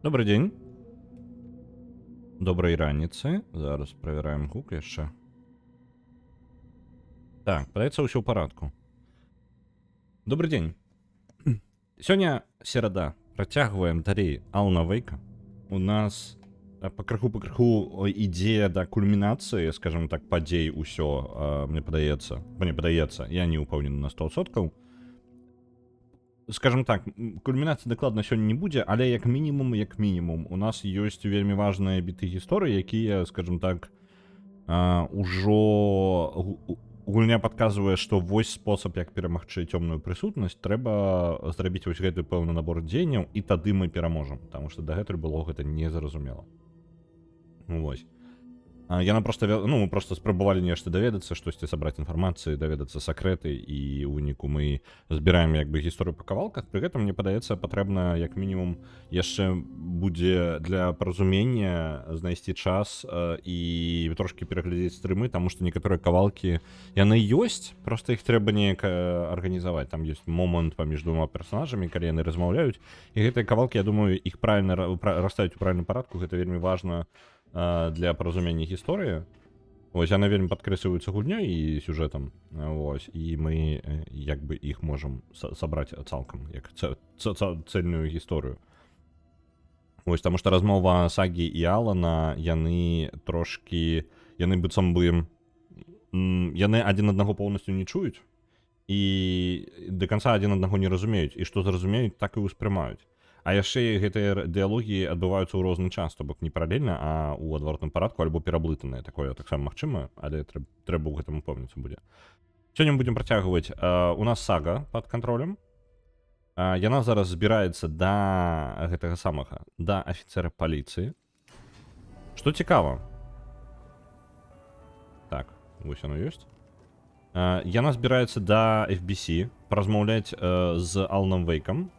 Добрый день. Доброй раніцы. Зараз правяраем гук яшчэ. Так, падаецца ўсё ў парадку. Добрый дзень. Сёння серада. Працягваем далей Алана Вейка. У нас пакрыху ідзе да кульмінацыі, скажем так, падзей усё, мне падаецца, я не ўпэўнены на 100%. Скажем так, кульмінацыі дакладна сёння не будзе, але як мінімум, у нас ёсць вельмі важныя біты гісторыі, якія, скажем так, ужо гульня падказвае, што вось спосаб, як перамагчы цёмную прысутнасць, трэба зрабіць вось гэты пэўны набор дзеянняў, і тады мы пераможам, таму што дагэтуль было гэта незразумела. Вось. Яна проста, мы проста спрабавалі нешта даведацца, штосьці сабраць інфармацыі, даведацца сакрэты, і ў выніку мы збіраем як бы гісторыю па кавалках. Пры гэтым, мне падаецца, патрэбна як мінімум яшчэ будзе для паразумення знайсці час і трошкі пераглядзець стрымы, таму што некаторыя кавалкі яны ёсць, проста іх трэба неяк арганізаваць. Там ёсць момант паміж двума персанажамі, калі яны размаўляюць, і гэтыя кавалкі, я думаю, іх правільна расставіць у правільным парадку, гэта вельмі важна для паразумення гісторыі. Вось, яна вельмі падкрэсліваецца гульнёй і сюжэтам. Вось, і мы як бы іх можам сабраць цалкам, як цэльную гісторыю. Вось, таму што размова Сагі і Алана, яны быццам бы яны адзін аднаго поўнасцю не чуюць і да канца адзін аднаго не разумеюць, і што зразумеюць, так і ўспрымаюць. А яшчэ гэтыя дыялогі адбываюцца ў розны час, то бок не паралельна, а ў адваротным парадку альбо пераблытаныя. Такое таксама магчыма, але трэба ў гэтым упэўніцца будзе. Сёння мы будзем працягваць. У нас Сага пад кантролем. Яна зараз збіраецца да гэтага самага, да афіцера паліцыі. Што цікава. Так, вось яно ёсць. Яна збіраецца да FBC, паразмаўляць з Аланам Вейкам.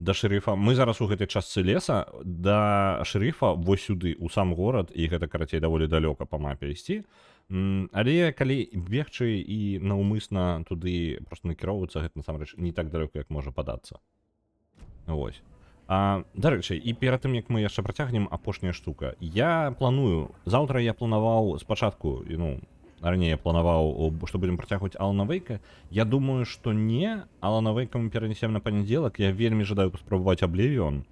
Да шэрыфа. Мы зараз у гэтай частцы леса да шэрыфа вось сюды, у сам горад, і гэта, карацей, даволі далёка па мапе ісці. Але калі бегчы і наўмысна туды проста накіроўвацца, гэта насамрэч не так далёка, як можа падацца. Вось. Дарэчы, і перад тым, як мы яшчэ працягнем, апошняя штука. Заўтра я планаваў спачатку, раней я планаваў, што будзем працягваць Алана Вейка. Я думаю, што не. Алана Вейка мы перанесем на панядзелак. Я вельмі жадаю паспрабаваць Oblivion,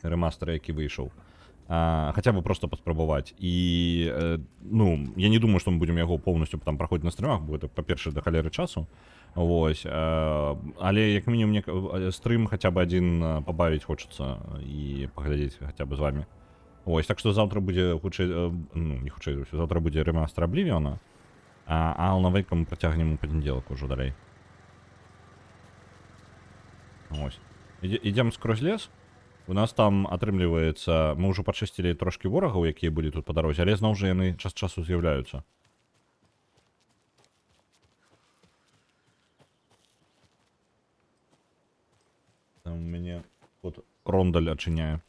рэмастер, які выйшаў. Хаця бы проста паспрабаваць. І, я не думаю, што мы будзем яго поўнасцю там праходзіць на стрымах, бо гэта, па-першае, да халеры часу. Вось. Але, як мінімум, стрым хаця бы адзін пабавіць хочацца і паглядзець хаця бы з вамі. Ось, так што заўтра будзе заўтра будзе рэмастер Oblivion, а Алана Вейка мы працягнем у панядзелак ужо далей. Ось. Ідзем скрозь лес. У нас там атрымліваецца, мы ўжо пачысцілі трошкі ворагаў, якія былі тут па дарозе, але зноў жа яны час часу з'яўляюцца. Там у мяне тут рондаль адчыняе.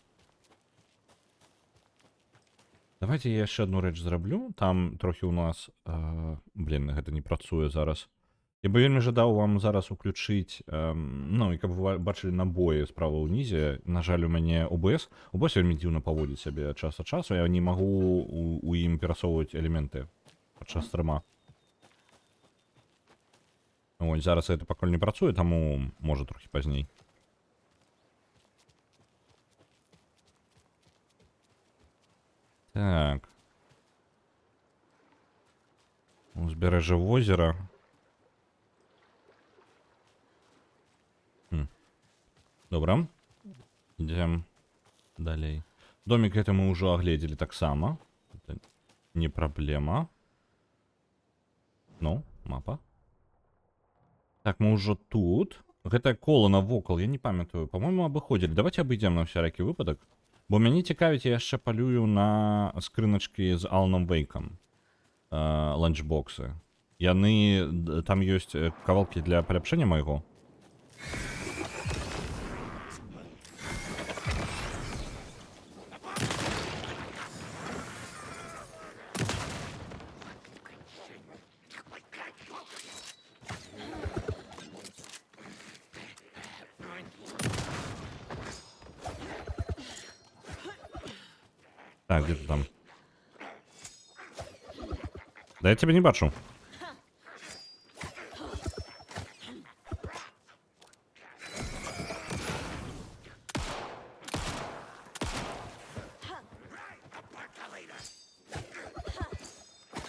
Давайте я яшчэ одну рэч зраблю. Там трохі у нас... гэта не працуе зараз. Я бы вельмі жадаў вам зараз уключыць, і каб вы бачылі набоі справа ўнізе. На жаль, у мяне OBS вельмі дзіўна паводзіць сябе час ад часу. Я не магу у ім перасоўваць элементы падчас стрыма. Ось, зараз гэта пакуль не працуе, таму можа трохі пазней. Так. Узбярэжжа возера. Добра. Ідзем далей. Домік гэта мы ўжо агледзелі таксама. Это не праблема. Мапа. Так, мы ўжо тут. Гэтае кола навокал, я не памятаю. Па-мойму, абыходзілі. Давайте абыдзем на всякі выпадак. Бо мяне цікавіць, я яшчэ палюю на скрыначкі з Аланам Вейкам. Ланчбоксы. Там ёсць кавалкі для паляпшэння майго. Так, где ты там? Да я тебя не бачу.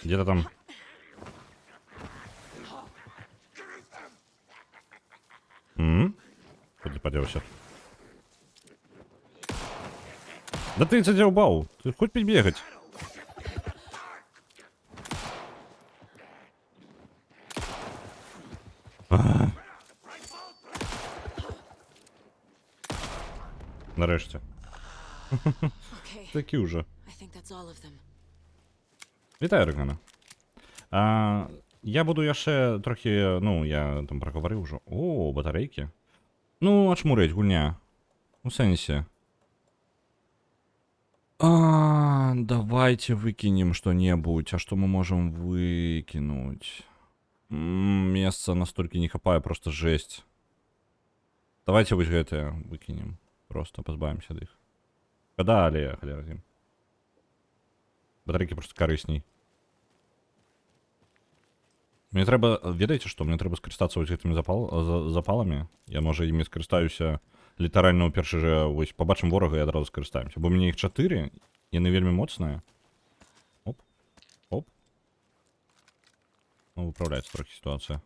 Где ты там? Куда ты поделся? Да ты задолбал. Ты хоть бегать. Нарешті. Okay, Такі уже. I think that's all of them. Вітаю, Регана. Я буду яшчэ трохи, ну, я там прагаварыў ужо. О, батарэйкі. Ну, ачмурыць гульня. У сэнсе. Давайте выкинем что-нибудь. А что мы можем выкинуть? Места настолько не хапае, просто жесть. Давайте вось гэтае выкинем. Просто позбавимся ад іх. Когда, але халера зім. Батарейкі просто карысней. Мне трэба, ведаеце што, мне трэба скарыстацца вось гэтымі запаламі. Я, можа, імі скарыстаюся літаральна ў першы жа, вось, пабачым ворага і адразу скарыстаемся. Бо мне іх 4, яны вельмі моцныя. Оп, оп. Ну, выправляецца трохі сітуацыя.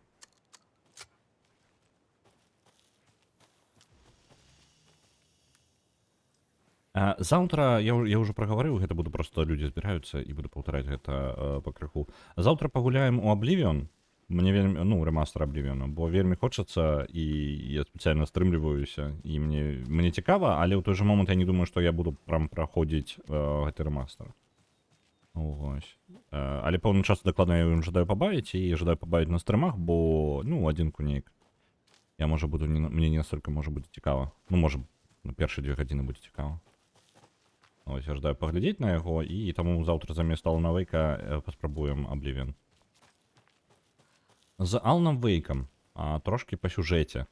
Заўтра, я ўжо прагаварыў, гэта буду просто, людзі збіраюцца і буду паўтараць гэта пакрыху. Заўтра пагуляем у Oblivion. Мне вельмі, ну, рэмастер Oblivion, бо вельмі хочацца, і я спецыяльна стрымліваюся, і мне цікава, але ў той жа момант я не думаю, што я буду прям праходзіць гэты рэмастер. Вось. Але пэўны час дакладна я ім жадаю пабавіць, і жадаю пабавіць на стрымах, бо, ну, адзінку неяк. Я, можа, буду, мне не настолькі можа будзе цікава. Ну, можа, на першыя 2 гадзіны будзе цікава. Ось, я жадаю паглядзець на яго, і таму заўтра замест Алана Вейка паспрабуем Oblivion. З Аланом Вейкам трошки па сюжэце.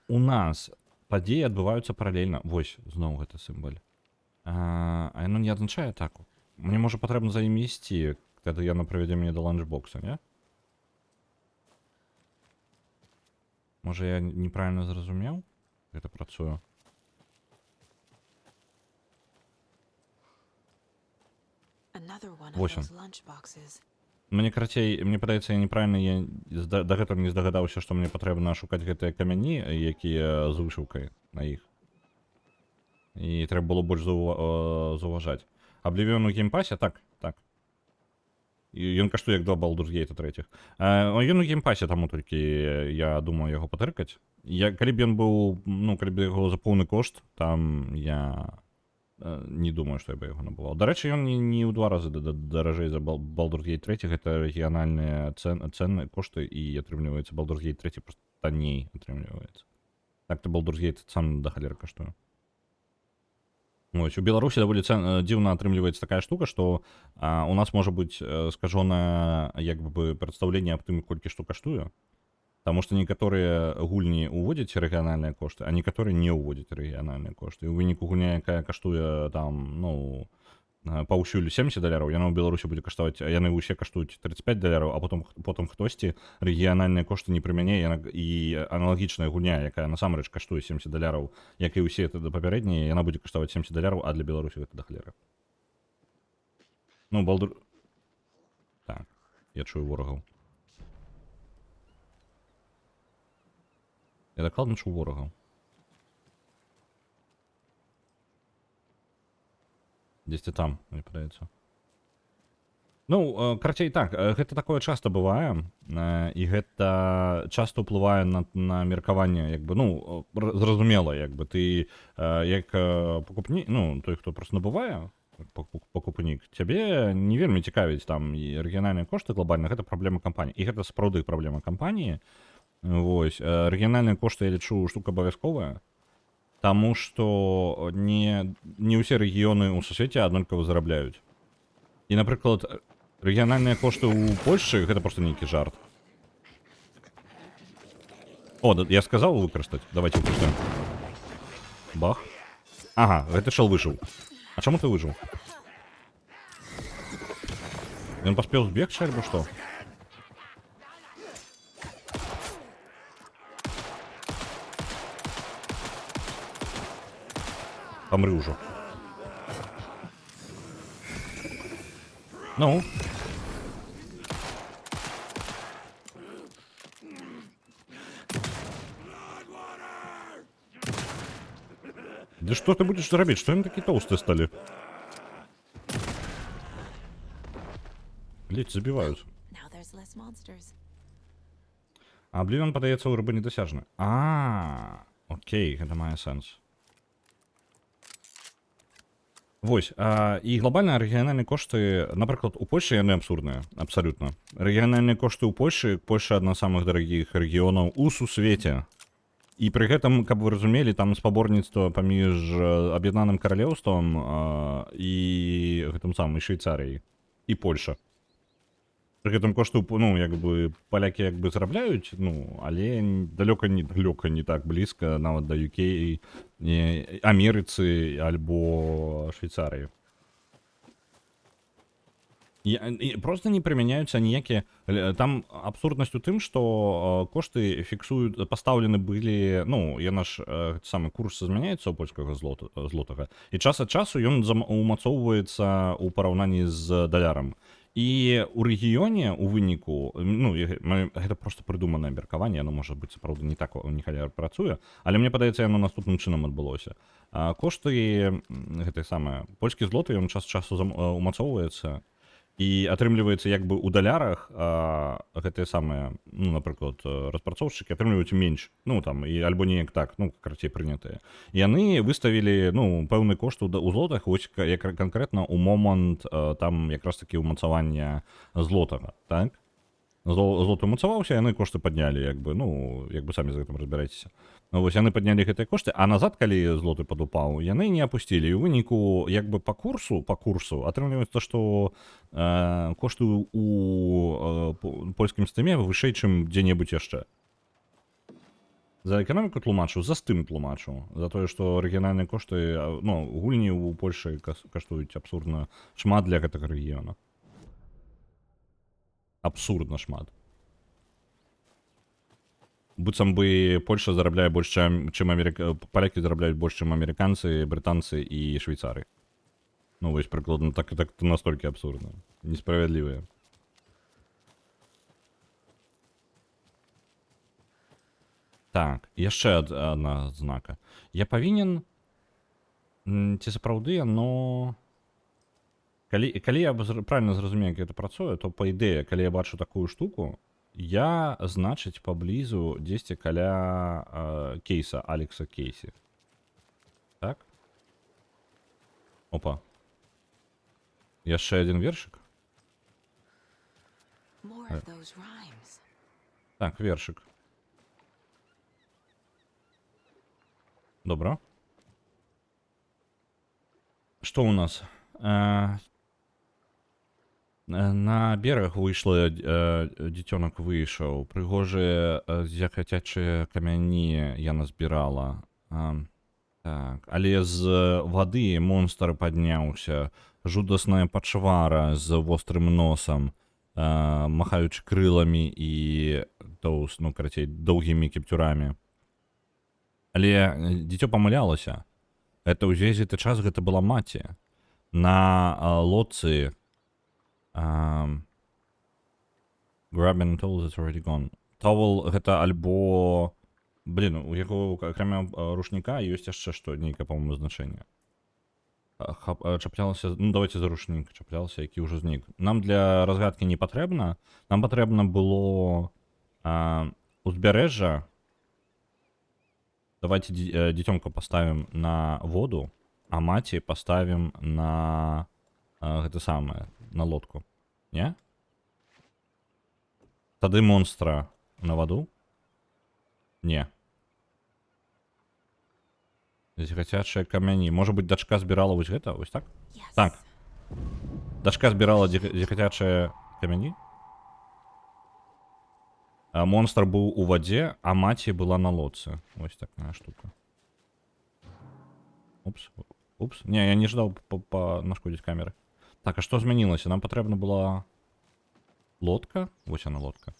У нас падзеі адбываюцца паралельна. Вось, зноў гэта сімваль. А яно не азначае атаку. Мне, можа, патрэбна за ім ісці, тады яно прывядзе мяне да ланчбокса, не? Можа, я неправільна зразумеў? Гэта працуе. Вось он. Мне, карацей, мне падаецца, я неправільна, я дагэтуль не здагадаўся, што мне патрэбна шукаць гэтыя камяні, якія з вышыўкай на іх. І трэба было больш заўважаць. Oblivion у геймпасе? Так, так. І ён каштуе як 2 Baldur's Gate 3. Ён у геймпасе, таму толькі я думаю яго патыркаць. Калі б ён быў, ну, калі б яго за поўны кошт, там я не думаю, што я бы яго набываў. Дарэчы, ён не ў 2 разы даражэй за Baldur's Gate 3, гэта рэгіянальныя цэны, кошты, і атрымліваецца Baldur's Gate 3 просто танней атрымліваецца. Так-то Baldur's Gate сам да халеры каштуе. Ось, у Беларусі даволі дзіўна атрымліваецца такая штука, што у нас можа быць скажонае як бы прадстаўленне аб тым, колькі што каштуе. Таму што некаторыя гульні ўводзяць рэгіянальныя кошты, а некаторыя не ўводзяць рэгіянальныя кошты. І ў выніку гульня, якая каштуе там, ну, паўсюль $70, яна ў Беларусі будзе каштаваць, яны ўсе каштуюць $35, а потым хтосьці рэгіянальныя кошты не прымяняе, і аналагічная гульня, якая насамрэч каштуе $70, як і ўсе папярэднія, яна будзе каштаваць $70, а для Беларусі гэта да халеры. Ну, Так, я чую ворагаў. Я дакладна чуў ворагаў. Дзесьці там, мне падаецца. Ну, карацей, так, гэта такое часта бывае, і гэта часта ўплывае на меркаванне, як бы, ну, зразумела, як бы, ты, як пакупнік, ну, той, хто просто набывае, пакупнік, цябе не вельмі цікавіць там і рэгіянальныя кошты глобальна, гэта праблема кампаніі. І гэта сапраўды праблема кампаніі. Вось, рэгіянальныя кошты, я лічу, штука абавязковая, таму што не ўсе рэгіёны ў сусвеце аднолькава зарабляюць. І, напрыклад, рэгіянальныя кошты ў Польшчы, гэта проста нейкі жарт. О, я сказаў выкарыстаць? Давайте выкарыстаем. Бах. Ага, гэты шэл выжыў. А чаму ты выжыў? Ён паспеў збегчы альбо што? Памры ўжо. Ну. Да што ты будзеш рабіць? Што яны такі тоўстыя сталі? Ледзь забіваюць. Now there's less monsters. А Oblivion, падаецца, у рыбы недасяжны. Окей, гэта мае сэнс. Вось, і глобальна рэгіянальныя кошты, напрыклад, у Польшы яны абсурдныя, абсалютна. Рэгіянальныя кошты ў Польшы, Польша адна з самых дарагіх рэгіёнаў у сусвеце. І пры гэтым, каб вы разумелі, там спаборніцтва паміж Аб'яднаным Каралеўствам і гэтым самым Швейцарыяй і Польша. Пры гэтым кошты, ну, як бы, палякі як бы зарабляюць, ну, але далёка не так блізка нават да UK, Амерыцы альбо Швейцарыі. І просто не прымяняюцца ніякія... Там абсурднасць у тым, што кошты фіксуюць, пастаўлены былі... Ну, яна ж, самы курс змяняецца ў польскага злотага. І час ад часу ён умацоўваецца ў параўнанні з далярам. І ў рэгіёне, у выніку, ну, гэта проста прыдуманае меркаванне, яно, можа быць, сапраўды, не так ніхай працуе, але мне падаецца, яно наступным чынам адбылося. Кошты, гэтае самае, польскі злоты, ён час ад часу умацоўваецца, і атрымліваецца як бы ў далярах гэтыя самыя, ну, напрыклад, распрацоўшчыкі атрымліваюць менш, ну, там, і альбо неяк так, ну, карацей, прынятыя. Яны выставілі, ну, пэўны кошт у злотах, вось як канкрэтна ў момант там якраз такі ўмацавання злотага, так? Злоты умацаваўся, яны кошты паднялі, як бы, ну, як бы самі з гэтым разбірайцеся. Ну, вось яны паднялі гэтыя кошты, а назад, калі злоты падупаў, яны не апусцілі. І ў выніку, як бы па курсу атрымліваецца, што кошты у польскім сістэме вышэй, чым дзе-небудзь яшчэ. За эканоміку тлумачу, за стым тлумачу. За тое, што рэгіянальныя кошты, ну, гульні ў Польшы каштуюць абсурдна шмат для гэтага рэгіёна. Абсурдна шмат. Быццам бы Польша зарабляе больш, чым палякі зарабляюць больш, чым амерыканцы, брытанцы і швейцары. Ну, вось прыкладна так настолькі абсурдна. Несправядлівыя. Так, яшчэ адна знака. Я павінен... Ці сапраўды яно... Калі я правильно зразумею, як гэта працуе, то па ідэі, калі я бачу такую штуку, я, значыць, паблізу дзесьці каля кейса, Алекса Кейсі. Так? Опа. Яшчэ адзін вершык. Так, вершык. Добра. Што ў нас? На бераг выйшла, дзіцёнак выйшаў. Прыгожыя зякацячыя камяні я назбірала. Так. Але з вады монстр падняўся. Жудасная пачвара з вострым носам, махаючы крыламі і ну, карацей, доўгімі кіпцюрамі. Але дзіцё памылялася. Это ўвесь гэты час гэта была маці. На лодцы Grabbing towel that's already gone. Towel гэта альбо... Блін, у яго акрамя рушніка ёсць яшчэ што, нейкае, па-моему, значэнне. Чаплялася... Ну, давайте за рушнік чаплялася, які ўжо знік. Нам для разгадкі не патрэбна. Нам патрэбна было узбярэжжа. Давайте дзіцёнка паставім на воду, а маці паставім на гэта самае, на лодку. Не? Тады монстра на ваду? Не. Зігацячыя камяні. Можа быць, дачка збірала вось гэта? Вось так? Yes. Так. Дачка збірала зігацячыя камяні? А монстр быў у вадзе, а маці была на лодцы. Вось такая штука. Упс. Упс. Не, я не ждал нашкодзіць камеры. Так, а што змянілася? Нам патрэбна была Лодка? Вось она лодка.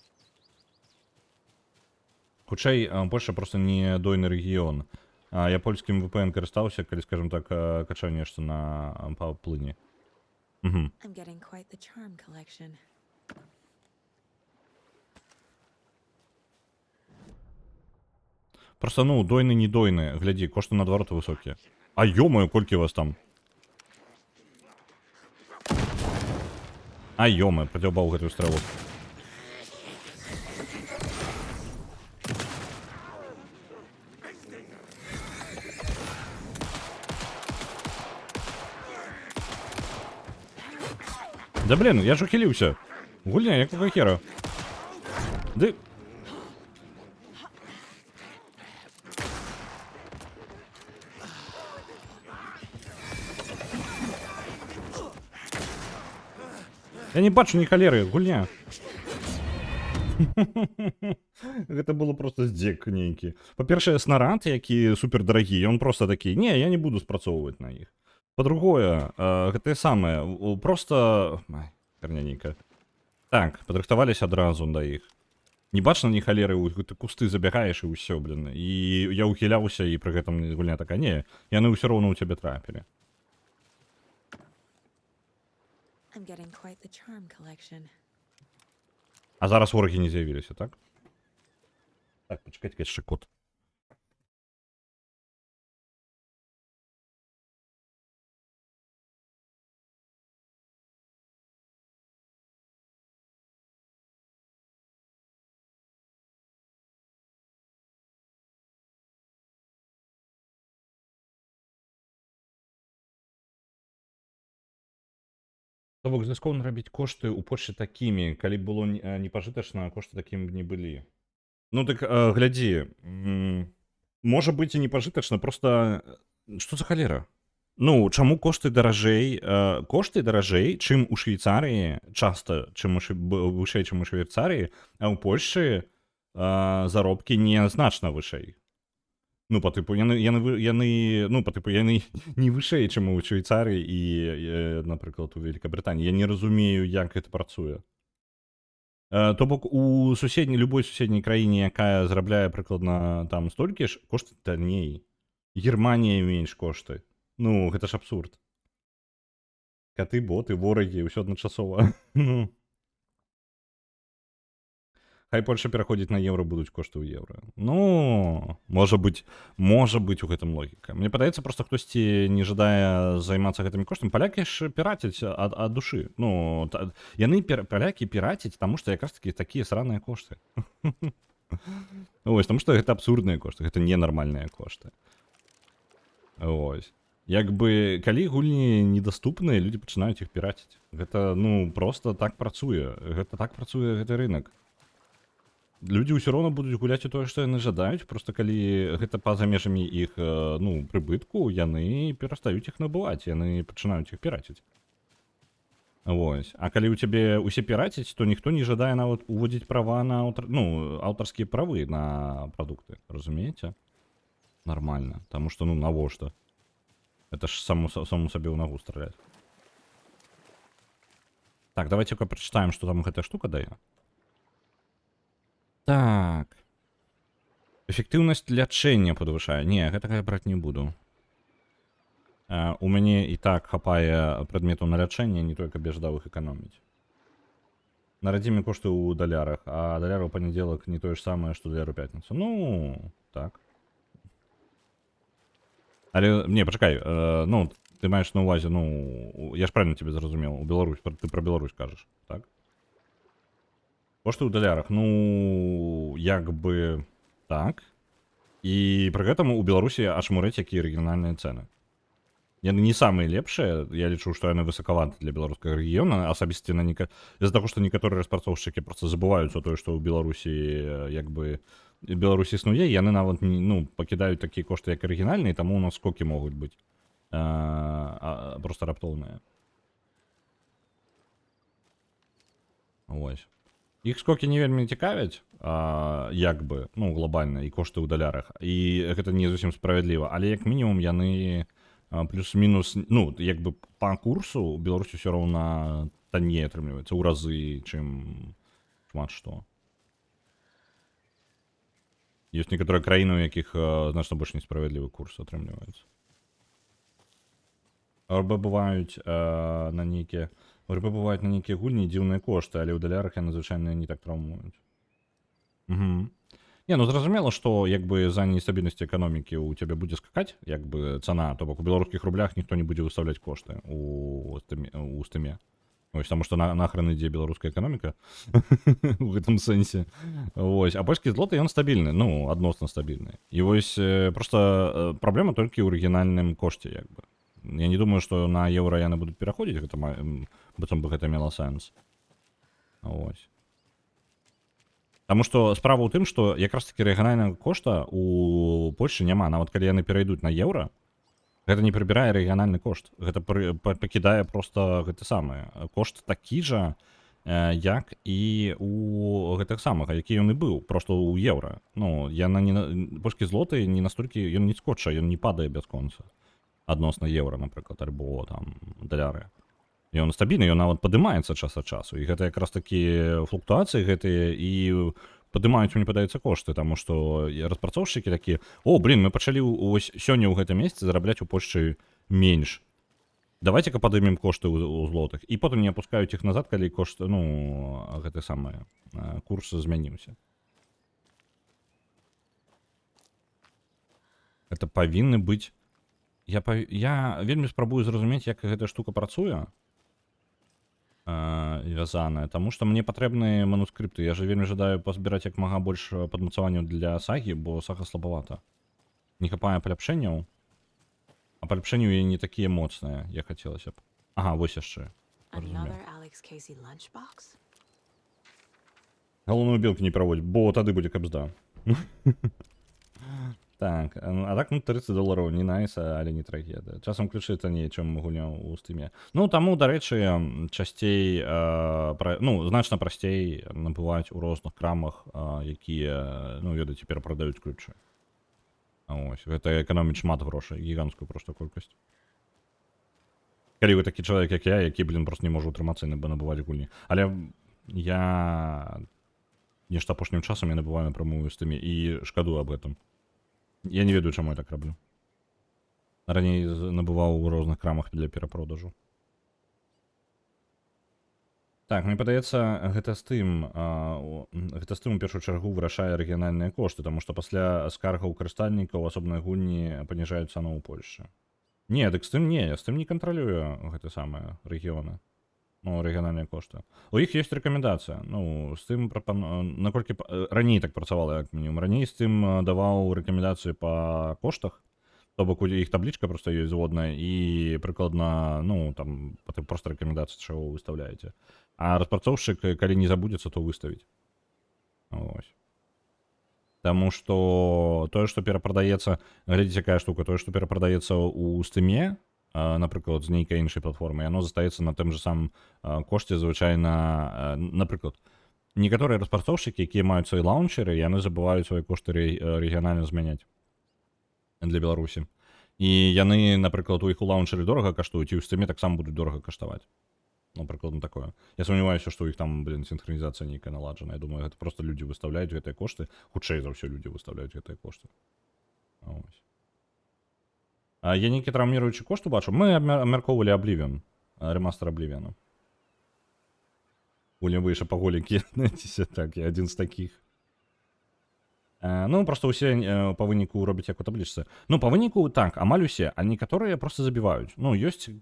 Хутчэй, Польша просто не дойны рэгіён. Я польскім VPN карыстаўся, калі, скажем так, качаю нешта на паплыні. Угу. I'm getting quite the charm collection. Просто, ну, дойны, не дойны. Глядзі, кошты наадварот высокія. А ё-моё, колькі вас там? А ё-моё, падзяўбаў гэтую стрэлу. Да блин, я ж ухіліўся. Гульня, якога хера? Ды... Я не бачу ні халеры, гульня. Гэта было просто здзек нейкі. Па-першае, снарад, які супердарагі, ён просто такі, не, я не буду спрацоўваць на іх. Па-другое, гэтае самае, просто... Ай, херня нейкая. Так, падрыхтаваліся адразу да іх. Не бачна ні халеры, ты кусты забягаеш і ўсё, блин. І я ухіляўся, і пры гэтым гульня такая, не, яны ўсё роўна ў цябе трапілі. I'm getting quite the charm collection. А зараз ворагі не з'явіліся, так? Так, пачакайце, яшчэ код. То бок, звязкоўна рабіць кошты ў Польшчы такімі, калі б было непажытачна, кошты такім б не былі. Ну так, глядзі, можа быць і непажытачна, просто што за халера? Ну, чаму кошты даражэй, чым у Швейцарыі, часта, чым вышэй, чым у Швейцарыі, а ў Польшчы заробкі не значна вышэй. Ну, по типу, яны не вышэй, чым у Швейцарыі і, напрыклад, у Великабрытаніі. Я не разумею, як гэта працуе. То бок, у любой суседняй краіне, якая зарабляе прыкладна там столькі ж, кошты танней. Германія менш кошты. Ну, гэта ж абсурд. Каты, боты, ворагі, ўсё адначасова. Ну... Хай Польша пераходзіць на еўра, будуць кошты ў еўра. Ну, можа быць у гэтым логіка. Мне падаецца, просто хтосьці не жадае займацца гэтымі коштамі. Палякі ж пірацяць ад душы. Ну, палякі пірацяць, таму што якраз такі такія сраныя кошты. Ось, таму што гэта абсурдныя кошты, гэта ненармальныя кошты. Ось. Як бы, калі гульні недаступныя, людзі пачынаюць іх піраціць. Гэта, ну, просто так працуе. Гэта так працуе гэты рынок. Людзі ўсё роўна будуць гуляць у тое, што яны жадаюць, просто калі гэта па-за межамі іх, ну, прыбытку, яны перастаюць іх набываць, яны пачынаюць іх піраціць. Вось. А калі ў цябе ўсе пірацяць, то ніхто не жадае нават уводзіць права на аўтарскія правы на прадукты, разумееце? Нармальна, таму што, ну, навошта? Гэта ж саму сабе ў нагу страляць. Так, давайте-ка прачытаем, што там гэтая штука дае. Так. Эфектыўнасць лячэння падвышае. Не, гэтага я браць не буду. У мяне і так хапае прадметаў на лячэнне, не толькі каб я жадаў іх эканоміць. На радзіме кошты ў далярах, а даляры ў панядзелак не тое ж самае, што даляру пятніцу. Ну, так. Але, не, пачакай, ну, ты маеш на ўвазе, ну, я ж правильно тебе зразумеў, у Беларусь, ты пра Беларусь кажаш, так? Кошты ў далярах, ну, як бы так. І пры гэтым у Беларусі ашмурэць якія рэгіянальныя цэны. Яны не самыя лепшыя, я лічу, што яны высакаваты для беларускага рэгіёна, асабіста з-за таго, што некаторыя распрацоўшчыкі проста забываюцца тое, што ў Беларусі, як бы, Беларусь існуе, яны нават, ну, пакідаюць такія кошты, як арыгінальныя, таму у нас скокі могуць быць проста раптоўныя. Вось. Іх скокі не вельмі цікавяць, як бы, ну, глобальна, і кошты ў далярах. І гэта не зусім справядліва, але як мінімум яны плюс-мінус, ну, як бы па курсу у Беларусі ўсё роўна танней атрымліваецца ў разы, чым шмат што. Ёсць некаторыя краіны, у якіх значна больш несправядлівы курс атрымліваецца. РБ бываюць на нейкія гульні дзіўныя кошты, але ў далярах яны звычайна не так траўмуюць. Угу. Не, ну зразумела, што як бы за нестабільнасці эканомікі ў цябе будзе скакаць, як бы цана, то бок у беларускіх рублях ніхто не будзе выстаўляць кошты у стыме. Вось, таму што нахрен ідзе беларуская эканоміка у гэтым сэнсе. Вось, а польскі злоты ён стабільны, ну, адносна стабільны. І вось проста праблема толькі ў арыгінальным кошце, як бы. Я не думаю, што на еўра яны будуць пераходзіць, быццам бы гэта мела сэнс. Вось. Таму што справа ў тым, што якраз такі рэгіянальнага кошта у Польшчы няма. Нават калі яны перайдуць на еўра, гэта не прыбірае рэгіянальны кошт. Гэта пакідае проста гэты самы кошт такі жа, як і у гэтых самых, які ён і быў, проста ў еўра. Ну, польскі злоты не настолькі, ён не скоча, ён не падае бясконца. Адносна еўра, напрыклад, альбо там даляры. Ён стабільны, ён нават падымаецца час ад часу. І гэта якраз такі флуктуацыі гэтыя і падымаюць, мне падаецца, кошты, таму што распрацоўшчыкі такія: о, блин, мы пачалі ось сёння ў гэтым месяцы зарабляць у Польшчы менш. Давайте-ка падымем кошты ў злотых. І потым не апускаюць іх назад, калі кошт, ну, гэты самы курс змяніўся. Гэта павінны быць... Я вельмі спрабую зразумець, як гэта штука працуе. Вязаная, таму што мне патрэбныя манускрыпты. Я же вельмі жадаю пазбіраць як мага больш падмацаванняў для сагі, бо сага слабавата. Не хапае паляпшэнняў, а паляпшэнняў не такія моцныя, як хацелася б. Ага, вось яшчэ. Галоўную білку не праводзь, бо тады будзе кабзда. Так, а так, ну, $30 не найса, але не трагедыя. Часам ключы танней, чым гульня ў стыме. Ну, таму, дарэчы, часцей, ну, значна прасцей набываць у розных крамах, якія, ну, ведаеце, перапрадаюць ключы. Ось, гэта эканоміць шмат грошай, гіганцкую проста колькасць. Калі вы такі чалавек, як я, які, блин, просто не можа утрымацца і набываць гульні. Але я нешта апошнім часам я набываю напрямую ў стыме і шкадую аб гэтым. Я не ведаю, чаму я так раблю. Раней набываў у розных крамах для перапродажу. Так, мне падаецца, гэта стым у першую чаргу вырашае рэгіянальныя кошты, таму што пасля скаргаў карыстальнікаў асобныя гульні паніжаюць цану ў Польшчы. Не, дык стым не кантралюе гэты самыя рэгіёны. Ну, рэгіянальныя кошты. У іх ёсць рэкамендацыя. Ну, з тым наколькі раней так працавала, як мінімум. Раней з тым даваў рэкамендацыі па коштах, то бок у іх таблічка проста ёсць зводная і прыкладна, ну, там проста рэкамендацыі, чаго вы выстаўляеце. А распрацоўшчык, калі не забудзецца, то выставіць. Ось. Таму што тое, што перапрадаецца, глядзіце, якая штука, тое, што перапрадаецца ў стыме, напрыклад, з нейкай іншай платформы, яно застаецца на тым же самым кошце звычайна, напрыклад, некаторыя распрацоўшчыкі, якія маюць свае лаунчеры, яны забываюць свае кошты рэгіянальна змяняць для Беларусі. І яны, напрыклад, у іх у лаунчеры дорага каштуюць, і ў стыме таксама будуць дорага каштаваць. Напрыклад, такое. Я сумняваюся, што ў іх там, блин, синхронізацыя нейкая наладжана. Я думаю, гэта просто людзі выставляюць гэтыя кошты. Хутчэй за ўсё людзі выставляюць гэтыя кошты. Ось. Я нейкі траўміруючы кошт убачу. Мы абмяркоўвалі Oblivion, ремастер Oblivion. Гульнявыя шапаголікі, знаеце, так, я адзін з такіх. Ну, просто ўсе па выніку робяць як у таблічцы. Ну, па выніку, так, амаль усе, а некаторыя просто забіваюць. Ну, ёсць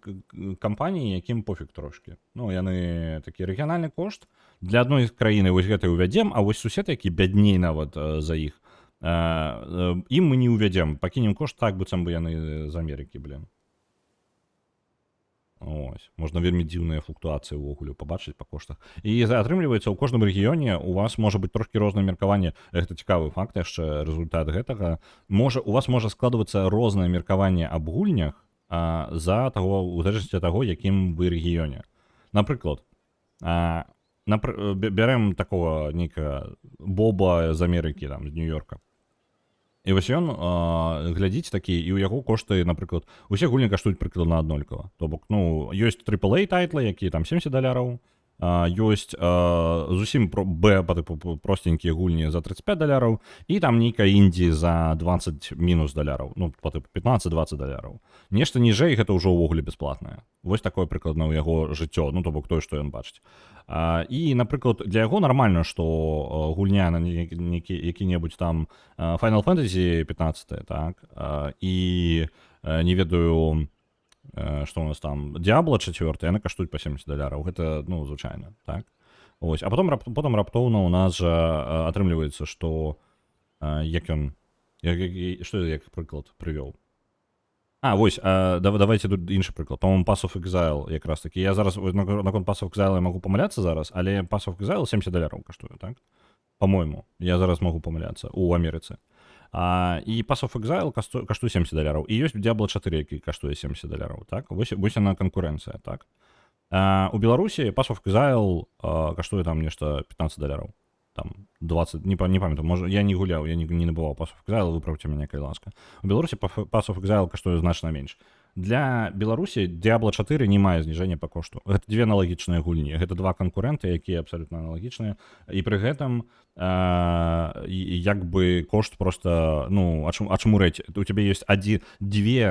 кампаніі, якім пофіг трошкі. Ну, яны такі рэгіянальны кошт. Для адной краіны вось гэтай увядзем, а вось сусед, які бядней нават за іх, ім мы не ўвядзем, пакінем кошт так, быццам бы яны з Амерыкі, блин. Ось. Можна вельмі дзіўныя флуктуацыі ўвогуле пабачыць па коштах. І атрымліваецца, у кожным рэгіёне у вас можа быць трошкі рознае меркаванне. Гэта цікавы факт, яшчэ результат гэтага. У вас можа складвацца рознае меркаванне аб гульнях за таго, у залежнасці ад таго, якім вы рэгіёне. Напрыклад, бярем такого нейкага Боба з Амерыкі, там, з Нью-Йорка. І вось ён глядзіць такі, і ў яго кошты, напрыклад, усе гульні каштуюць прыкладна аднолькава. То бок, ну, ёсць AAA тайтлы, якія там $70, ёсць зусім па тыпу простенькія гульні за $35 і там нейкая індзі за 20 мінус $, ну па тыпу 15-20 $. Нешта ніжэй гэта ўжо ўвогуле бясплатнае. Вось такое прыкладна ў яго жыццё, ну то бок тое, што ён бачыць. І напрыклад для яго нармальна, што гульня на які-небудзь там Final Fantasy 15, так, і не ведаю, што у нас там Diablo 4, яны каштуюць па $70. Гэта, ну, звычайна, так. Ось, а потом раптоўна у нас жа атрымліваецца, што як ён, што як прыклад прывёў. Вось, давайте тут іншы прыклад. По-моему, Pass of Exile якраз такі. Я зараз наконт Pass of Exile я магу памыляцца зараз, але Pass of Exile $70 каштуе, так? По-моему, я зараз магу памыляцца у Амерыцы. І Pass of Exile каштуе $70. І ёсць Diablo 4, які каштуе $70, так? Вось яна канкурэнцыя, так? У Беларусі Pass of Exile каштуе там нешта $15. Там 20, не памятаю, можа, я не гуляў, я не набываў Pass of Exile, выправце мяне, калі ласка. У Беларусі Pass of Exile каштуе значна менш. Для Беларусі Diablo 4 не мае зніжэння па кошту. Гэта две аналагічныя гульні. Гэта два канкурэнты, якія абсалютна аналагічныя. І пры гэтым як бы кошт просто, ну, ачмурэць. У цябе ёсць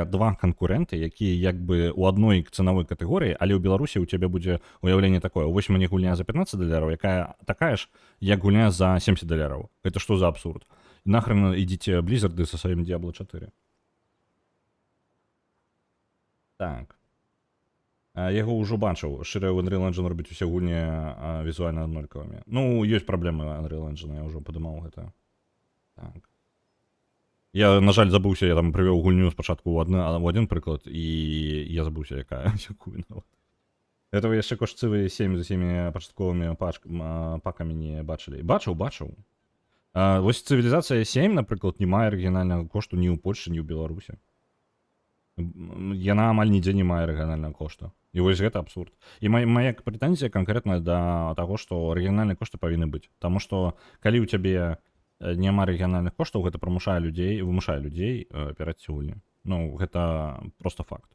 два канкурэнты, якія як бы у адной цанавой катэгорыі, але ў Беларусі у цябе будзе уяўленне такое. Вось мне гульня за $15, якая такая ж, як гульня за $70. Гэта што за абсурд? Нахрен ідзіце Blizzard са сваім Diablo 4. Так. Яго ўжо бачыў. Шчыра, ў Unreal Engine робіць усе гульні візуальна аднолькавымі. Ну, ёсць праблемы Unreal Engine, я ўжо падымаў гэта. Так. Я, на жаль, забыўся, я там прывёў гульню спачатку ў адзін прыклад, і я забыўся, якая. Якую нават. Гэта вы яшчэ кошцывыя 7 з усімі пачатковымі пакамі не бачылі. Бачыў. Вось цывілізацыя 7, напрыклад, не мае арыгінальнага кошту ні ў Польшчы, ні ў Беларусі. Яна амаль нідзе не мае арыгінальнага кошту. І вось гэта абсурд. І мая прэтэнзія канкрэтна да таго, што арыгінальныя кошты павінны быць. Таму што калі ў цябе няма рэгіянальных коштаў, гэта вымушае людзей перайсці гульню. Ну, гэта проста факт.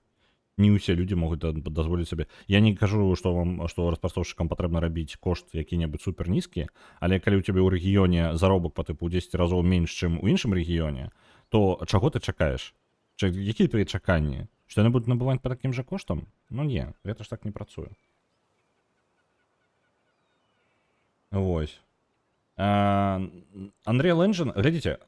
Не ўсе людзі могуць дазволіць сабе. Я не кажу, што распрацоўшчыкам патрэбна рабіць кошт які-небудзь супер нізкі, але калі ў цябе ў рэгіёне заробак па тыпу 10 разоў менш, чым у іншым рэгіёне, то чаго ты чакаеш? Якія твае чаканні? Што яны будуць набываць па такім жа коштам? Ну не, гэта ж так не працуе. Вось. Unreal Engine, глядзіце,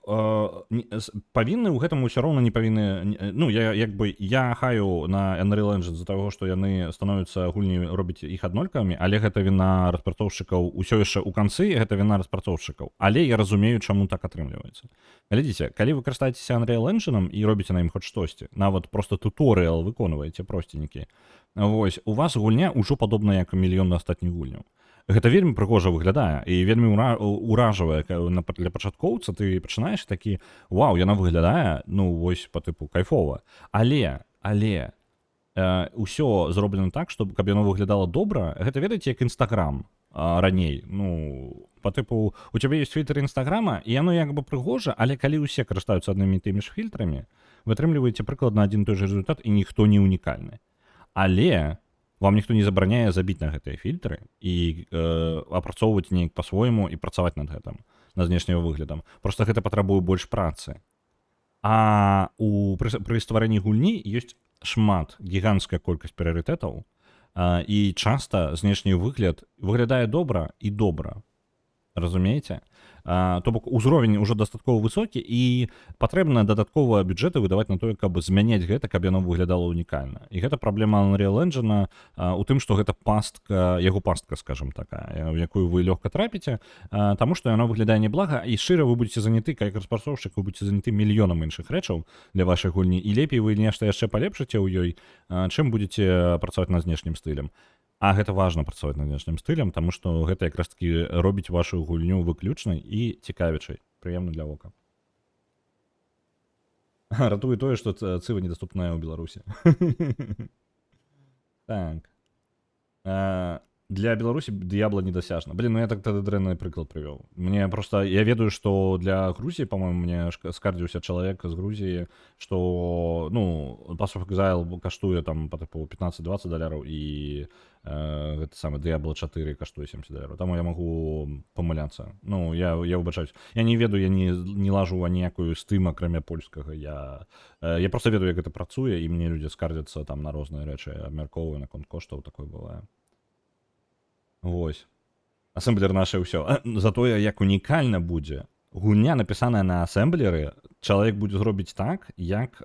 павінны ў гэтым усё роўна не павінны, ну, я хаю на Unreal Engine за таго, што яны становяцца гульні робіць іх аднолькавымі, але гэта віна распрацоўшчыкаў, усё яшчэ ў канцы гэта віна распрацоўшчыкаў, але я разумею, чаму так атрымліваецца. Глядзіце, калі вы карыстаецеся Unreal Engine і робіце на ім хоць штосьці, нават просто туторыял выконваеце простенькі, вось, у вас гульня ўжо падобна як мільён астатніх гульняў. Гэта вельмі прыгожа выглядае і вельмі уражвае для пачаткоўца. Ты пачынаеш такі, вау, яна выглядае, ну, вось па тыпу кайфова. Але ўсё зроблена так, каб яно выглядала добра. Гэта, ведаеце, як Instagram раней. Ну, па тыпу, у цябе ёсць фільтр Інстаграма, і яно як бы прыгожа, але калі ўсе карыстаюцца аднымі і тымі ж фільтрамі, вы атрымліваеце прыкладна адзін той жа результат, і ніхто не унікальны. Але вам ніхто не забараняе забіць на гэтыя фільтры і апрацоўваць неяк па-свойму і працаваць над гэтым, над знешнім выглядам. Проста гэта патрабуе больш працы. А пры стварэнні гульні ёсць шмат, гіганцкая колькасць прыярытэтаў, і часта знешні выгляд выглядае добра і добра. Разумееце? То бок узровень ужо дастаткова высокі і патрэбна дадатковыя бюджэты выдаваць на тое, каб змяняць гэта, каб яно выглядала унікальна. І гэта праблема Unreal Engine у тым, што гэта яго пастка, скажам такая, у якую вы лёгка трапіце, таму што яно выглядае неблага, і шчыра вы будзеце заняты, як распрацоўшчык, вы будзеце заняты мільёнам іншых рэчаў для вашай гульні, і лепей вы нешта яшчэ палепшыце ў ёй, чым будзеце працаваць над знешнім стылем. А гэта важна працаваць над знешнім стылем, таму што гэта якраз такі робіць вашу гульню выключнай і цікавічай, прыемна для вока. Ратуе тое, што цыва недаступная ў Беларусі. Так. Для Беларусі Д'ябла недасяжна. Блин, ну я так тады дрэнны прыклад прывёў. Мне просто я ведаю, што для Грузіі, па-моему, мне скардзіўся чалавек з Грузіі, што ну Pass of Exile каштуе там па тыпу $15-20 і гэта самы Diablo 4 каштуе $70. Таму я магу памыляцца. Ну я выбачаюсь. Я не ведаю, я не лажу ва ніякую з тым, акрамя польскага. Я просто ведаю, як гэта працуе, і мне людзі скардзяцца там на розныя рэчы, абмяркоўваю наконт коштаў, такое бывае. Вось. Асэмблер наше ўсё. Затое як унікальна будзе. Гульня, напісаная на асэмблеры, чалавек будзе зробіць так, як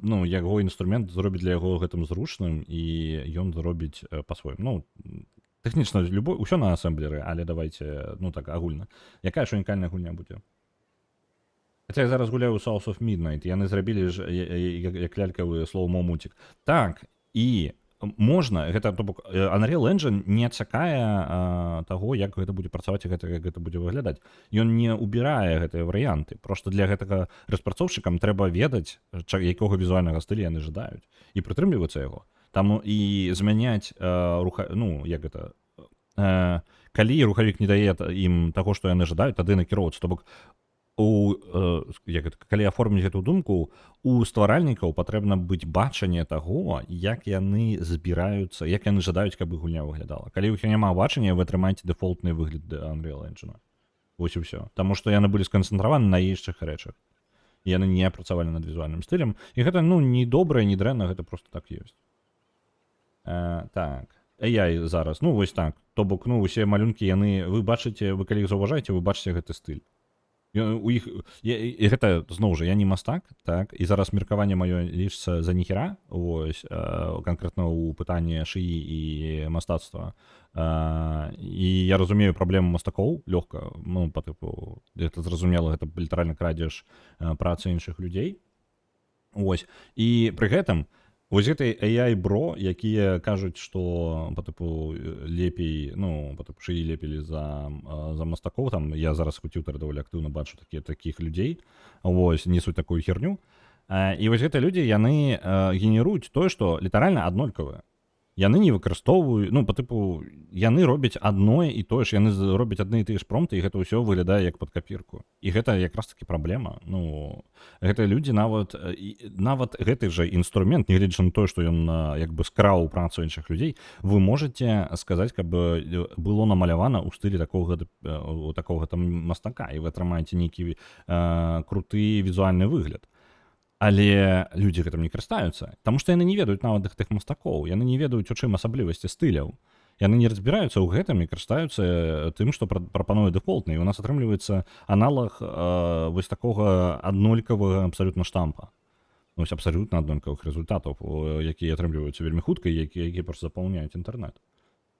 ну, яго інструмент зробіць для яго гэтым зручным, і ён зробіць па-свойму. Ну, тэхнічна ўсё на асэмблеры, але давайте, ну так, агульна. Якая ж унікальная гульня будзе? Хаця я зараз гуляю ў Souls of Midnight, яны зрабілі ж як лялькавы слоумо мультик. Так, і можна, гэта, то бок, Unreal Engine не чакае таго, як гэта будзе працаваць і як гэта будзе выглядаць. Ён не убірае гэтыя варыянты. Просто для гэтага распрацоўшчыкам трэба ведаць, якога візуальнага стыля яны жадаюць, і прытрымлівацца яго. Таму і змяняць ну, як гэта, калі рухавік не дае ім таго, што яны жадаюць, тады накіроўвацца. То бок, калі аформіць гэту думку, у стваральнікаў патрэбна быць бачанне таго, як яны збіраюцца, як яны жадаюць, каб гульня выглядала. Калі ў іх няма бачання, вы атрымаеце дэфолтны выгляд Unreal Engine. Вось і ўсё. Таму што яны былі сканцэнтраваны на іншых рэчах. Яны не працавалі над візуальным стылем. І гэта, ну, не добра, не дрэнна, гэта просто так ёсць. Так. AI зараз, ну, вось так. То бок, ну, усе малюнкі, яны, вы бачыце, вы калі іх заўважаеце, вы бачыце гэты стыль. У іх і гэта зноў жа я не мастак, так, і зараз меркаванне маё лічыцца за ніхера, вось, канкрэтна ў пытанні шыі і мастацтва. І я разумею праблему мастакоў лёгка, ну, па тыпу, гэта зразумела, гэта літаральна крадзеш працы іншых людзей. Вось, і пры гэтым вось гэтай AI-бро, якія кажуць, што па тыпу лепей, ну, па тыпу шыі лепілі за мастакоў, там я зараз у Твіттары даволі актыўна бачу такіх людзей, вось, несуць такую херню. І вось гэтыя людзі, яны генеруюць тое, што літаральна аднолькавае. Яны не выкарыстоўваюць, ну, па тыпу, яны робяць адно і тое ж, яны робяць адны і тыя ж промпты, і гэта ўсё выглядае як пад капірку. І гэта якраз таки праблема. Ну, гэтыя людзі нават гэты жа інструмент, нягледзячы на тое, што ён як бы скраў працу іншых людзей, вы можаце сказаць, каб было намалявана ў стылі такога там мастака, і вы атрымаеце нейкі круты візуальны выгляд. Але людзі гэтым не карыстаюцца, таму што яны не ведаюць нават тых мастакоў, яны не ведаюць, у чым асаблівасці стыляў. Яны не разбіраюцца ў гэтым і карыстаюцца тым, што прапануе дэфолтны. І у нас атрымліваецца аналаг вось такога аднолькавага абсалютна штампа. Вось абсалютна аднолькавых результатаў, якія атрымліваюцца вельмі хутка, якія проста запаўняюць інтэрнэт.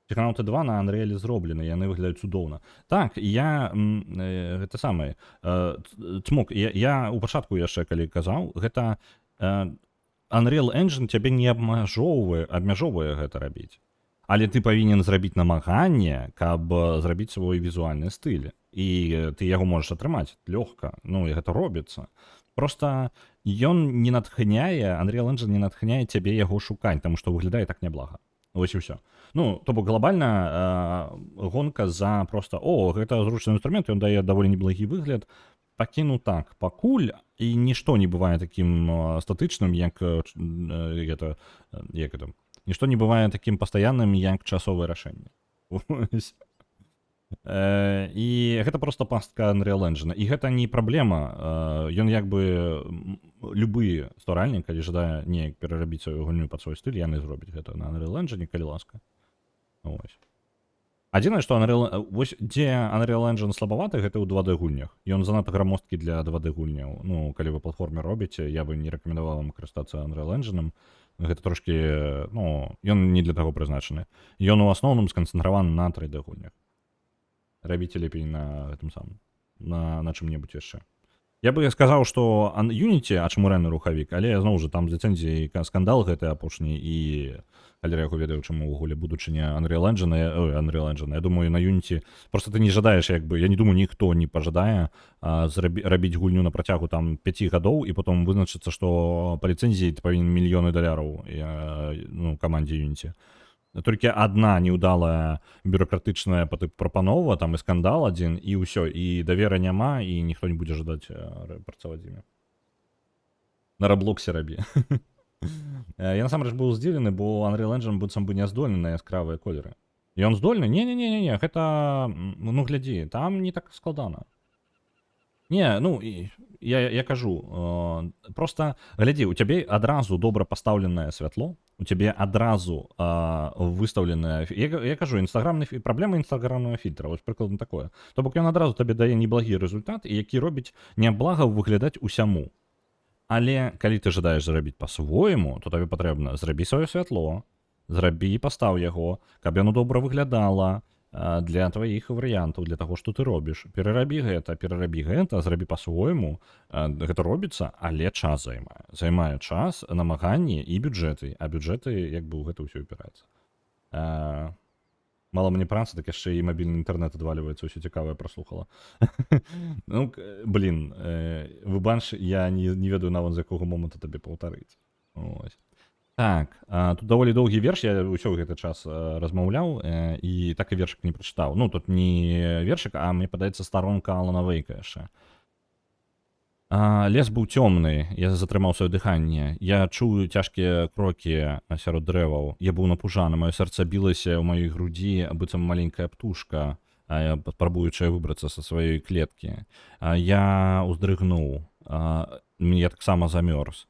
Psychonauts 2 на Unreal зроблены, яны выглядаюць цудоўна. Так, я гэта самае Цмок, я ў пачатку яшчэ калі казаў, гэта Unreal Engine цябе не абмяжоўвае гэта рабіць. Але ты павінен зрабіць намаганне, каб зрабіць свой візуальны стыль. І ты яго можаш атрымаць лёгка. Ну, і гэта робіцца. Просто ён не натхняе, Unreal Engine не натхняе цябе яго шукаць, таму што выглядае так няблага. Вось і ўсё. Ну, то бок глобальна гонка за просто, гэта зручны інструмент, ён дае даволі неблагі выгляд. Пакіну так, пакуль, і нішто не бывае такім статычным, як гэта, нішто не бывае такім пастаянным, як часовае рашэнне. І гэта просто пастка Unreal Engine. І гэта не праблема. Ён як бы любы стваральнік, калі жадае неяк перарабіць сваю гульню пад свой стыль, яны зробяць гэта на Unreal Engine, калі ласка. Вось. Адзінае, што вось дзе Unreal Engine слабаваты, гэта ў 2D гульнях. Ён занадта грамосткі для 2D гульняў. Ну, калі вы платформе робіце, я бы не рэкамендаваў вам карыстацца Unreal Engine. Гэта трошкі, ну, ён не для таго прызначаны. Ён у асноўным сканцэнтраваны на 3D гульнях. Рабіце лепей на гэтым самым, на чым-небудзь яшчэ. Я бы сказаў, што Unity ачмурэнны рухавік, але зноў жа там з ліцэнзіяй скандал гэты апошні, і калі я яго ведаю, чаму ўвогуле будучыня Unreal Engine, я думаю, на Unity просто ты не жадаеш, як бы, я не думаю, ніхто не пажадае рабіць гульню на працягу там 5 гадоў і потом вызначыцца, што па ліцэнзіі ты павінен $мільёны, ну, камандзе Unity. Толькі адна неўдалая бюрократычная прапанова, там і скандал адзін, і ўсё, і давера няма, і ніхто не будзе жадаць працаваць з імі. На Раблоксе рабі. Я насамрэч быў здзіўлены, бо Unreal Engine быццам бы не здольны на яскравыя колеры. Ён здольны? Не, гэта, ну глядзі, там не так складана. Не, ну, я кажу, просто, глядзі, у цябе адразу добра пастаўленае святло, у цябе адразу выстаўленае... Я кажу, праблема інстаграмнага фільтра, вось прыкладна такое. То бок ён адразу табе дае неблагі результат, які робіць няблага выглядаць усяму. Але калі ты жадаеш зрабіць па-свойму, то табе патрэбна зрабі сваё святло, зрабі і пастаў яго, каб яно добра выглядала для тваіх варыянтаў, для таго, што ты робіш. Перарабі гэта, зрабі па-свойму. Гэта робіцца, але час займае. Займае час, намаганні і бюджэты. А бюджэты, як бы, ў гэта ўсё ўпіраецца. Мала мне працы, так яшчэ і мабільны інтэрнэт адваліваецца, ўсё цікавае праслухала. Ну, блін, выбач, я не ведаю нават, з якога моманту табе паўтарыць. Ось. Так, тут даволі доўгі верш, я ўсё гэты час размаўляў, і так і вершык не прачытаў. Ну, тут не вершык, а мне падаецца старонка Алана Вейка яшчэ. Лес быў цёмны, я затрымаў сваё дыханне. Я чую цяжкія крокі сярод дрэваў. Я быў напужаны, маё сэрца білася ў маёй грудзі, быццам маленькая птушка, спрабуючая выбрацца са сваёй клеткі. Я ўздрыгнуў, я таксама замёрз.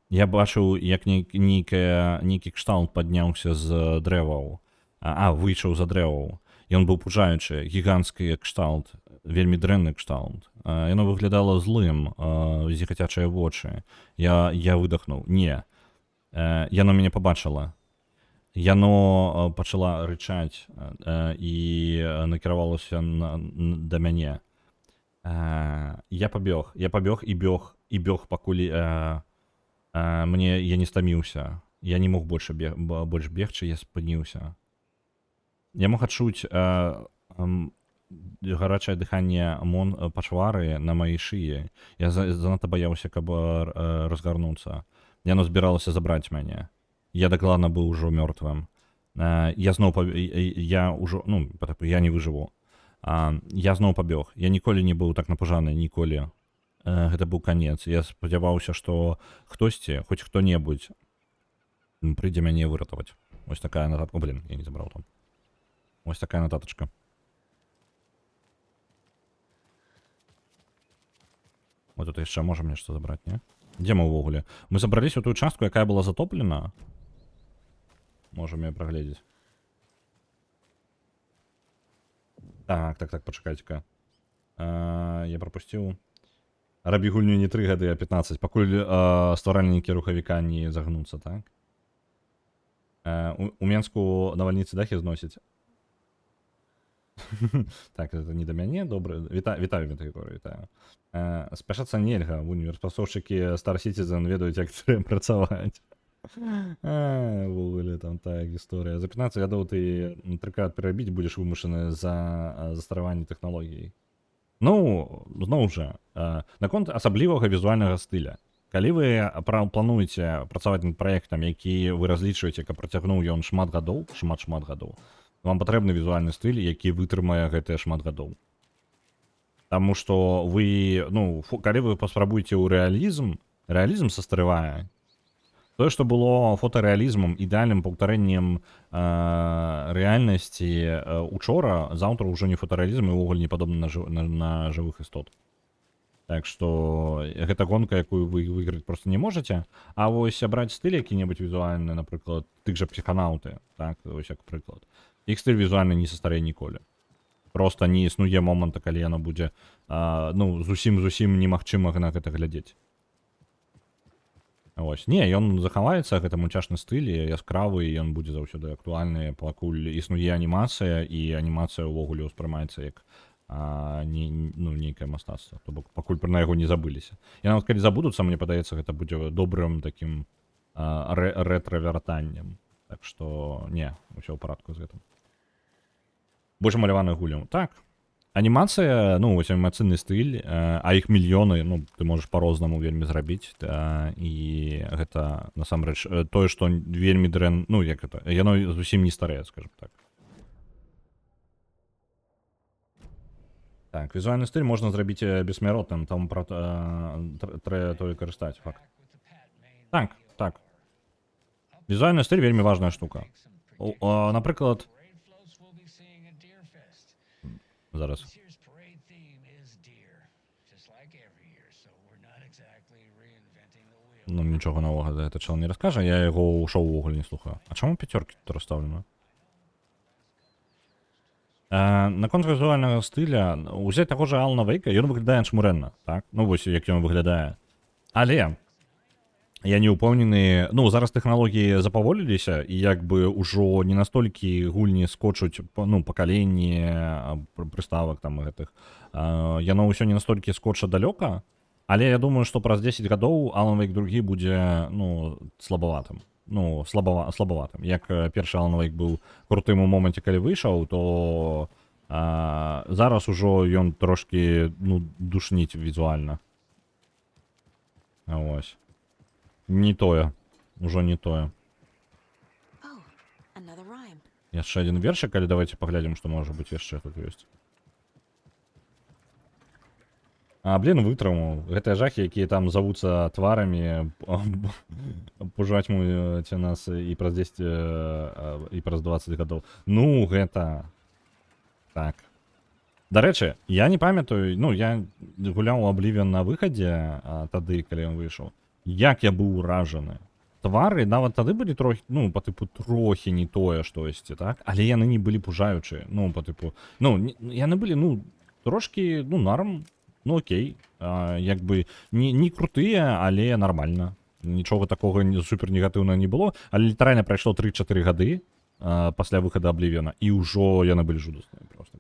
Я бачыў, як нейкі кшталт падняўся з дрэваў, выйшаў за дрэваў. Ён быў пужаючы, гіганцкі кшталт, вельмі дрэнны кшталт. Яно выглядала злым, зіхацячыя вочы. Я выдохнуў. Не. Яно мяне пабачыла. Яно пачала рычаць і накіравалася да мяне. Я пабег і бег, пакуль я не стаміўся. Я не мог больш бегчы, я спыніўся. Я мог адчуць гарачае дыханне пачвары на маёй шыі. Я занадта баяўся, каб разгарнуцца. Яно збіралася забраць мяне. Я дакладна быў ужо мёртвым. Я не выжыву. Я зноў пабег. Я ніколі не быў так напужаны, ніколі. Гэта быў канец. Я спадзяваўся, што хтосьці, хоць хто-небудзь прыйдзе мяне выратаваць. Вось такая нататка. О, блин, я не забраў там. Вось такая нататачка. Вот тут яшчэ можам нешта забраць, не? Дзе мы ўвогуле? Мы забраліся ў тую частку, якая была затоплена. Можам яе прагледзець. Так, пачакайце-ка. Я прапусціў. Рабі гульню не 3 гады, а 15, пакуль стваральнікі рухавіка не загнуцца, так? У Менску навальніцы дахі зносяць. Так, это не да мяне, добра. Вітаю, Метагор, вітаю. Спяшацца нельга, в універспасоўшчыкі Star Citizen ведаюць, як трэба працаваць. Вугуле, там тая гісторыя. За 15 гадоў ты трыкат перарабіць будзеш вымушаны за застараванне тэхналогій. Ну, зноў жа, наконт асаблівага візуальнага стыля. Калі вы плануеце працаваць над праектам, які вы разлічваеце, каб працягнуў ён шмат гадоў, шмат гадоў, вам патрэбны візуальны стыль, які вытрымае гэтыя шмат гадоў. Таму што вы, ну, калі вы паспрабуеце ў рэалізм састарывае. Тое, што было фотарэалізмам, ідэальным паўтарэннем рэальнасці учора, заўтра ўжо не фотарэалізм і ўвогуле не падобна на жывых істот. Так што гэта гонка, якую вы выйграць проста не можаце, а вось абраць стыль які-небудзь візуальны, напрыклад, тых жа псіханаўты, так, вось як прыклад. Іх стыль візуальны не састарее ніколі. Проста не існуе моманта, калі яно будзе, ну, зусім немагчыма на гэта глядзець. Ось. Не, ён захаваецца, гэта мульчашны стыль, яскравы, і ён будзе заўсёды актуальны, пакуль існуе анімацыя, і анімацыя ўвогуле ўспрымаецца як нейкае мастацтва. То бок, пакуль на яго не забыліся. І нават калі забудуцца, мне падаецца, гэта будзе добрым такім рэтра-вяртаннем. Так што, не, усё ў парадку з гэтым. Больш маляваных гуляў. Так, Анімацыя, ну, вось анімацыйны стыль, а іх мільёны, ну, ты можаш па-рознаму вельмі зрабіць, і гэта, насамрэч, тое, што вельмі ну, як гэта, яно зусім не старэе, скажем так. Так, візуальны стыль можна зрабіць бессмяротным, там трэба тое карыстаць, факт. Так, так. Візуальны стыль вельмі важная штука. Напрыклад, зараз. Ну, нічога новага за гэта чел не раскажа, я яго ў шоу увогуле не слухаю. А чаму пяцёркі тут расстаўлена? Наконт візуальнага стыля, узяць таго ж Алана Вейка, ён выглядае чмурэнна, так? Ну, вось як ён выглядае. Але я не ўпэўнены, ну, зараз тэхналогіі запаволіліся, і як бы ўжо не настолькі гульні скочуць, ну, пакаленні прыставак там гэтых. Яно ўсё не настолькі скоча далёка, але я думаю, што праз 10 гадоў Alan Wake 2 будзе, ну, слабаватым. Ну, слабаватым. Як першы Alan Wake быў крутым у моманце, калі выйшаў, то зараз ужо ён трошкі, ну, душніць візуальна. Вось. Не тое. Ужо не тое. Oh, another rhyme. Яшчэ адзін вершик, але давайте паглядзім, што можа быць яшчэ тут ёсць. Блін, вытрымаў. Гэтыя жахі, якія там завуцца тварамі, пужаць муць нас і праз 10, і праз 20 гадоў. Ну, гэта... Так. Дарэчы, я не памятаю, ну, я гуляў у Oblivion на выхадзе тады, калі ён выйшаў. Як я быў уражаны. Твары нават тады былі трохі, ну, па тыпу, трохі не тое штосьці, так? Але яны не былі пужаючыя, ну, па тыпу... Ну, яны былі, ну, трошкі, ну, норм. Ну окей, як бы не крутыя, але нармальна. Нічога такога супер негатыўнага не было, але літаральна прайшло 3-4 гады пасля выхада Oblivion, і ўжо яны былі жудасныя просто.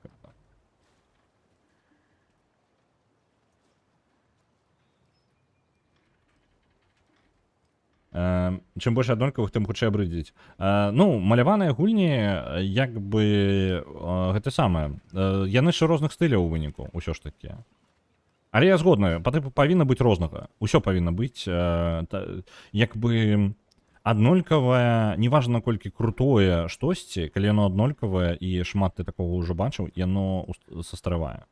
Чым больш аднолькавых, тым хутчэй абрыдзіць. Ну, маляваныя гульні, як бы гэта самае. Яны ж розных стыляў у выніку, усё ж такі. Але я згодны, павінна быць рознага. Усё павінна быць, як бы, аднолькавае, неважна наколькі крутое штосьці, калі яно аднолькавае і шмат ты такога ўжо бачыў, яно састаравае.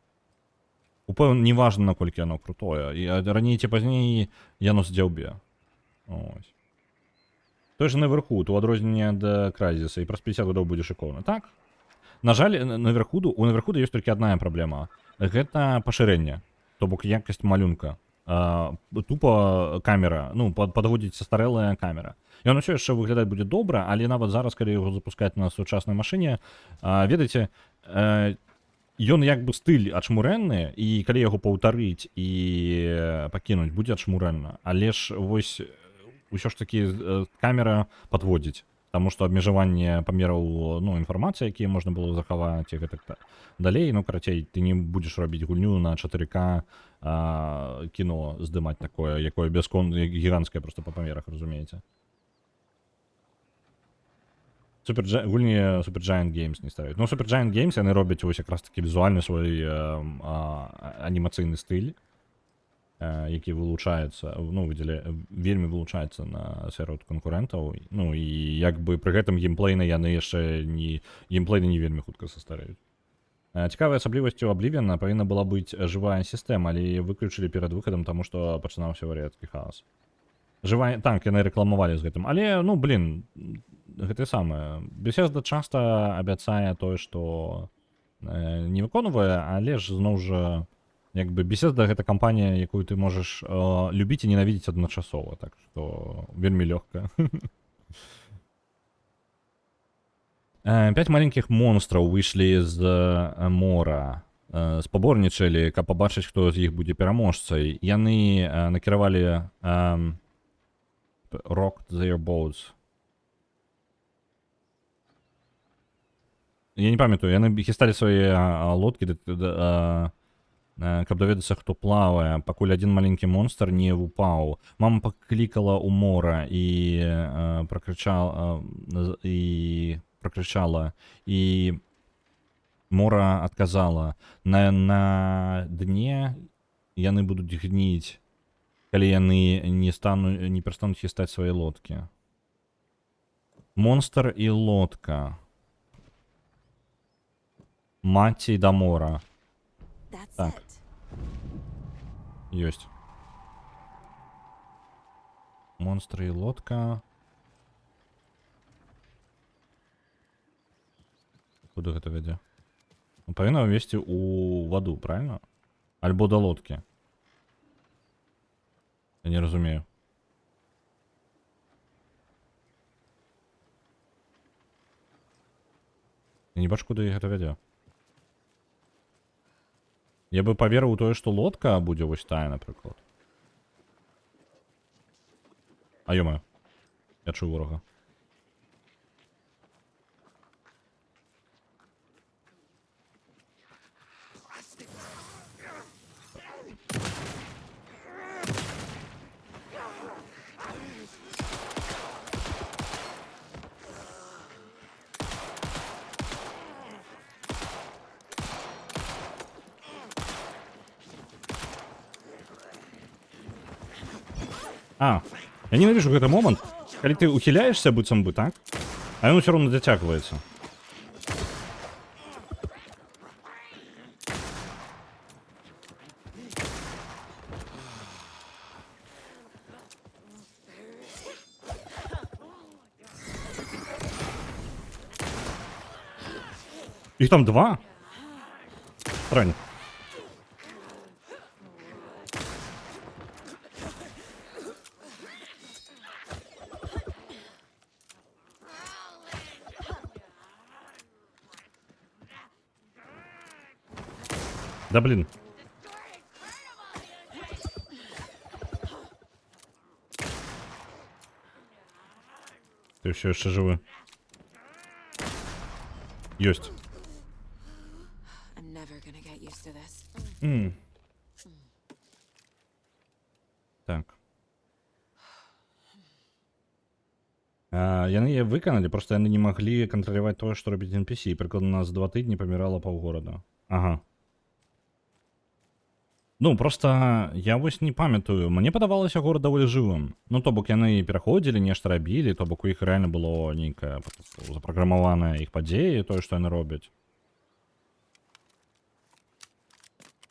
Неважна наколькі яно крутое, і раней ці пазней яно здзяўбе. Ось. Той же наверху, у адрозненне ад Крайзіса, і праз 50 гадоў будзе шыкоўна. Так? На жаль, у наверху ёсць толькі адна праблема. Гэта пашырэнне. То бок якасць малюнка. Тупа камера, ну, падводзіць састарэлая камера. Ён усё яшчэ выглядаць будзе добра, але нават зараз, калі яго запускаць на сучаснай машыне, ведаеце, ён як бы стыль ачмурэнны, і калі яго паўтарыць і пакінуць, будзе ачмурэнна. Але ж вось усё ж такі камера падводзіць. Таму што абмежаванне памераў, ну, інфармацыі, якія можна было захаваць і гэтак далей, ну, карацей, ты не будзеш рабіць гульню на 4К кіно здымаць такое, якое гіганцкае просто па памерах, разумееце. Гульні Super Giant Games не ставяць. Ну, Super Giant Games яны робяць вось якраз такі візуальны свой анімацыйны стыль, які вылучаецца, ну, вельмі вылучаецца сярод канкурэнтаў, ну, і як бы пры гэтым геймплейна яны яшчэ геймплейна не вельмі хутка састарэюць. Цікавай асаблівасцю Oblivion павінна была быць жывая сістэма, але яе выключылі перад выхадам, таму што пачынаўся вар'яцкі хаос. Так, яны рэкламавалі з гэтым, але, ну, блін, гэта самае. Bethesda часта абяцае тое, што не выконвае, але ж зноў жа як бы Bethesda гэта кампанія, якую ты можаш любіць і ненавідзець адначасова, так што вельмі лёгка. 5 маленькіх монстраў выйшлі з мора, спаборнічалі, каб пабачыць, хто з іх будзе пераможцай. Яны накіравалі rocked their boats. Я не памятаю, яны хісталі свае лодкі, каб даведацца, хто плавае, пакуль адзін маленькі монстр не упаў. Мама паклікала ў мора і пракрычала, і Мора адказала, на дне яны будуць гніць, калі яны не перастануць хістаць свае лодкі. Монстр і лодка. Маці да мора. That's Так. it. Ёсць. Монстр і лодка. Куды гэта вядзе? Ну, павінна весці ў ваду, правильно? Альбо да лодкі. Я не разумею. Я не бачу, куды гэта вядзе. Я бы поверыў у тое, што лодка будзе вось тая, напрыклад. А ё-моё. Я чую ворага. А, я ненавижу гэты момант, калі ты ухіляешься быццам бы, так? А ён усё роўна дацягваецца. Іх там два? Странно. Да блин. Ты все еще живы. Есть. I'm never gonna get used to this. Так. Яны яе выканалі, просто яны не маглі кантраляваць тое, што робіць NPC. І прыкладна нас 2 тыдні памірала паўгорада. Ага. Ну, просто я вось не памятаю. Мне падавалася горад даволі жывым. Ну, то бок яны пераходзілі, нешта рабілі, то бок у іх рэальна было нейкае запраграмаванае іх падзеі, тое, што яны робяць.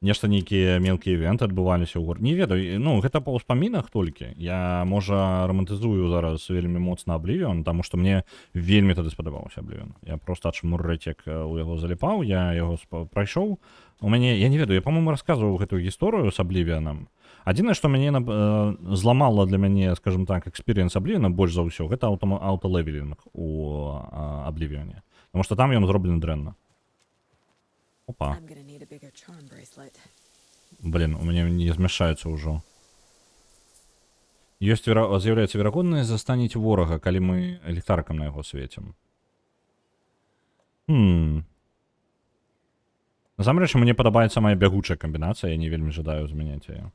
Нешта нейкія мелкія івенты адбываліся ў горад. Не ведаю, ну, гэта па ўспамінах толькі. Я, можа, романтызую зараз вельмі моцна Oblivion, таму што мне вельмі тады спадабаўся Oblivion. Я просто ачмуррэць, як у яго заліпаў, я яго прайшоў. У мяне, я не ведаю, я, па-моему, расказваў гэтую гісторыю з Oblivion'ам. Адзінае, што мяне зламала для мяне, скажем так, экспірыенс Oblivion'a больш за ўсё, гэта аўталевелінг у Oblivion'е. Таму што там ён зроблены дрэнна. Опа. I'm gonna need a bigger charm bracelet. Блин, у меня не змяшаецца ўжо. Ёсць з'яўляецца верагоднасць застаніць ворага, калі мы ліхтарыкам на яго свецім. Насамрэч, мне падабаецца моя бягучая камбінацыя, я не вельмі жадаю змяняць яе.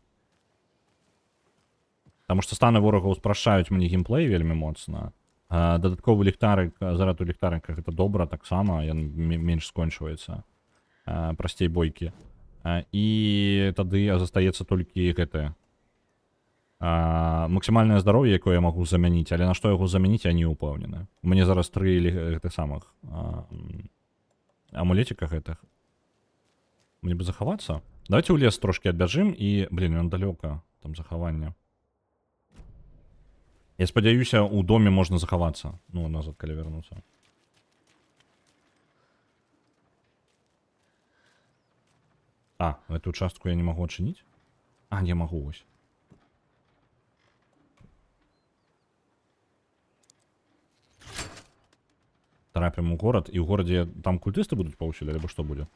Таму што станы ворагаў спрашчаюць мне геймплей вельмі моцна. Дадатковы ліхтарык, зарад у ліхтарыках гэта добра таксама, ён менш скончваецца. Прасцей бойкі. І тады застаецца толькі гэтае. Максімальнае здароўе, якое я магу замяніць, але на што яго замяніць, я не ўпэўнены. У мяне зараз 3 гэтых самых амулетіка гэтых. Мне бы захавацца. Давайте ў лес трошки адбяжым і, блин, ён далёка, там захаванне. Я спадзяюся, у доме можна захавацца. Ну, назад, калі вярнуцца. А, эту участку я не могу отчинить? А, не могу, ось. Трапим у город, и в городе там культисты будут паусили, либо что будет?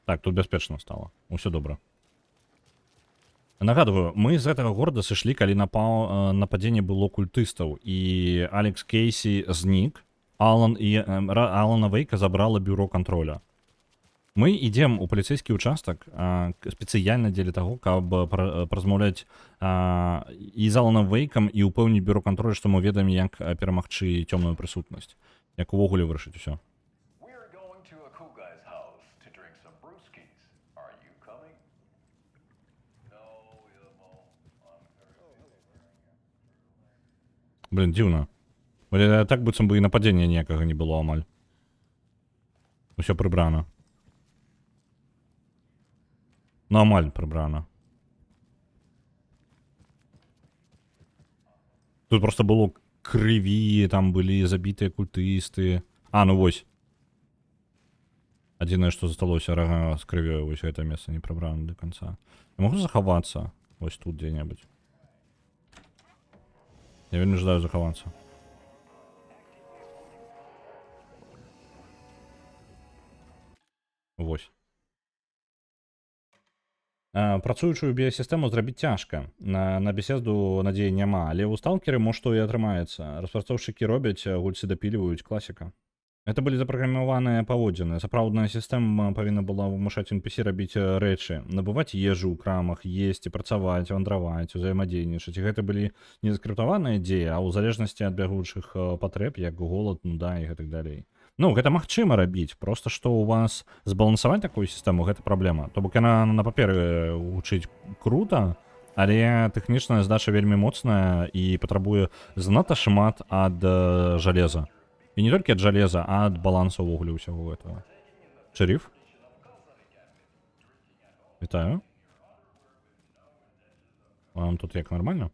Так, тут бяспечна стало. Усё добра. Нагадываю, мы з гэтага горада сышлі, калі нападзенне было культыстаў, і Алекс Кейсі знік. Алана Вейка забрала бюро контроля. Мы ідзем у паліцейскі участак спецыяльна дзеля таго, каб празмаўляць і з Аланом Вейкам і ўпэўніць бюро контроля, што мы ведаем, як перамагчы цёмную прысутнасць. Як увогуле вырашыць усё. We're going to a cool guy's house to drink some brewskis. Are you coming? No, Ilmo. I'm very busy. Блін, дзіўна. Так быццам бы і нападзення ніякага не было амаль. Усё прыбрана. Ну, амаль прыбрана. Тут просто было крыві, там былі забітыя культысты. А, ну вось. Адзінае, што засталося рага з крывёй, вось гэта месца не прыбрана до конца. Я магу захавацца вось тут дзе-небудзь. Я вельмі жадаю захавацца. Вось. Працуючую біясістэму зрабіць цяжка. На беседу надзеі няма, але ў сталкеры мо што і атрымаецца. Распрацоўшчыкі робяць, гульцы дапіліваюць, класіка. Это былі запраграмаваныя паводзіны. Сапраўдная сістэма павінна была вымушаць NPC рабіць рэчы, набываць ежу ў крамах, есці, працаваць, вандраваць, узаемадзейнічаць. Гэта былі не заскрыптаваныя дзеі, а ў залежнасці ад бягучых патрэб, як голад, нуда і гэтак далей. Ну, гэта магчыма рабіць, просто што ў вас збалансаваць такую сістэму, гэта праблема. То бок яна на паперы гучыць крута, але тэхнічная здача вельмі моцная і патрабуе занадта шмат ад жалеза. І не толькі ад жалеза, а ад балансу ўвогуле ўсяго гэтага. Шэріф? Вітаю. Вам тут як нармальна?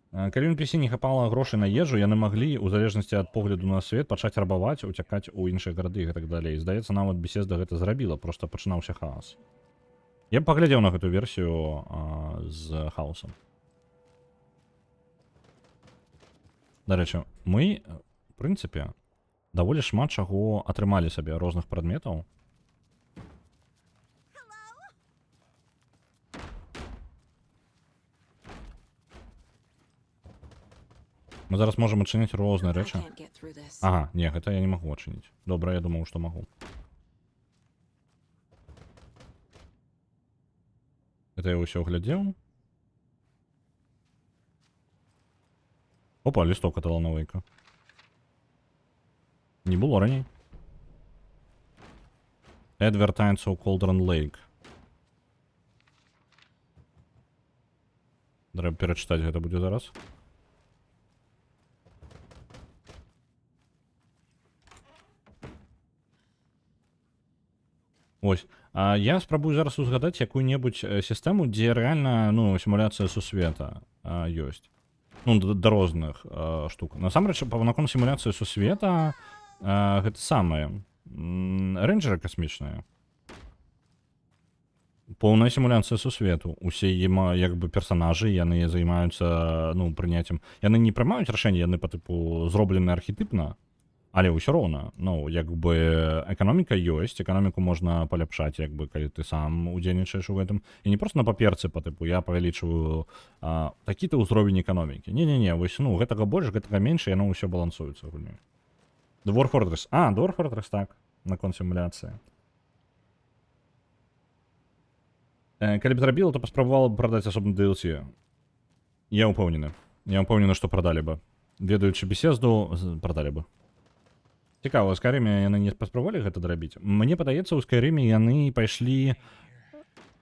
Калі NPC не хапала грошай на ежу, яны маглі, у залежнасці ад погляду на свет, пачаць рабаваць, уцякаць у іншыя гарады і так далей. Здаецца, нават Bethesda гэта зрабіла, проста пачынаўся хаос. Я б паглядзеў на гэту версію з хаосам. Дарэчы, мы, в прынцыпе, даволі шмат чаго атрымалі сабе розных прадметаў. Мы зараз можам адчыніць розныя I рэчы. can't get through this. Ага, не, гэта я не магу адчыніць. Добра, я думаў, што магу. Гэта я ўсё глядзеў. Опа, лісток ад Алана Вейка. Не было раней. Advertise of Cauldron Lake. Трэба перачытаць гэта будзе зараз. Ось. Я спрабую зараз узгадаць якую-небудзь сістэму, дзе рэальна, ну, сімуляцыя сусвета ёсць. Ну, да розных штук. Насамрэч, наконт сімуляцыі сусвета гэта самае. Рэйнджеры касмічныя. Поўная сімуляцыя сусвету. Усе як бы персанажы, яны займаюцца, ну, прыняццем. Яны не прымаюць рашэнні, яны па тыпу зроблены архетыпна. Але ўсё роўна, ну, як бы эканоміка ёсць, эканоміку можна паляпшаць, як бы, калі ты сам удзельнічаеш у гэтым. І не проста на паперцы, па тыпу, я павялічваю такі-то ўзровень эканомікі. Не-не-не, вось, ну, гэтага больш, гэтага менш, яно ўсё балансуецца гульнёй. Dwarf Fortress. Dwarf Fortress, так, наконт сімуляцыі. Калі б зрабіла, то паспрабавала б прадаць асобны DLC. Я ўпэўнены. Я ўпэўнены, што прадалі бы. Ведаючы Bethesdu, прадалі бы. Цікава, у Скайрыме яны не паспрабавалі гэта зрабіць. Мне падаецца, у Скайрыме яны пайшлі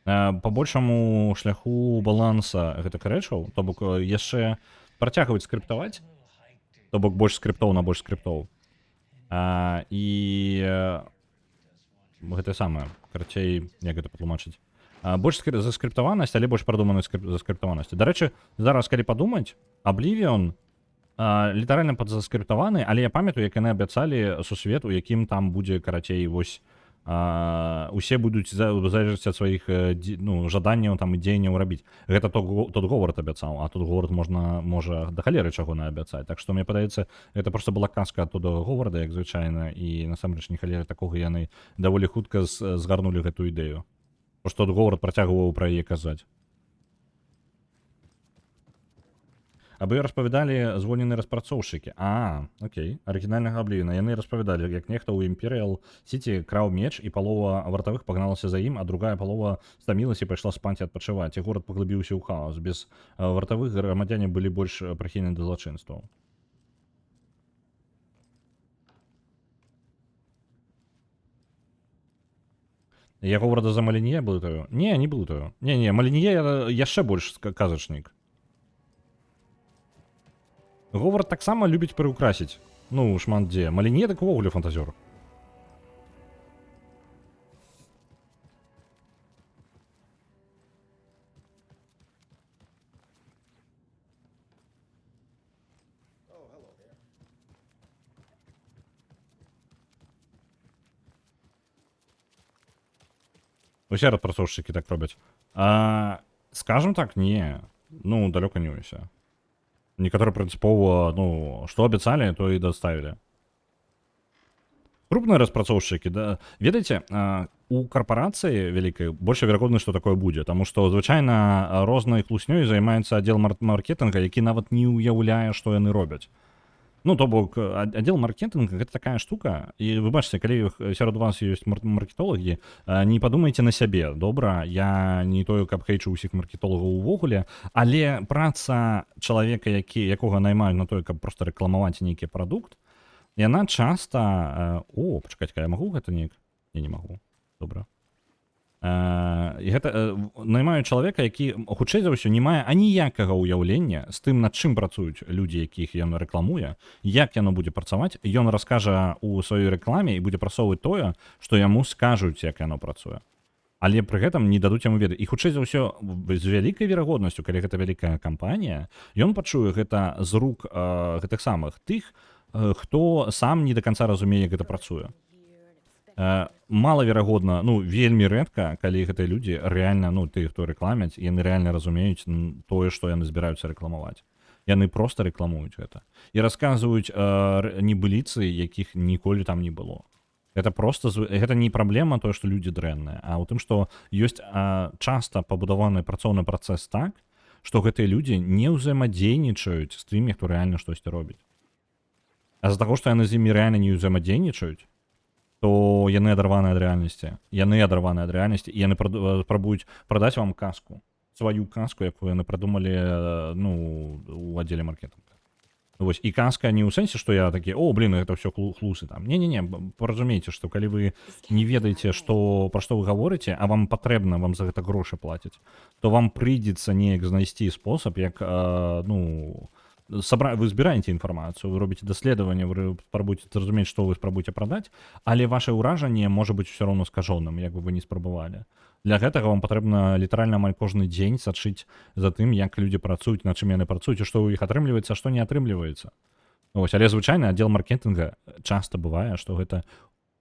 па большаму шляху баланса гэтых рэчаў, то бок яшчэ працягваюць скрыптаваць, то бок больш скрыптоў на больш скрыптоў. І гэта самае, карацей, як гэта патлумачыць. Больш заскрыптаванасць, але больш прадуманая заскрыптаванасць. Дарэчы, зараз, калі падумаць, Oblivion літаральна падзаскрыптаваны, але я памятаю, як яны абяцалі сусвет, у якім там будзе, карацей, вось, усе будуць залежаць ад сваіх, ну, жаданняў, там, і дзеянняў рабіць. Гэта тот Говард абяцаў, а тут Говард можа да халеры чаго наабяцаць. Так што, мне падаецца, гэта проста была казка ад туда Говарда, як звычайна, і насамрэч не халеры такога яны даволі хутка згарнулі гэту ідэю. Бо што Говард працягваў пра яе казаць. Абы распавядалі звольненыя распрацоўшчыкі. Окей, арыгінальнага Oblivion. Яны распавядалі, як нехта ў Imperial City краў меч, і палова вартавых пагналася за ім, а другая палова стамілася і пайшла спаць і адпачываць. І горад паглыбіўся ў хаос. Без вартавых грамадзяне былі больш прыхільны да злачынстваў. Я говарда за Малінье блытаю? Не, не блытаю. Не, Малінье яшчэ больш казачнік. Говард таксама любіць прыўкрасіць. Ну, шмат дзе. Малінье так увогуле фантазёр. Усе распрацоўшчыкі так робяць. Скажем так, не. Ну, далёка не ўсе. Некаторыя прынцыпова, ну, што абяцалі, то і даставілі. Крупныя распрацоўшчыкі, да, ведаеце, у карпарацыі вялікай больш верагодна, што такое будзе, таму што звычайна рознай хлуснёй займаецца аддзел маркетынга, які нават не ўяўляе, што яны робяць. Ну, то бок, аддзел маркетынга гэта такая штука, і вы бачыце, калі сярод вас ёсць маркетолагі, не падумайце на сябе, добра, я не тое, каб хейчу ўсіх маркетолагаў увогуле, але праца чалавека, якога наймаюць на тое, каб проста рэкламаваць нейкі прадукт, яна часта... пачакайце, я магу гэта неяк? Я не магу. Добра. І гэта наймаю чалавека, які, хутчэй за ўсё, не мае аніякага ўяўлення з тым, над чым працуюць людзі, якіх ён рэкламуе, як яно будзе працаваць, ён раскажа ў сваёй рэкламе і будзе прасоўваць тое, што яму скажуць, як яно працуе. Але пры гэтым не дадуць яму веды. І хутчэй за ўсё, з вялікай верагоднасцю, калі гэта вялікая кампанія, ён пачуе гэта з рук гэтых самых тых, хто сам не да канца разумее, як гэта працуе. Малаверагодна, ну, вельмі рэдка, калі гэтыя людзі рэальна, ну, тыя, хто рэкламяць, яны рэальна разумеюць тое, што яны збіраюцца рэкламаваць. Яны проста рэкламуюць гэта. І расказваюць небыліцы, якіх ніколі там не было. Гэта проста, гэта не праблема тое, што людзі дрэнныя, а ў тым, што ёсць часта пабудаваны працоўны працэс так, што гэтыя людзі не ўзаемадзейнічаюць з тымі, хто рэальна штосьці робіць. А з-за таго, што яны з імі рэальна не ўзаемадзейнічаюць, то яны адарваныя ад рэальнасці. Яны адарваныя ад рэальнасці, і яны спрабуюць прадаць вам казку. Сваю казку, якую яны прыдумалі, ну, у аддзеле маркетынга. Вось, і казка не ў сэнсе, што я такі, гэта ўсё хлусы там. Не-не-не, паразумейце, што калі вы не ведаеце, пра што вы гаворыце, а вам патрэбна, вам за гэта грошы плацяць, то вам прыйдзецца неяк знайсці спосаб, як, ну, вы збіраеце інфармацыю, вы робіце даследаванне, вы спрабуеце зразумець, што вы спрабуеце прадаць, але ваше ўражанне можа быць усё роўна скажоным, як бы вы не спрабавалі. Для гэтага вам патрэбна літаральна амаль кожны дзень сачыць за тым, як людзі працуюць, над чым яны працуюць, і што ў іх атрымліваецца, а што не атрымліваецца. Вось, але звычайна аддзел маркетынга часта бывае, што гэта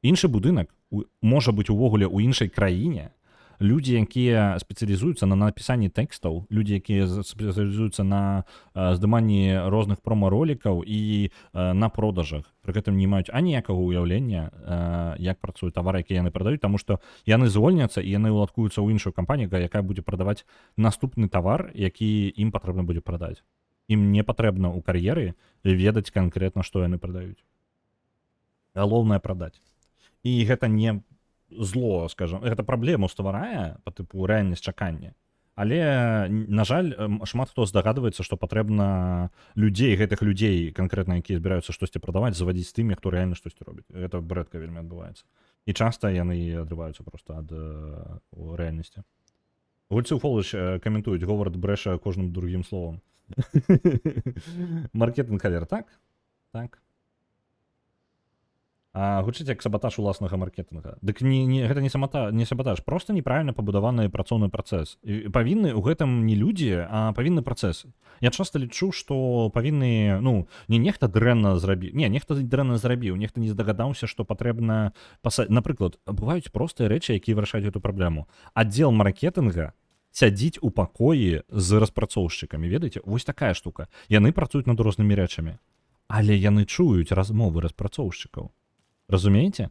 іншы будынак, можа быць увогуле ў іншай краіне. Людзі, якія спецыялізуюцца на напісанні тэкстаў, людзі, якія спецыялізуюцца на здыманні розных промо-ролікаў і на продажах, пры гэтым не маюць аніякага ўяўлення, як працуе тавар, які яны прадаюць, таму што яны звольняцца і яны ўладкуюцца ў іншую кампанію, якая будзе прадаваць наступны тавар, які ім патрэбна будзе прадаць. Ім не патрэбна ў кар'еры ведаць канкрэтна, што яны прадаюць. Галоўнае прадаць. І гэта не зло, скажем, гэта праблему стварае па тыпу рэальнасць чакання. Але, на жаль, шмат хто здагадваецца, што патрэбна гэтых людзей, канкрэтна, якія збіраюцца штосьці прадаваць, завадзіць з тымі, хто рэальна штосьці робіць. Гэта рэдка вельмі адбываецца. І часта яны адрываюцца проста ад рэальнасці. Гульцы ў Фолыч каментуюць, Говард брэша кожным другім словам. Маркетинг калер, так? Так. А гучыць як сабатаж уласнага маркетинга. Дык гэта не сабатаж, проста неправільна пабудаваны працоўны працэс. Павінны ў гэтым не людзі, а павінны працэсы. Я часта лічу, што павінны, ну, не нехта дрэнна зрабіў, нехта дрэнна зрабіў, нехта не здагадаўся, што патрэбна напрыклад, бываюць простыя рэчы, якія вырашаюць эту праблему. Аддзел маркетинга сядзіць у пакоі з распрацоўшчыкамі, ведаеце? Вось такая штука. Яны працуюць над рознымі рэчамі, але яны чуюць размовы распрацоўшчыкаў. Разумееце?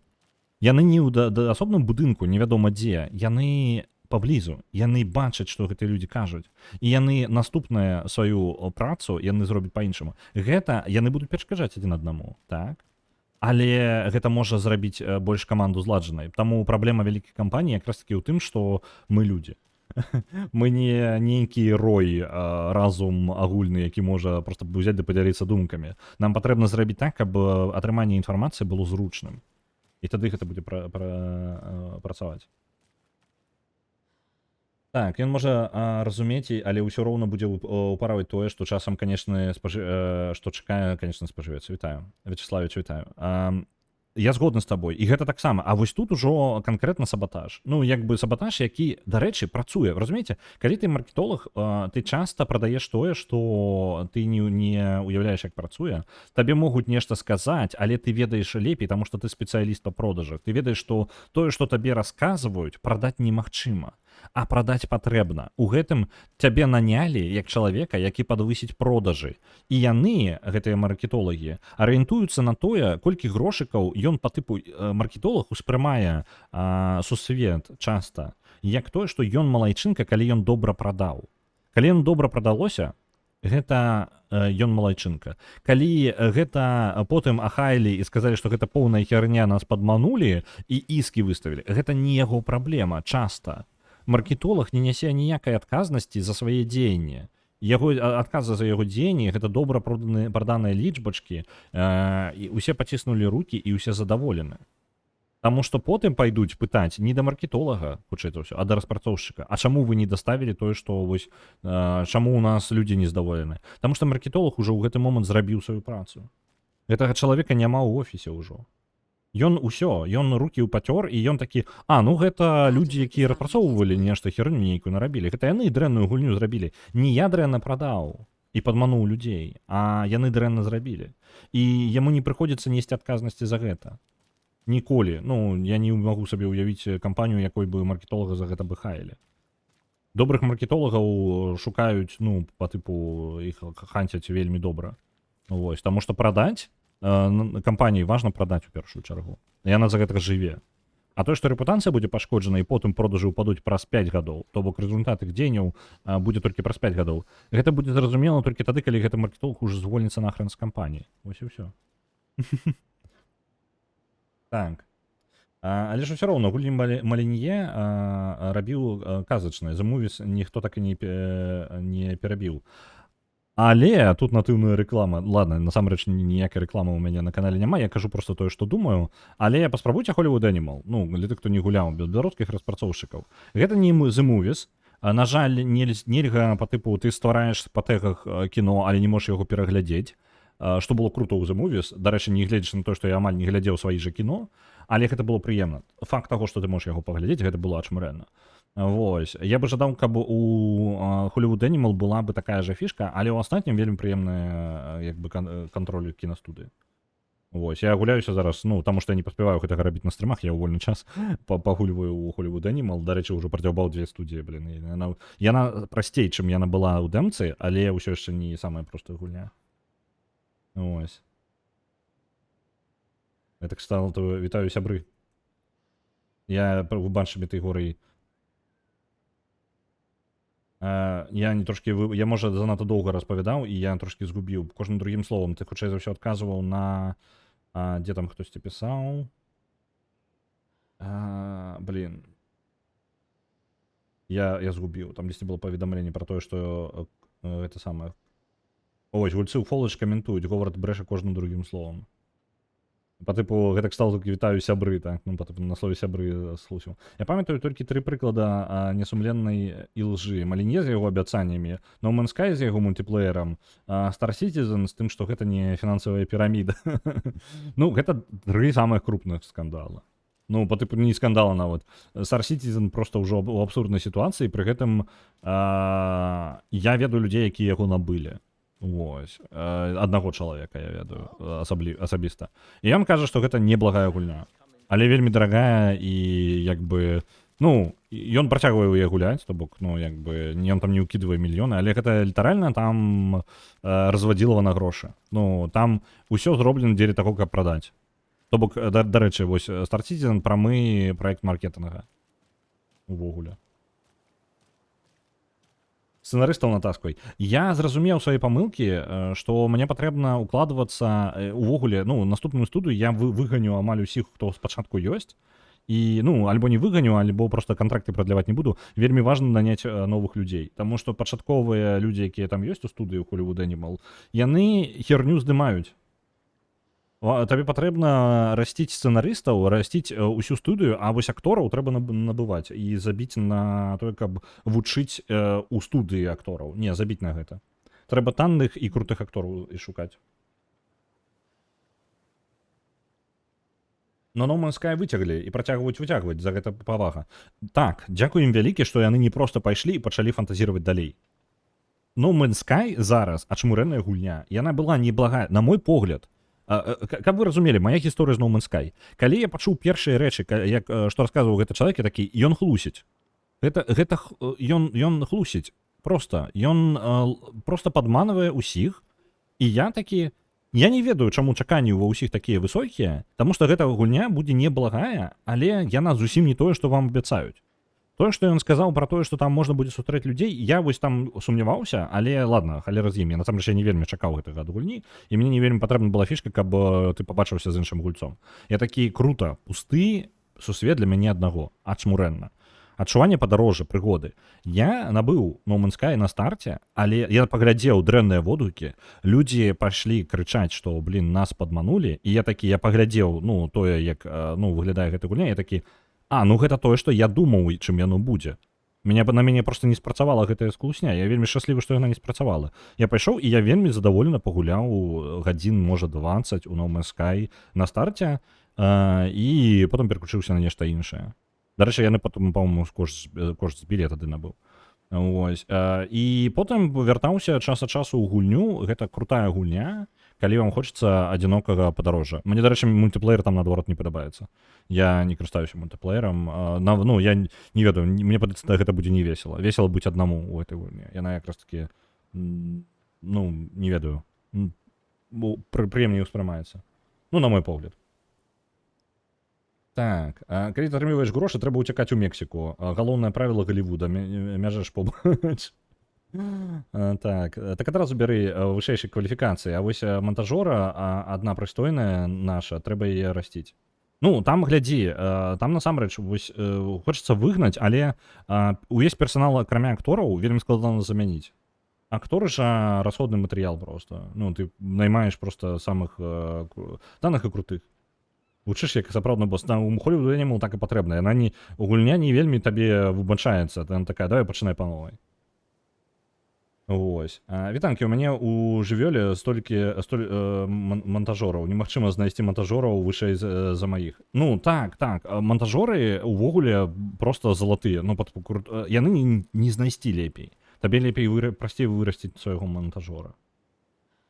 Яны не ў асобным будынку, невядома дзе, яны паблізу, яны бачаць, што гэтыя людзі кажуць, і яны наступную сваю працу яны зробяць па-іншаму. Гэта яны будуць перашкаджаць адзін аднаму, так? Але гэта можа зрабіць больш каманду зладжанай. Таму праблема вялікіх кампаній якраз такі ў тым, што мы людзі. Мы не нейкі рой, разум агульны, які можа проста ўзяць ды падзяліцца думкамі. Нам патрэбна зрабіць так, каб атрыманне інфармацыі было зручным. І тады гэта будзе працаваць. Так, ён можа разумець, але ўсё роўна будзе ўпараваць тое, што часам, канечне, што чакае, канечне, спажывец. Вітаю. Вячеславович, вітаю. Я згодны з табой. І гэта таксама. А вось тут ужо канкрэтна сабатаж. Ну, як бы сабатаж, які, дарэчы, працуе. Разумееце? Калі ты маркетолог, ты часта прадаеш тое, што ты не уяўляеш, як працуе. Табе могуць нешта сказаць, але ты ведаеш лепей, таму што ты спецыяліст па продажах. Ты ведаеш, што тое, што табе расказваюць, прадаць немагчыма. А прадаць патрэбна. У гэтым цябе нанялі як чалавека, які падвысіць продажы. І яны, гэтыя маркетолагі, арыентуюцца на тое, колькі грошыкаў ён па тыпу маркетолог успрымае сусвет часта, як тое, што ён малайчынка, калі ён добра прадаў. Калі ён добра прадалося, гэта ён малайчынка. Калі гэта потым ахайлі і сказалі, што гэта поўная херня, нас падманулі і іскі выставілі, гэта не яго праблема часта. Маркетолог не нясе ніякай адказнасці за свае дзеянні. Яго адказы за яго дзеянні гэта добра праданыя лічбачкі, і усе паціснулі рукі і ўсе задаволены. Таму што потым пайдуць пытаць не да маркетолага, хутчэй за ўсё, а да распрацоўшчыка. А чаму вы не даставілі тое, што вось чаму ў нас людзі не здаволены? Таму што маркетолог ужо ў гэты момант зрабіў сваю працу. Гэтага чалавека няма ў офісе ўжо. Ён рукі ў пацёр, і ён такі, ну гэта людзі, якія распрацоўвалі нешта, херню нейкую нарабілі. Гэта яны дрэнную гульню зрабілі. Не я дрэнна прадаў і падмануў людзей, а яны дрэнна зрабілі. І яму не прыходзіцца несці адказнасці за гэта. Ніколі. Ну, я не магу сабе ўявіць кампанію, якой бы маркетолага за гэта бы хаялі. Добрых маркетолагаў шукаюць, ну, па тыпу, іх ханцяць вельмі добра. Вось, таму што прадаць кампаніі важна прадаць у першую чаргу. Яна за гэтага жыве. А тое, што рэпутацыя будзе пашкоджана і потым продажы ўпадуць праз 5 гадоў, то бок результат іх дзеянняў будзе толькі праз 5 гадоў. Гэта будзе зразумела толькі тады, калі гэты маркетолог уже звольніцца нахрен з кампаніі. Вось і ўсё. Так. Але ж ўсё роўна, гульні Малінье рабіў казачнае. The Movies ніхто так і не перабіў. Але тут натыўная рэклама. Ладно, насамрэч ніякай рэкламы ў мяне на канале няма, я кажу просто тое, што думаю. Але паспрабуйце Hollywood Animal. Ну, для тых, хто не гуляў, беларускіх распрацоўшчыкаў. Гэта не The Movies. На жаль, нельга па тыпу ты ствараеш па тегах кіно, але не можаш яго пераглядзець. Што было круто ў The Movies. Дарэчы, не гледзячы на то, што я амаль не глядзеў сваі жа кіно, але гэта было прыемна. Факт таго, што ты можаш яго паглядзець, гэта было ачмурэнна. Вось. Я бы жадаў, каб у Hollywood Animal была бы такая жа фішка, але ў астатнім вельмі прыемная як бы кантроль кінастудыі. Вось. Я гуляюся зараз, ну, таму што я не паспяваю гэтага рабіць на стрымах, я ў вольны час пагульваю ў Hollywood Animal. Дарэчы, ўжо прадзяўбаў 2 студыі, блін. Яна прасцей, чым яна была ў дэмцы, але ўсё яшчэ не самая простая гульня. Вось. Я так стал, то вітаю сябры. Я убачив этой горы. Я не трошки, я може занадто довго розповідав, і я трошки згубив кожним другим словом. Ти хоча за все відказував на, де там хтось це писав. Блін. Я згубив. Там десь було повідомлення про те, що це саме. Ось, гульці у Фолледж коментують, Говард бреше кожним другим словом. По типу, гэтак стал толькі вітаю сябры, так, ну, по типу, на слове сябры слухаў. Я памятаю толькі 3 прыклада несумленнай ілжы. Малінье з яго абяцаннямі, No Man's Sky з яго мультиплеерам, Star Citizen з тым, што гэта не фінансавая піраміда. Ну, гэта 3 самых крупных скандала. Ну, по типу, не скандала нават. Star Citizen просто ўжо ў абсурднай сітуацыі, пры гэтым я ведаю людзей, якія яго набылі. Вось. Аднаго чалавека я ведаю асабіста. І ён кажа, што гэта неблагая гульня. Але вельмі дарагая і як бы... Ну, ён працягвае яе гуляць, то бок, ну, як бы, ён там не ўкідвае мільёны, але гэта літаральна там развадзілава на грошы. Ну, там усё зроблена дзеля таго, каб прадаць. То бок, дарэчы, вось, Star Citizen прамы праект маркетинга. Увогуле. Сцэнарыстаў натасквай. Я зразумеў свае памылкі, што мне патрэбна укладвацца увогуле, ну, наступную студыю я выганю амаль усіх, хто спачатку ёсць. І, ну, альбо не выганю, альбо просто кантракты прадляваць не буду. Вельмі важна наняць новых людзей. Таму што пачатковыя людзі, якія там ёсць у студыі ў Hollywood Animal, яны херню здымаюць. Табе патрэбна расціць сцэнарыстаў, расціць усю студыю, а вось актораў трэба набываць і забіць на тое, каб вучыць у студыі актораў. Не, забіць на гэта. Трэба танных і крутых актораў і шукаць. Но No Man's Sky выцяглі і працягваюць выцягваць, за гэта павага. Так, дзякую ім вялікі, што яны не проста пайшлі і пачалі фантазіраваць далей. No Man's Sky зараз ачмурэнная гульня. Яна была неблагая, на мой погляд. Каб вы разумелі, моя гісторыя з No Man's Sky. Калі я пачуў першыя рэчы, як, што расказваў гэты чалавек, я такі, ён хлусіць. Ён хлусіць. Проста. Ён проста падманвае ўсіх. І я такі... Я не ведаю, чаму чаканні ва ўсіх такія высокія, таму што гэта гульня будзе неблагая, але яна зусім не тое, што вам абяцаюць. Тое, што ён сказаў пра тое, што там можна будзе сустрэць людзей, я вось там сумняваўся, але ладно, халера з ім. Я насамрэч не вельмі чакаў гэтага ад гульні, і мне не вельмі патрэбна была фішка, каб ты пабачыўся з іншым гульцом. Я такі крута, пусты сусвет для мяне аднаго, ачмурэнна. Адчуванне падарожжа, прыгоды. Я набыў No Man's Sky на старце, але я паглядзеў дрэнныя водгукі, людзі пашлі крычаць, што, блін, нас падманулі, і я такі, я паглядзеў, ну, тое, як, ну, выглядае гэта гульня, я такі, ну, гэта тое, што я думаў, чым яно будзе. На мяне проста не спрацавала гэтая склусня, я вельмі шчаслівы, што яна не спрацавала. Я пайшоў, і я вельмі задаволена пагуляў гадзін, можа, 20 у No Man's Sky на старце, і потым пераключыўся на нешта іншае. Дарэчы, яны потым, па-моему, кошт збілі, я тады набыў. Вось. І потым вяртаўся час ад часу ў гульню. Гэта крутая гульня, калі вам хочацца адзінокага падарожжа. Мне, дарэчы, мультиплеер там, наадварот, не падабаецца. Я не карыстаюся мультиплеерам. Ну, я не ведаю, мне падаецца, гэта будзе не весела. Весела быць аднаму ў гэтай гульні. Яна якраз такі, ну, не ведаю, прыемней успрымаецца. Ну, на мой погляд. Так, калі ты атрымліваеш грошы, трэба ўцякаць у Мексіку. Галоўнае правіла Голлівуда, мяжаш побач. Так адразу бяры вышэйшай кваліфікацыі, а вось монтажора адна прыстойная наша, трэба яе расціць. Ну, там глядзі, там насамрэч хочацца выгнаць, але увесь персанал, акрамя актораў, вельмі складана замяніць. Акторы жа расходны матэрыял проста. Ну, ты наймаеш проста самых даных і крутых. Вучыш як сапраўдны босс. У Hollywood Animal так і патрэбна. Яна не, гульня не вельмі табе выбачаецца. Яна такая, давай пачынай па новай. Вось. Вітанкі, у мяне у жывёле столькі монтажораў. Немагчыма знайсці монтажораў вышэй за маіх. Ну, так. Монтажоры увогуле проста залатыя. Ну, яны не знайсці лепей. Табе лепей прасцей вырасціць свайго монтажора.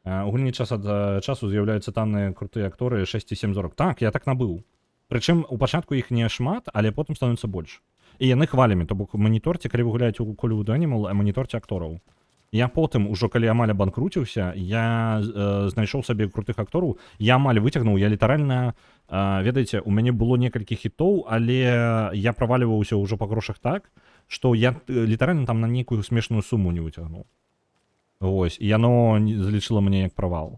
У гульні час ад часу з'яўляюцца танныя крутыя акторы 6-7 зорак. Так, я так набыў. Прычым у пачатку іх не шмат, але потым становіцца больш. І яны хвалямі, то бок маніторце, калі вы гуляеце ў Hollywood Animal, маніторце актораў. Я потым, ужо калі амаль абанкруціўся, я знайшоў сабе крутых актораў, я амаль выцягнуў, я літаральна, ведаеце, у мяне было некалькі хітоў, але я праваліваўся ўжо па грошах так, што я літаральна там на нейкую смешную суму не выцягнуў. Вось, і яно залічыла мне як правал.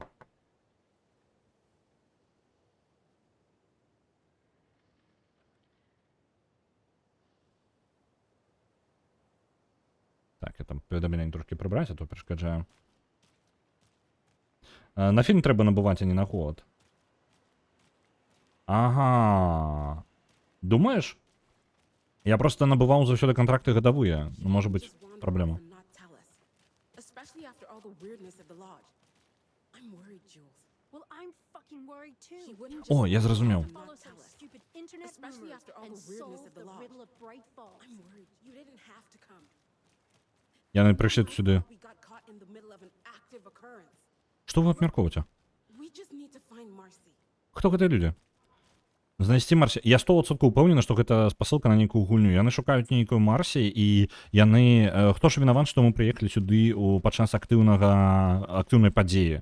Так, я там паведамленне трошкі прыбраць, а то перашкаджаю. На фільм трэба набываць, а не на год. Ага. Думаеш? Я проста набываў заўсёды кантракты гадавыя. Ну, можа быць, праблема. О, я зразумеў. Яны прыйшлі сюды. Што вы абмяркоўваеце? Хто гэтыя людзі? Знайсці Марсі. Я 100% упэўнены, што гэта спасылка на нейкую гульню. Яны шукаюць нейкую Марсі, і яны... Хто ж вінават, што мы прыехалі сюды падчас актыўнай падзеі?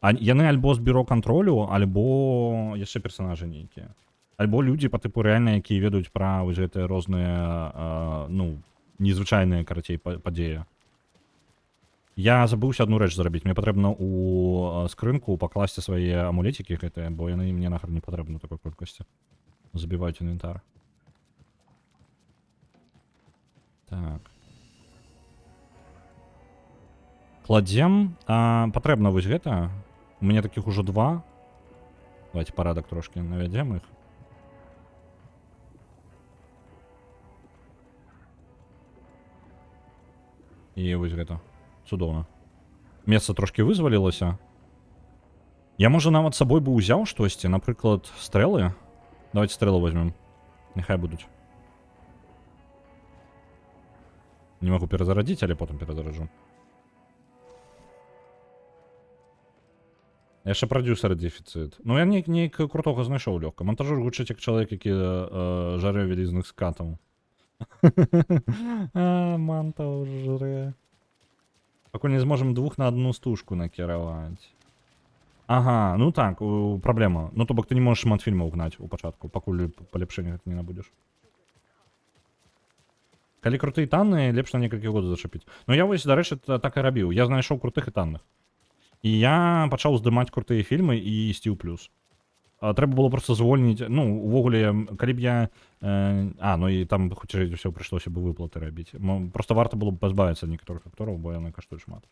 Яны альбо з бюро кантролю, альбо яшчэ персанажы нейкія. Альбо людзі па тыпу рэальна, якія ведаюць пра вось гэтыя розныя, ну, незвычайныя, карацей, падзеі. Я забыўся адну рэч зрабіць. Мне патрэбна ў скрынку пакласці свае амулецікі гэтыя, бо яны мне нахер не патрэбны такой колькасці. Забіваюць інвентар. Так. Кладзем. Патрэбна вось гэта. У мяне такіх ужо 2. Давайте порядок трошки наведем их. І ось гэта. Цудоўна. Месца трошки вызвалілася. Я, можа, нават з сабой бы ўзяў штосьці, напрыклад, стрэлы. Давайте стрэлы возьмем. Няхай будуць. Не могу перезарядить, але потом перезараджу. Яшчэ продюсер дефіцит. Ну я нейк крутога знайшоў лёгка. Монтажер гучыць як чалавек, які жаре вялізных скатаў. Манта жре. Пакуль не зможем двух на одну стужку накіраваць. Ага, ну так, праблема. Ну то бок ты не можаш шмат фільмаў гнаць у пачатку, пакуль палепшэння не набудзеш. Калі крутыя і танныя, лепш на некалькі год зачапіць. Ну я вось, дарэчы, так і рабіў. Я знайшоў крутых і танных. І я пачаў здымаць крутыя фільмы і ісці ў плюс. Трэба было просто звольніць, ну, увогуле, калі б я... ну і там, хутчэй за ўсё, прыйшлося бы выплаты рабіць. Просто варта было б пазбавіцца некаторых актораў, бо яны каштуюць шмат.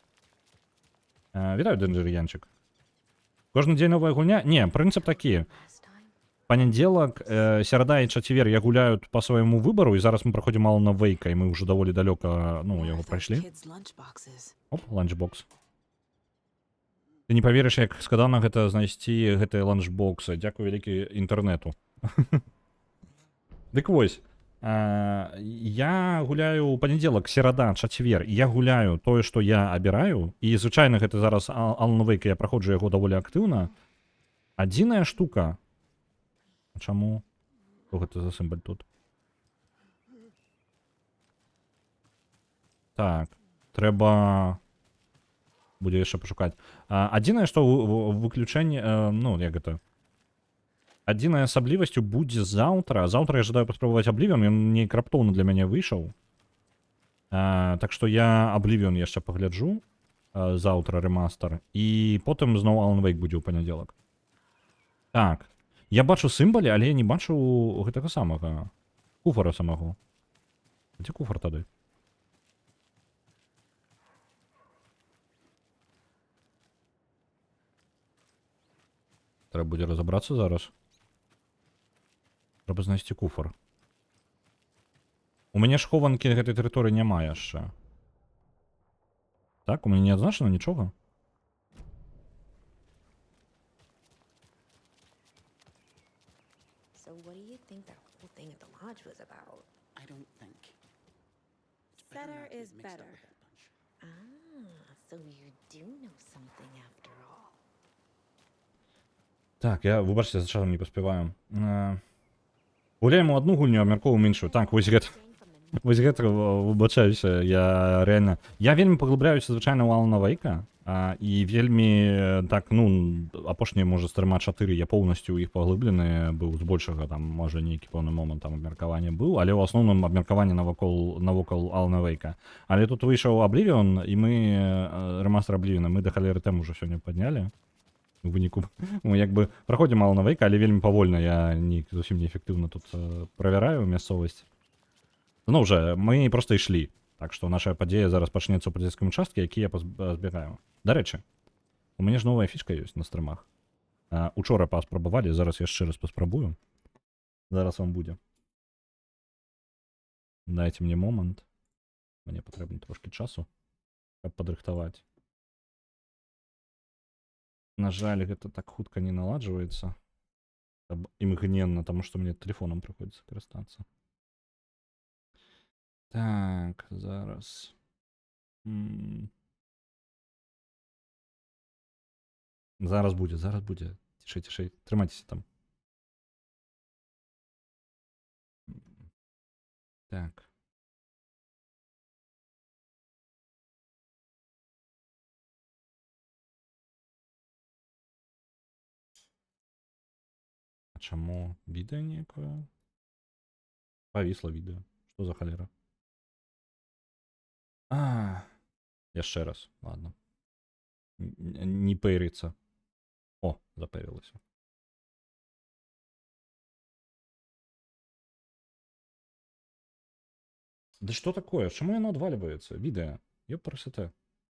Вітаю, Дэнджер Янчык. Кожны дзень новая гульня? Не, прынцып такі. Панядзелак, серада і чацвер я гуляю па свайму выбару, і зараз мы праходзім Алана Вейка, і мы ўжо даволі далёка, ну, яго прайшлі. Оп, ланчбокс. Ты не поверыш, як складана гэта знайсці гэтыя ланчбоксы. Дзякую вялікі інтэрнету. Дык вось, я гуляю панядзелак, серада, чацвер, і я гуляю тое, што я абіраю, і звычайна гэта зараз Алан Вейк, я праходжу яго даволі актыўна. Адзіная штука. А чаму? Што гэта за сімбаль тут? Так, трэба... Будзе яшчэ пашукаць. Адзінае, што выключэнне, ну, як гэта... Адзінай асаблівасцю будзе заўтра. Заўтра я жадаю паспрабаваць Oblivion, ён нейк раптоўна для мяне выйшаў. Так што я Oblivion яшчэ пагляджу. Заўтра рэмастар. І потым зноў Alan Wake будзе ў панядзелак. Так. Я бачу сімбалі, але я не бачу гэтага самага. Куфара самого. Дзе куфар тады? Трэба будзе разабрацца зараз. Трэба знайсці куфар. У мяне ж хованкі гэтай тэрыторыі няма яшчэ. Так, у мяне не адзначана нічога. So what do you think that whole thing at the lodge was about? I don't think. It's Better not to get is mixed up better. with that bunch. So you do know something after all. Так, я, вибачте, за часом не поспіваю. Гуляємо одну гульню, абмяркоўваем іншую. Так, вось гэта. Вось гэта, выбачаюся, я реально... Я вельмі паглыбляюся, звычайна, ў Алана Вейка, і вельмі, так, ну, апошнія, можа, з 3-4 я поўнасцю іх паглыблены быў, збольшага, там, можа, нейкі пэўны момант там абмеркавання быў, але ў асноўным абмеркаванне навокал Алана Вейка. Але тут выйшаў Oblivion, і мы, рэмастер Oblivion, мы да халеры тэму ўжо сёння паднялі. У выніку, ну, як бы, праходзім Алана Вейка, але вельмі павольна, я зусім неэфектыўна тут правяраю мясцовасць. Ну, уже, мы просто ішлі. Так што наша падзея зараз пачнецца ў паліцэйскім участкі, які я збегаю. Дарэчы, у мяне ж новая фішка ёсць на стрымах. Учора паспрабавалі, зараз яшчэ раз паспрабую. Зараз вам будзе. Дайце мне момант. Мне патрэбна трошки часу, каб падрыхтаваць. На жаль, гэта так хутка не наладжваецца. Імгненна, таму што мне тэлефонам прыходзіцца карыстацца. Так, зараз. Зараз будзе, зараз будзе. Цішэй, цішэй. Трымайцеся там. Так. А чаму відэо некае? Павісла відэо. Што за халера? Яшчэ раз, ладно. Не пэйрыцца. О, запэйрылася. Да што такое? Чаму яно адвальваецца? Відэа. Ёпарасоте.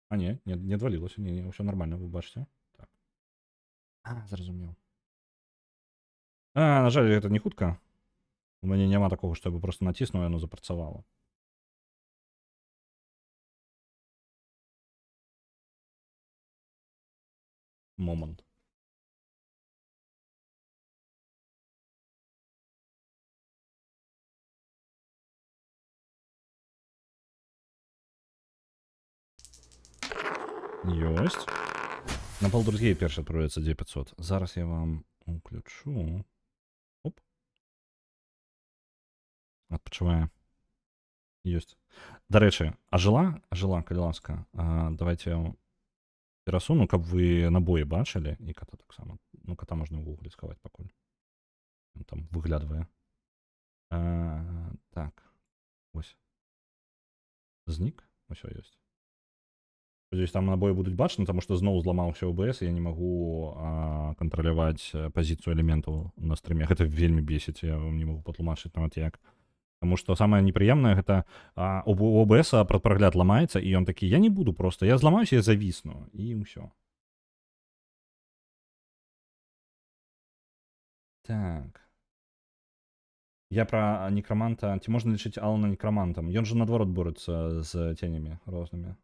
А не адвалілася. Не, ўсё нармальна, вы бачыце. Так. Зразумеў. На жаль, гэта не хутка. У мяне няма такога, што я бы просто націснуў, яно запрацавала. Момант. Ёсць. На Baldur's Gate першы адправляецца 2500. Зараз я вам уключу. Оп. Адпачывае. Ёсць. Дарэчы, ажыла, калі ласка. Давайте я вам перасуну, каб вы набоі бачылі, і кота таксама. Ну, кота можна ў гугле схаваць пакуль. Ён там выглядвае. Так. Ось. Знік. Усё ёсць. Спадзяюсь, там набоі будуць бачны, таму што зноў зламаўся OBS, і я не магу кантраляваць пазіцыю элементаў на стрыме. Гэта вельмі бесіць, я вам не магу патлумачыць нават як. Таму што самае непрыемнае гэта у OBS прагляд ламаецца, і ён такі, я не буду проста, я зламаюся, я завісну, і ўсё. Так. Я пра некраманта, ці можна лічыць Алана некрамантам? Ён жа наадварот борацца з ценямі рознымі.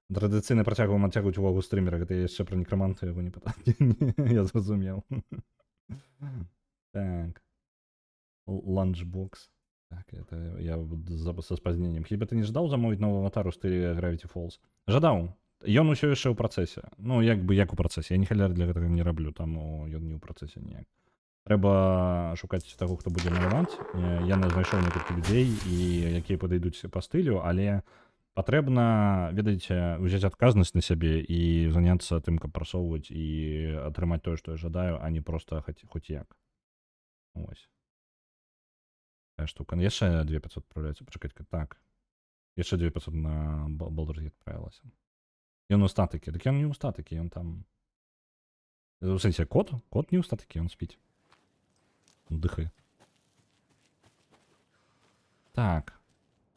Традыцыйна працягваем адцягваць увагу стрымера, гэта яшчэ пра некраманта яго не пытаць. Я зразумеў. Так. Ланчбокс. Так, это я са спазненнем. Хіба ты не ждаў замовіць новую аватару ў стылі Gravity Falls? Жадаў. Ён усё яшчэ ў працэсе. Ну, як бы як у працэсе. Я ні халяр для гэтага не раблю, там ён не ў працэсе ніяк. Трэба шукаць таго, хто будзе маляваць. Я знайшоў некалькі людзей, і якія падыдуць па стылю, але патрэбна, ведаеце, узяць адказнасць на сябе і заняцца тым, каб прасоўваць і атрымаць тое, што я жадаю, а не проста хоць як. Ось. Такая штука. Яшчэ 2500 адправляецца. Пачакайце, так. Яшчэ 2500 на Baldur's Gate адправілася. Ён у статыкі. Дык ён не ў статыкі, ён там... У сэнсе, кот не ў статыкі, ён спіць. Дыхае. Так.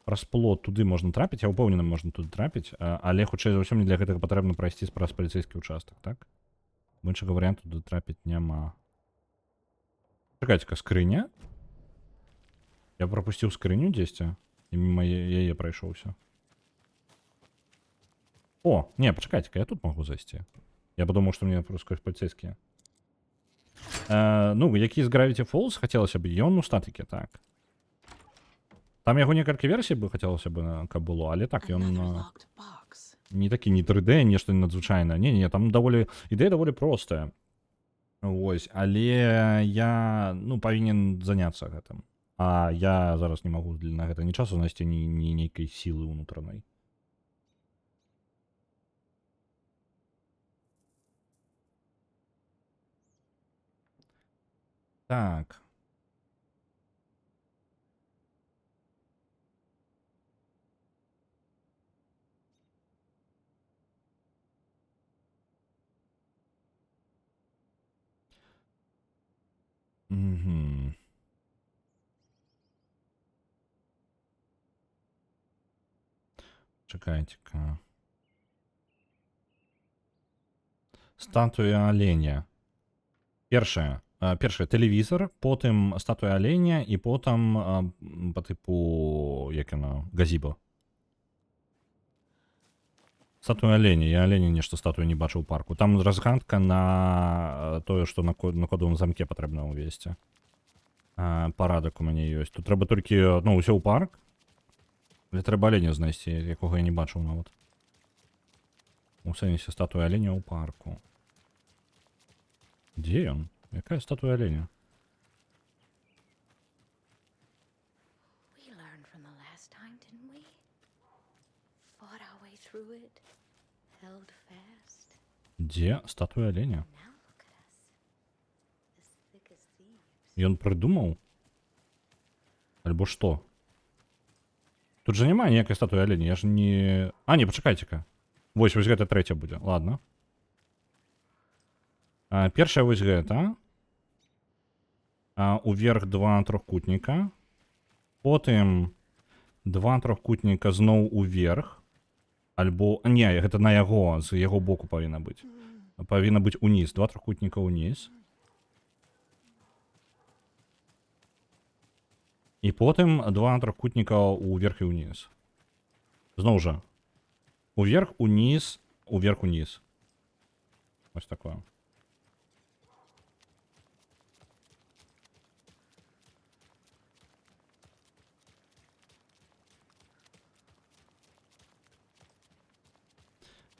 Праз плот туды можна трапіць, я ўпэўнены, можна туды трапіць, але хутчэй за ўсё мне для гэтага патрэбна прайсці праз паліцэйскі ўчастак, так? Іншага варыянту туды трапіць няма. Чакайце-ка, скрыня? Я прапусціў скрыню дзесьці, і міма яе прайшоўся. О, не, пачакайце-ка, я тут магу зайсці. Я падумаў, што мне проста паліцэйскія. Ну, які з Gravity Falls, хацелася б, ён у статыкі, так. Там яго некалькі версій бы хацелася б, каб было, але так, ён не такі, не 3D, нешта надзвычайнае. Не, там ідэя даволі простая. Вось, але я, павінен заняцца гэтым. А я зараз не магу на гэта ні часу знайсці, ні нейкай сілы ўнутранай. Так. Угу. Чакайце-ка. Статуя оленя. Першая тэлевізор, потым статуя оленя і потым па тыпу, як яна, газіба. Статуя оленя. Я оленя нешта статую не бачыў у парку. Там разгадка на тое, што на кодовым замке патрэбна ўвесці. Парадак у мяне ёсць. Тут трэба толькі, ўсё ў парк. Але трэба оленя знайсці, якога я не бачыў нават. У сэнсе статуя оленя ў парку. Дзе ён? Якая статуя оленя? We learned from the last time, didn't we? Fought our way through it, held fast. Дзе статуя оленя? Now look at us. As thick as thieves. Ён прыдумаў? Альбо што? Тут жа няма ніякай статуі оленя, я ж не... не, пачакайце-ка. Вось гэта трэця будзе, ладно. Першая вось гэта. Уверх два трохкутніка. Потым два трохкутніка зноў уверх. Альбо... Не, гэта на яго, з яго боку павінна быць. павінна быць уніз, два трохкутніка ўніз. І потым два трохкутніка ўверх і ўніз. Зноў жа. Уверх, уніз, уверх, уніз. Ось такое.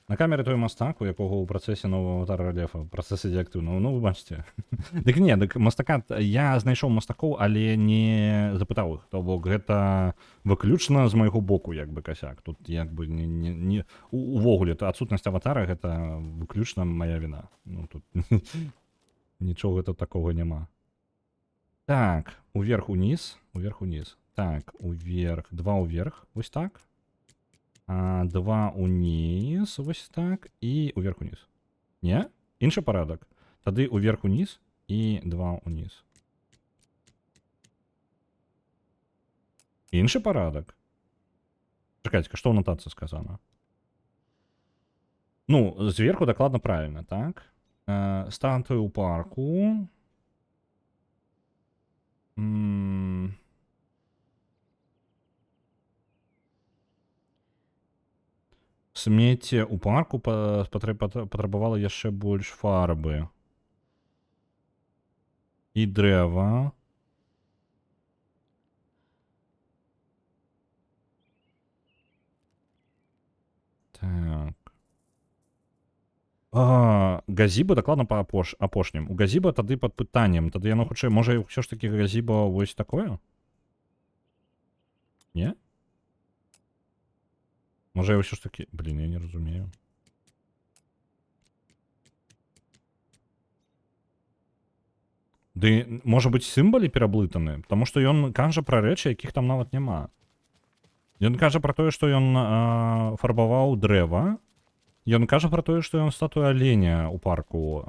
На камеры той мастак, у якого ў працэсе нового аватара рэлефа, працэс ідзе актыўна. Ну, вы бачыце. Дык не, дык мастака, я знайшоў мастакоў, але не запытаў іх. То бок гэта выключна з майго боку, як бы, касяк. Тут, як бы, увогуле, адсутнасць аватара гэта выключна мая віна. Ну, тут нічога тут такога няма. Так, уверх, уніз, уверх, уніз. Так, уверх, два уверх, вось так. Два уніз, вось так, і уверх уніз. Не? Іншы парадак. Тады уверх уніз і два уніз. Іншы парадак. Чакайце, што ў нотацыі сказана? Ну, зверху дакладна правільна, так? Статуі ў парку. Смецце ў парку патрабавала яшчэ больш фарбы. І дрэва. Так. Газіба дакладна па апошнім. У газіба тады пад пытаннем. Тады яно хутчэй, можа, ўсё ж такі газіба вось такое? Не? Можа, я ўсё ж такі... Блін, я не разумею. Ды, можа быць, сімвалы пераблытаны? Таму што ён кажа пра рэчы, якіх там нават няма. Ён кажа пра тое, што ён фарбаваў дрэва. Ён кажа пра тое, што ён статую аленя ў парку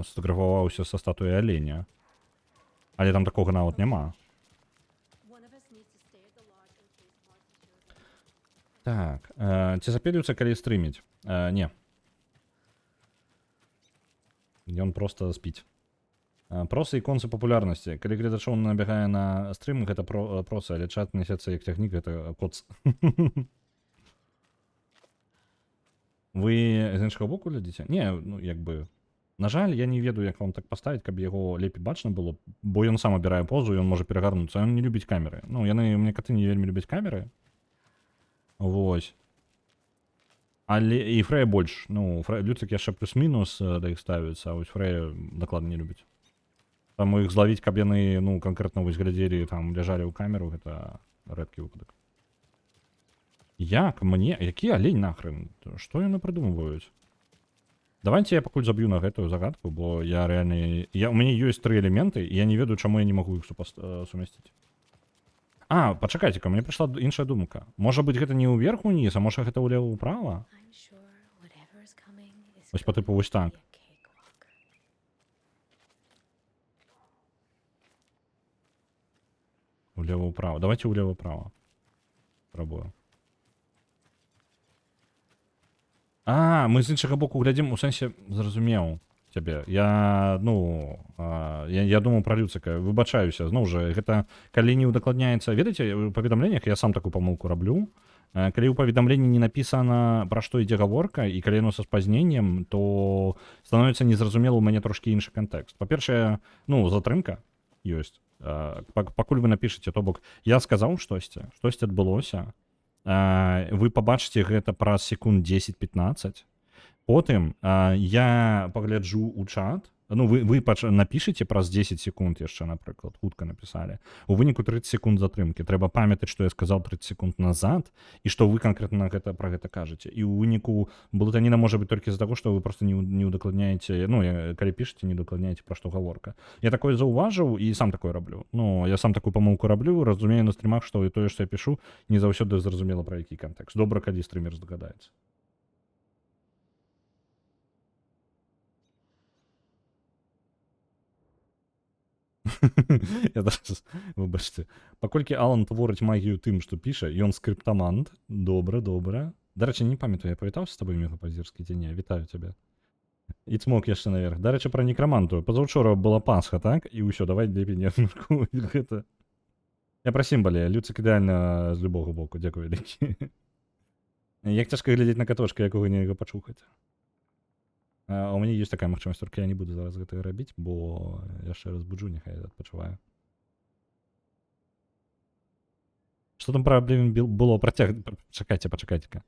сфотаграфаваўся са статуяй аленя. Але там такога нават няма. Так, ці запелюцца, калі стрыміць? Не. Ён проста спіць. Просы і концы папулярнасці. Калі гледачоў набягае на стрым, гэта просы, але чат несецца як цягнік, гэта коц. Вы з іншага боку глядзіце? Не, ну, як бы... На жаль, я не ведаю, як вам так паставіць, каб яго лепей бачна было, бо ён сам абірае позу, ён можа перагарнуцца, ён не любіць камеры. Ну, яны, мне каты не вельмі любяць камеры. Вось. Але і Фрэя больш. Ну, Люцик яшчэ плюс-мінус да іх ставіцца, а вось Фрэя дакладна не любіць. Таму іх злавіць, каб яны, ну, канкрэтна вось глядзелі, там, ляжалі ў камеру, гэта рэдкі выпадак. Як мне? Які алень нахрен? Што яны прыдумваюць? Давайте я пакуль заб'ю на гэтую загадку, бо я рэальна... У мяне ёсць 3 элементы, і я не ведаю, чаму я не магу іх сумясціць. Пачакайце-ка, мне прыйшла іншая думка. Можа быць, гэта не ўверх уніз, а можа гэта ўлева ўправа? Вось па тыпу вось так. Улева ўправа. Давайте ўлева ўправа. Спрабую. Мы з іншага боку глядзім, у сэнсе зразумеў цябе. Я думаў пра Люцика, выбачаюся. Зноў жа, гэта калі не ўдакладняецца, ведаеце, у паведамленнях я сам такую памылку раблю. Калі ў паведамленні не напісана, пра што ідзе гаворка, і калі яно са спазненнем, то становіцца незразумела ў мяне трошкі іншы кантэкст. Па-першае, ну, затрымка ёсць. Пакуль вы напішаце, то бок, я сказаў штосьці адбылося, вы пабачыце гэта праз секунд 10-15, потым я пагляджу ў чат, ну, вы напішыце праз 10 секунд яшчэ, напрыклад, хутка напісалі. У выніку 30 секунд затрымкі. Трэба памятаць, што я сказаў 30 секунд назад, і што вы канкрэтна пра гэта кажаце. І ў выніку блытаніна можа быць толькі з-за таго, што вы проста не удакладняеце, ну, калі пішаце, не удакладняеце, пра што гаворка. Я такое заўважыў і сам такое раблю. Ну, я сам такую памылку раблю, разумею на стрымах, што і тое, што я пішу, не заўсёды зразумела, пра які кантэкст. Добра, калі стрымер здагадаецца. Выбачце. Паколькі Алан творыць магію тым, што піша, ён скрыптамант. Добра. Дарэчы, не памятаю, я павітаўся з табой, Мегапазірскі, ці не? Вітаю цябе. І цмок яшчэ наверх. Дарэчы, пра некраманту. Пазаўчора была Пасха, так? І ўсё, давай лепей не абмяркоўваць гэта. Я пра сімбалі. Люцик ідэальна з любога боку. Дзякую вялікі. Як цяжка глядзець на катошка, якога нельга пачухаць. А у мяне ёсць такая магчымасць, толькі я не буду зараз гэтага рабіць, бо яшчэ разбуджу, няхай адпачываю. Што там праблем было працяг... Пачакайце-ка.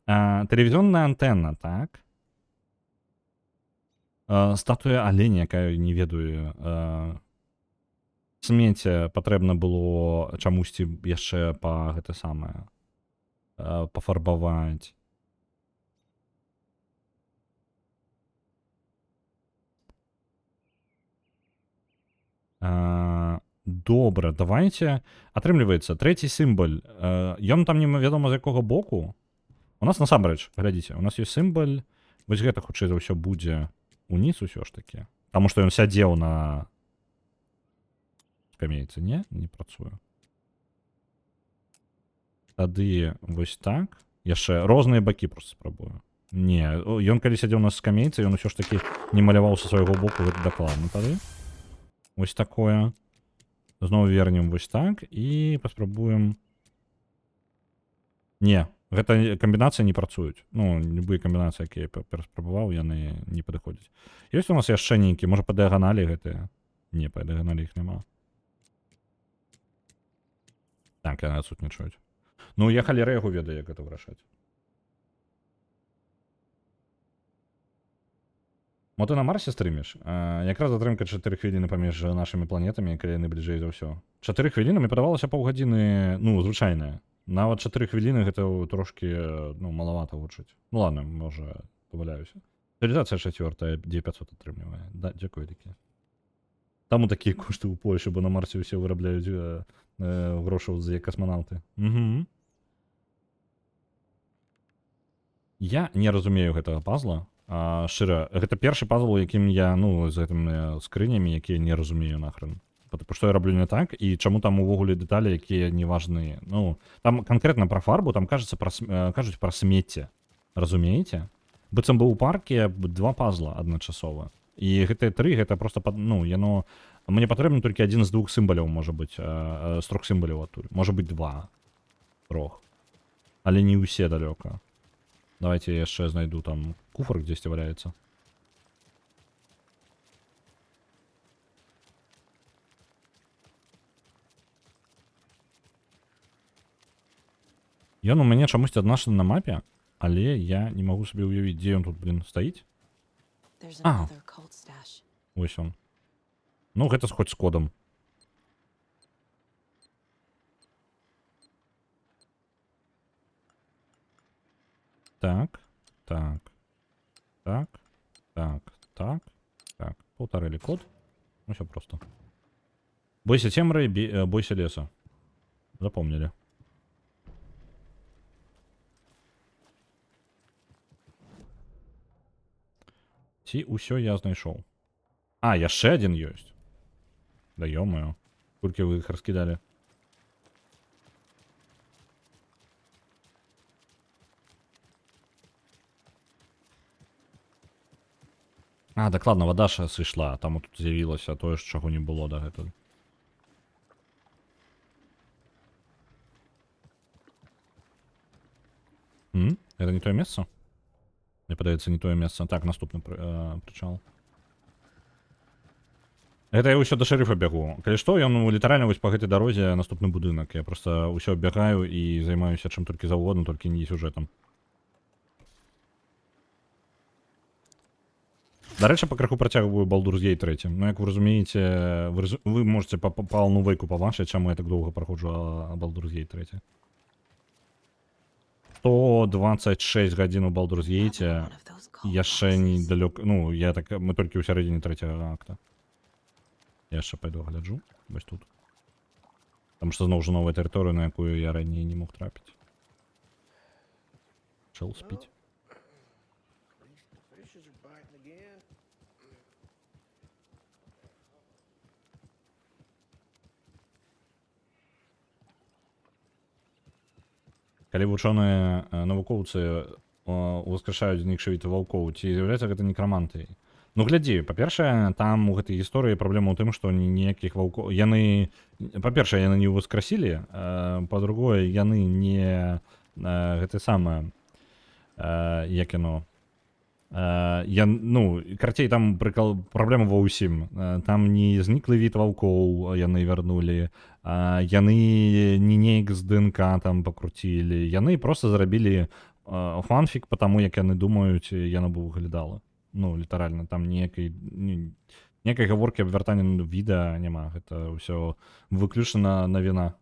Тэлевізионная антэнна, так? Статуя аленя, якая не ведаю. Смецце патрэбна было чамусьці яшчэ па гэта самае пафарбаваць. Добра, давайте. Атрымліваецца, трэці сімбаль. Ён там невядома з якога боку. У нас насамрэч, глядзіце, у нас ёсць сімбаль. Вось гэта хутчэй за ўсё будзе уніз усё ж такі. Таму што ён сядзеў на скамейцы, не? Не працуе. Тады вось так. Яшчэ розныя бакі проста спрабую. Не, ён калі сядзеў на скамейцы, ён усё ж такі не маляваў са свайго боку, гэта дакладна тады. Вось такое. Зноў вернем вось так і паспрабуем. Не, гэта камбінацыі не працуюць. Ну, любыя камбінацыі, якія я пераспрабаваў, яны не падыходзяць. Ёсць у нас яшчэ нейкі, можа па дыяганалі гэтыя? Не, па дыяганалі іх няма. Так, яны адсутнічаюць. Ну, я халера яго ведаю, як гэта вырашаць. Мо ты на Марсе стрыміш? Якраз затрымка 4 хвіліны паміж нашымі планетамі, калі яны бліжэй за ўсё. 4 хвіліны, мне падавалася паўгадзіны, ну, звычайная. Нават 4 хвіліны гэта трошкі, ну, малавата гучыць. Ну, ладно, можа, паваляюся. Цывілізацыя 4, 9500 атрымлівае. Да, дзякую вялікі. Таму такія кошты ў Польшы, бо на Марсе ўсе вырабляюць грошаў за касманаўты. Угу. Я не разумею гэтага пазла. Шчыра, гэта першы пазл, якім я, ну, з гэтымі скрынямі, якія не разумею нахрен. Што я раблю не так, і чаму там увогуле дэталі, якія не важныя. Ну, там канкрэтна пра фарбу, там кажуць пра смецце. Разумееце? Быццам бы ў парке 2 пазла адначасова. І гэтыя 3, гэта проста, ну, яно... Мне патрэбны толькі адзін з 2 сімбаляў, можа быць, з 3 сімбаляў адтуль. Можа быць 2. 3. Але не ўсе далёка. Давайте я яшчэ знайду там куфр, дзесьці валяецца. Ён у мяне чамусьці аднашаны на мапе, але я не магу сабе ўявіць, дзе ён тут, блин, стаіць. Вось он. Ну, гэта хоць з кодам. Так. Паўтарылі код. Ну, все просто. Бойся цемры, бойся леса. Запомнили. Ці ўсё я знайшоў. Яшчэ адзін ёсць. Да ё-моё. Колькі вы іх раскідалі? Дакладна, вода ж сышла, там тут з'явілася тое, чаго не было дагэтуль. Это не тое месца? Мне падаецца, не тое месца. Так, наступны прычал. Гэта я ўсё да шэрыфа бягу. Калі што, ён літаральна вось па гэтай дарозе наступны будынак. Я проста ўсё бягаю і займаюся чым толькі заўгодна, толькі не сюжэтам. Дарэчы, пакрыху працягваю Baldur's Gate 3. Ну, як вы разумееце, вы можете па Алану Вейку пабачыць, чаму я так доўга праходжу Baldur's Gate 3. 126 гадзін у Baldur's Gate, яшчэ недалёка, ну, я так, мы толькі ў сярэдзіне 3-го акта. Я яшчэ пайду гляджу, вось тут. Таму што зноў жа новая тэрыторыя, на якую я раней не мог трапіць. Чэл спіць. Калі вучоныя навукоўцы ускрашаюць знікшы від ваўкоў, ці з'яўляецца гэта некрамантыяй? Ну глядзі, па-першае, там у гэтай гісторыі праблема ў тым, што ніякіх ваўкоў яны, па-першае, яны не ўваскрасілі, па-другое, яны не гэта самае, як яно, ну, карцей, там праблема ва ўсім. Там не зніклы від ваўкоў яны вярнулі, яны не неяк з ДНК там пакруцілі, яны проста зрабілі фанфік па таму, як яны думаюць, яно бы выглядала. Ну, літаральна, там ніякай гаворкі аб вяртанні віда няма, гэта ўсё выключна навіна.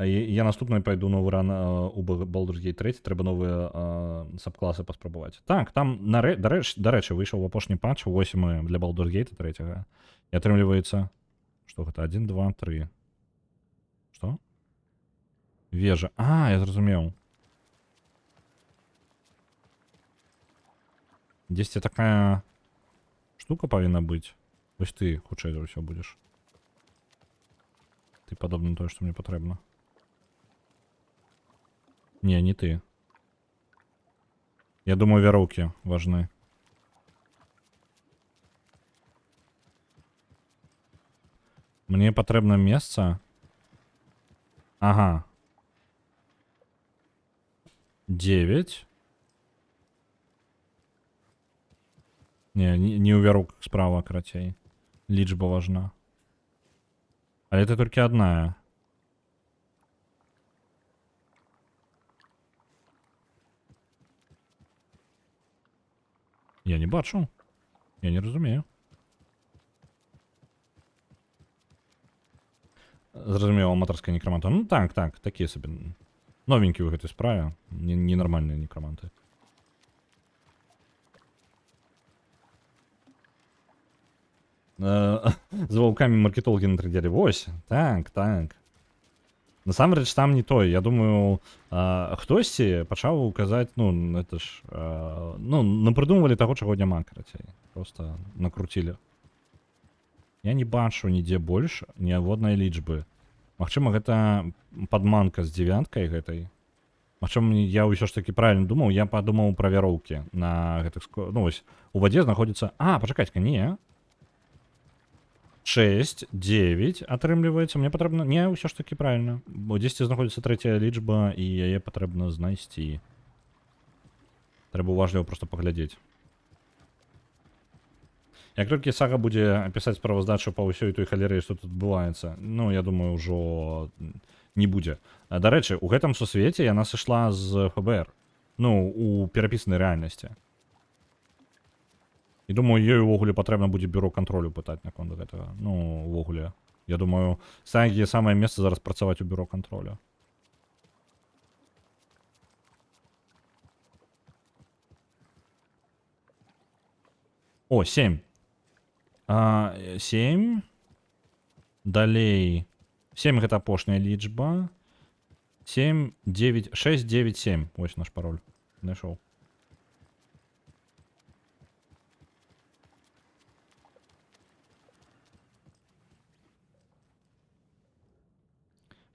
Я наступнай пайду новы ран у Baldur's Gate 3, трэба новыя сабкласы паспрабаваць. Так, там, дарэчы, выйшаў апошні патч 8 для Baldur's Gate 3. І атрымліваецца, што гэта, 1, 2, 3. Што? Вежа. Я зразумеў. Дзесьці такая штука павінна быць. Вось ты хутчэй за ўсё будзеш. Ты падобна на тое, што мне патрэбна. Не, не ты. Я думаю, вяроўкі важны. Мне патрэбна месца. Ага. 9. Не ў вяроўках справа, карацей. Лічба важна. Але это толькі адная. Я не бачу. Я не разумею. Зразумеў, аматарская некраманта. Ну так, такія сабе. Новенькі ў гэтай справе. Ненармальныя некраманты. З ваўкамі маркетологі на трыдзелі. Вось, так. Насамрэч там не той. Я думаю, хтосьці пачаў казаць, ну, это ж, ну, напрыдумвалі таго, чаго няма, карацей. Просто накруцілі. Я не бачу нідзе больш ніводнай лічбы. Магчыма, гэта падманка з 9-кай гэтай. Магчыма, я ўсё ж такі правільна думаў, я падумаў пра вяроўкі на гэтых, ну, вось, у вадзе знаходзіцца, пачакайце-ка, не. 6, 9 атрымліваецца. Мне патрэбна... Не, ўсё ж такі правільна. Бо дзесьці знаходзіцца трэцяя лічба, і яе патрэбна знайсці. Трэба уважліва проста паглядзець. Як толькі Сага будзе пісаць справаздачу па ўсёй той халеры, што тут адбываецца, ну, я думаю, ўжо не будзе. Дарэчы, у гэтым сусвеце яна сышла з ФБР. Ну, у перапісанай рэальнасці. І думаю, ёй увогуле патрэбна будзе бюро кантролю пытаць наконт гэтага. Ну, увогуле. Я думаю, Сагі самае месца зараз працаваць у бюро кантролю. О, 7. 7. Далей. 7 гэта апошняя лічба. 7, 9, 6, 9, 7. Вось наш пароль. Знайшоў.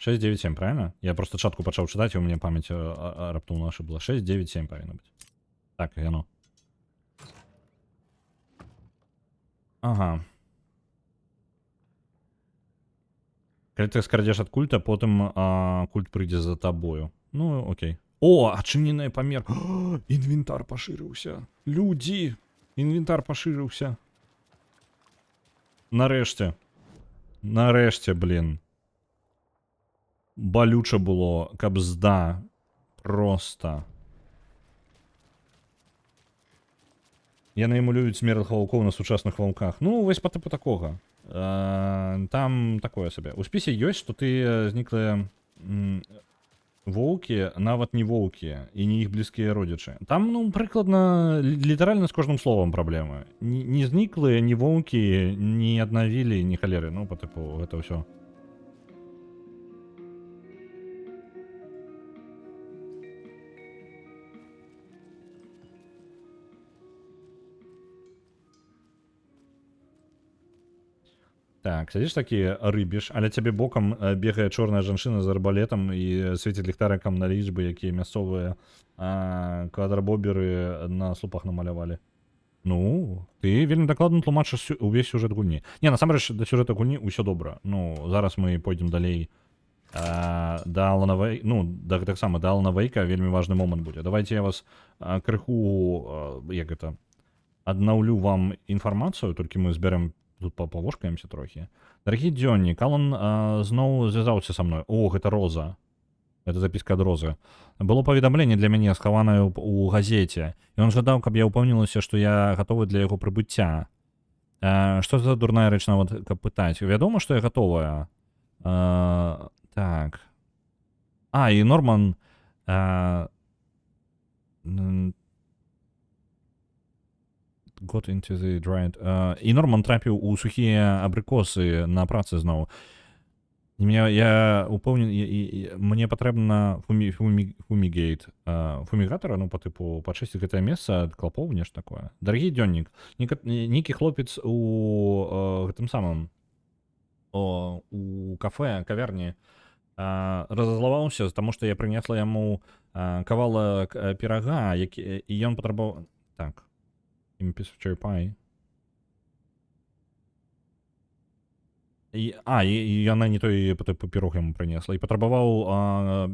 Шесть, 9, 7, правильно? Я просто чатку пачаў чытаць, і у мяне памяць раптоўна ошибла. 6, 9, 7 павінна быць. Так, яно. Ага. Калі ты скрадзеш ад культа, потым культ прыйдзе за табою. Ну, окей. О, адчынены памер. Інвентар пашырыўся. Людзі! Інвентар пашырыўся. Нарэшце. Нарэшце, блін. Балюча было, каб проста. Яны эмулююць смертных ваўкоў на сучасных ваўках. Ну, вось па тыпу такога. Там такое сабе. У спісе ёсць, што ты зніклыя воўкі, нават не воўкі, і не іх блізкія родзічы. Там, ну, прыкладна, літаральна з кожным словам праблемы. Не зніклыя, ні воўкі, не аднавілі, ні халеры. Ну, па тыпу, гэта ўсё. Так, сядзіш такі рыбіш, але цябе бокам бегае чорная жанчына з арбалетам і свеціць ліхтарыкам на лічбы, якія мясцовыя квадрабоберы на слупах намалявалі. Ну, ты вельмі дакладна тлумачыш увесь сюжэт гульні. Не, насамрэч, да сюжэта гульні ўсё добра. Ну, зараз мы пойдзем далей да Алана Вейка, ну, таксама да Алана Вейка вельмі важны момант будзе. Давайте я вас крыху, як гэта, аднаўлю вам інфармацыю, толькі мы зберем, тут павошкаемся трохі. Дарагі дзённік, Алан зноў звязаўся са мной. О, гэта Роза. Это записка ад Розы. Было паведамленне для мяне, схаванае ў газеце. І он жадаў, каб я ўпэўнілася, што я гатовы для яго прыбыцця. Што за дурная рэч нават, каб пытаць? Вядома, што я гатовая. Так. І Норман... Got into the dried... І Норман трапіў у сухія абрыкосы на працы зноў. Я упэўнены, мне патрэбна фумігейт, фумігатара, ну, по тыпу, пачысціць гэтае месца ад клапоў, нешта такое. Дарагі дзённік, нейкі хлопец у гэтым самым, у кафе, кавярні, разазлаваўся, таму што я прынесла яму кавалак пірага, і ён патрабаваў... Так, piece of cherry pie. І яна не той папірог яму прынесла. І патрабаваў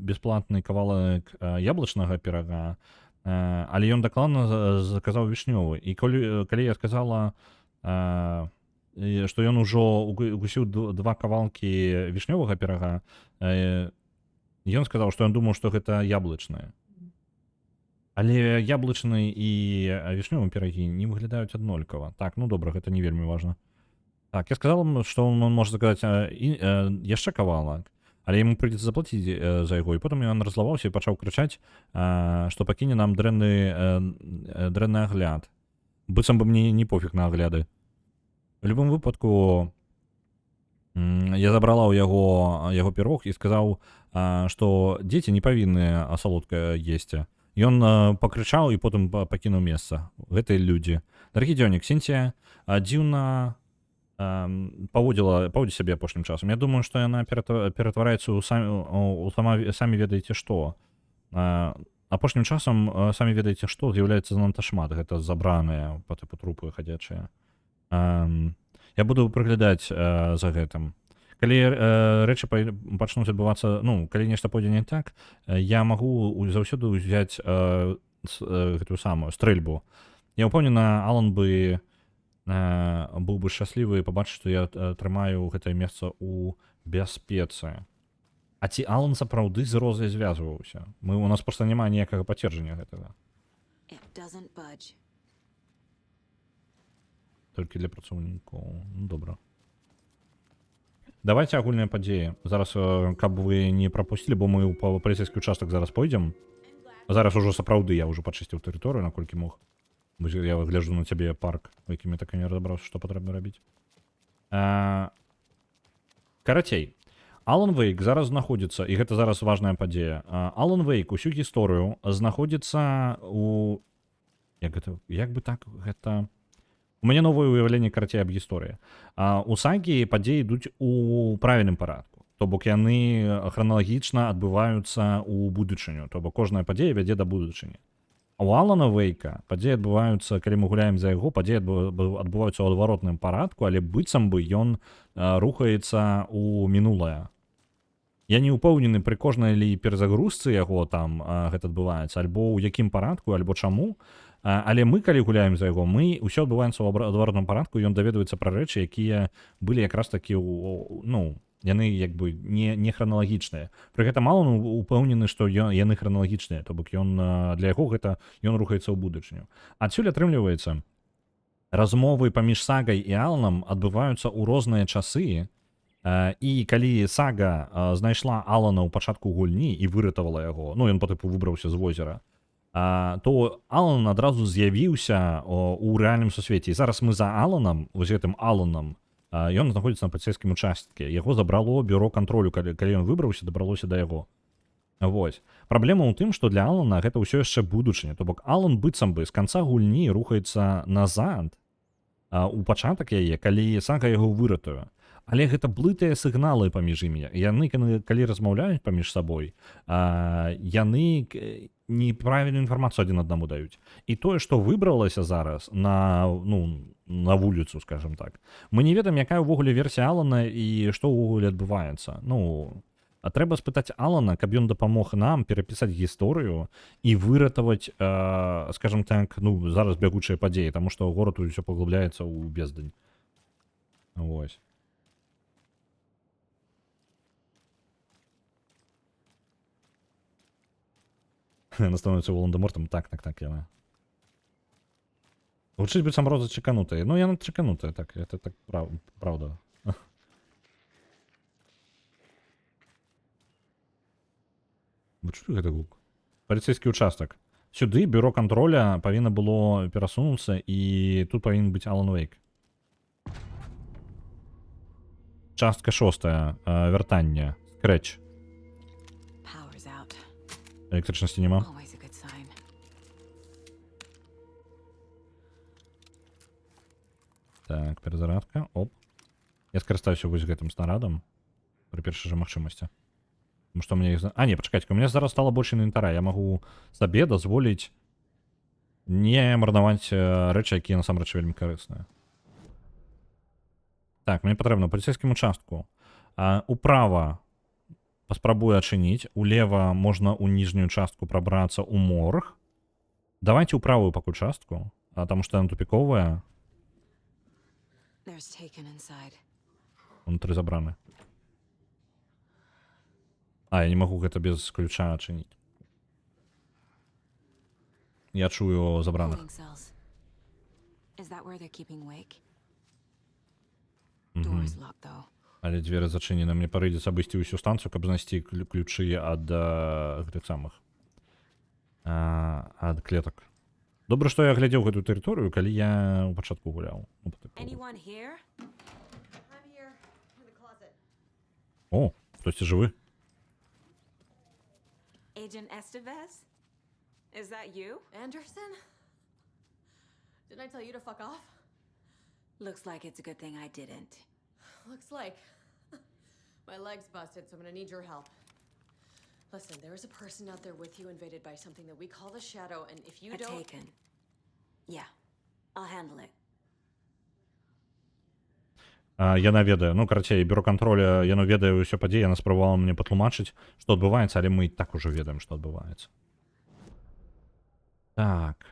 бесплатны кавалак яблычнага пірага, але ён дакладна заказаў вішнёвы. І калі я сказала, што ён ужо укусіў 2 кавалкі вішнёвага пірага, ён сказаў, што ён думаў, што гэта яблычнае. Але яблычны і вішнёвы пірагі не выглядаюць аднолькава. Так, ну добра, гэта не вельмі важна. Так, я сказал ему, что он может заказать яшчэ кавалак, але ему придется заплатить за яго. І потым ён разлаваўся і пачаў крычаць, што пакіне нам дрэнны агляд. Быццам бы мне не пофіг на агляды. В любым выпадку я забрала ў яго пірог і сказаў, што дзеці не павінны салодкае есці. Ён пакрычаў і потым пакінуў месца. Гэтыя людзі. Дарагі дзённік, Сінція дзіўна паводзіць сябе апошнім часам. Я думаю, што яна ператвараецца ў самі ведаеце што. Апошнім часам самі ведаеце што з'яўляецца занадта шмат. Гэта забраныя па тыпу трупы хадзячыя. Я буду прыглядаць за гэтым. Калі рэчы пачнуць адбывацца, ну, калі нешта пойдзе не так, я магу заўсёды ўзяць гэтую самую стрэльбу. Я ўпэўнена, Алан бы быў бы шчаслівы пабачыць, што я трымаю гэтае месца ў бяспецы. А ці Алан сапраўды з Розай звязваўся? У нас проста няма ніякага пацверджання гэтага. Толькі для працаўнікоў. Ну, добра. Давайте агульныя падзеі. Зараз, каб вы не прапусцілі, бо мы ў паліцэйскі участак зараз пойдзем. Зараз ужо сапраўды я ўжо пачысціў тэрыторыю, наколькі мог. Я гляджу на цябе парк, у якім я так і не разабраўся, што патрэбна рабіць. Карацей, Алан Вейк зараз знаходзіцца, і гэта зараз важная падзея. Алан Вейк усю гісторыю знаходзіцца у... Як бы так гэта... У мяне новае ўяўленне, карацей, аб гісторыі. У сагі падзеі ідуць у правільным парадку. То бок яны храналагічна адбываюцца ў будучыню. То бок кожная падзея вядзе да будучыні. А у Алана Вейка падзеі адбываюцца, калі мы гуляем за яго, падзеі адбываюцца ў адваротным парадку, але быццам бы ён рухаецца ў мінулае. Я не ўпэўнены, пры кожнай ли перазагрузцы яго там гэта адбываецца, альбо ў якім парадку, альбо чаму. Але мы, калі гуляем за яго, мы ўсё адбываецца ў адваротным парадку, ён даведваецца пра рэчы, якія былі якраз такі, ну, яны як бы не храналагічныя. Пры гэтым Алан упэўнены, што яны храналагічныя, то бок для яго гэта ён рухаецца ў будучыню. Адсюль атрымліваецца, размовы паміж Сагай і Аланам адбываюцца ў розныя часы, і калі Сага знайшла Алана ў пачатку гульні і выратавала яго, ну ён па тыпу выбраўся з возера, то Алан адразу з'явіўся ў рэальным сусвеце. І зараз мы за Аланам, вось гэтым Аланам, ён знаходзіцца на паліцэйскім участке. Яго забрало бюро кантролю, калі ён выбраўся, дабралося да яго. Вось. Праблема ў тым, што для Алана гэта ўсё яшчэ будучыня. То бок Алан быццам бы з канца гульні рухаецца назад, у пачатак яе, калі Сага яго выратуе. Але гэта блытыя сігналы паміж імі. Яны, калі размаўляюць паміж сабой, яны неправільную інфармацыю адзін аднаму даюць. І тое, што выбралася зараз на вуліцу, скажем так, мы не ведаем, якая ўвогуле версія Алана і што ўвогуле адбываецца. А трэба спытаць Алана, каб ён дапамог нам перапісаць гісторыю і выратаваць, скажем так, зараз бягучыя падзеі, таму што горад усё паглыбляецца ў бездань. Вось. Яна становіцца Волан-де-Мортом. Так, яна. Гучыць быццам роза чеканутая. Яна чеканутая, так, это так правда. Вы чулі гэты гук? Паліцейскі участак. Сюды бюро контроля павінна было перасунуцца, і тут павінен быць Алан Вейк. Частка 6. Вяртанне. Скрэч. Power's out. Электрычнасці няма. Always a good sign. Так, перезарадка. Оп. Я скарыстаюся вось гэтым снарадам пры першай жа магчымасці. Тому што мне іх... не, пачакайце, у меня зараз стала больш інвентара. Я магу сабе дазволіць не марнаваць рэчы, якія насамрэч вельмі карысныя. Так, мне патрэбна ў паліцейскім участку. Управа паспрабую адчыніць, улева можна ў ніжнюю частку прабрацца ў морг. Давайте ў правую пакуль частку, таму што яна тупіковая. There's taken inside. Унутры забраны. Я не магу гэта без ключа адчыніць. Я чую забраных. Holding cells. Is that where they're keeping Wake? Мгм. Door's locked though. Але дзверы зачынены. Мне прыйдзецца абысці ўсю станцыю, каб знайсці ключы ад гэтых самых. Ад клетак. Добра, што я глядзеў гэтую тэрыторыю, калі я ў пачатку гуляў. Anyone here? I'm here, in the closet. О, хтосьці жывы. Agent Estevez? Is that you? Anderson? Didn't I tell you to fuck off? Looks like it's a good thing I didn't. Looks like. My leg's busted, so I'm gonna need your help. Listen, there is a person out there with you invaded by something that we call the Shadow, and if you A don't... taken. Yeah, I'll handle it. Яна ведае, карацей, бюро контроля, яно ведае ўсё падзеі, яна спрабавала мне патлумачыць, што адбываецца, але мы і так ужо ведаем, што адбываецца. Так,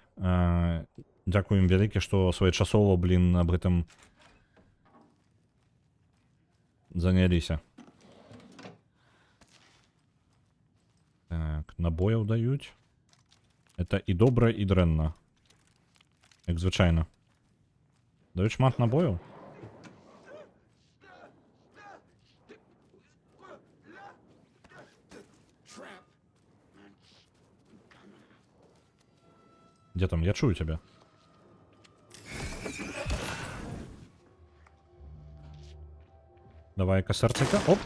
дзякуем вялікі, што своечасова, аб гэтым заняліся. Так, набояў даюць. Это і добра, і дрэнна. Як звычайна. Даюць шмат набояў? Где там? Я чую тебя. Давай-ка сердцика. Оп.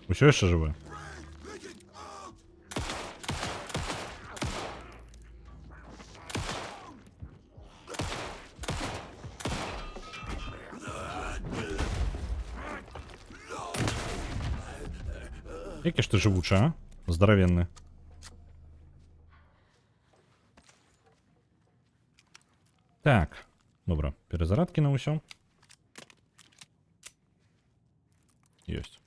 Усё яшчэ жывы? Які ж ти живуча, а? Здоровенний. Так, добре. Перезарадки на усьо. Есть.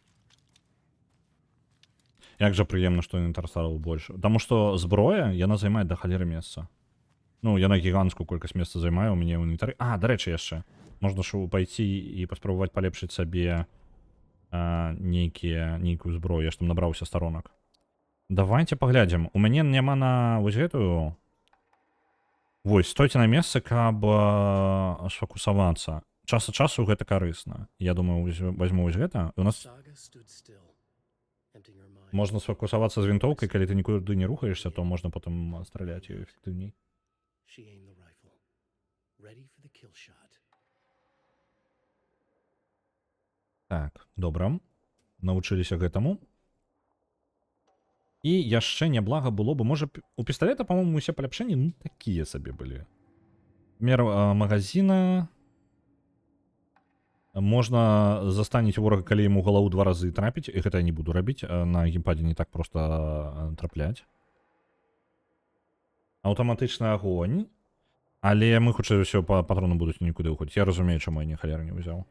Як же приємно, що інвентар стало більше. Тому що зброя, яна займає до халери місця. Яна гігантську кількість місця займає у мене в інвентарі. До речі, яшчэ. Можна ж пойти і паспрабаваць полепшить собі нейкую зброю. Я ж там набраўся сторонок. Давайте поглядзім. У мяне няма на вось гэтую. Вось, стойце на месцы, каб сфокусавацца. Час ад часу гэта карысна. Я думаю, возьму вось гэта. У нас можна сфокусавацца з вінтоўкай, калі ты нікуды не рухаешься, то можна потым страляць ёй эфектыўней. Так, добра. навучыліся гэтаму. І яшчэ няблага было бы, можа, у пісталета, па-моему, усе паляпшэнні, ну, такія сабе былі. Мер магазина. Можна застаніць ворага, калі яму галаву 2 разы трапіць, і гэта я не буду рабіць, на геймпадзе не так проста трапляць. Аўтаматычны агонь. Але мы, хутчэй за ўсё, патроны будуць нікуды ўходзіць. Я разумею, чаму я ні халеры не ўзяў.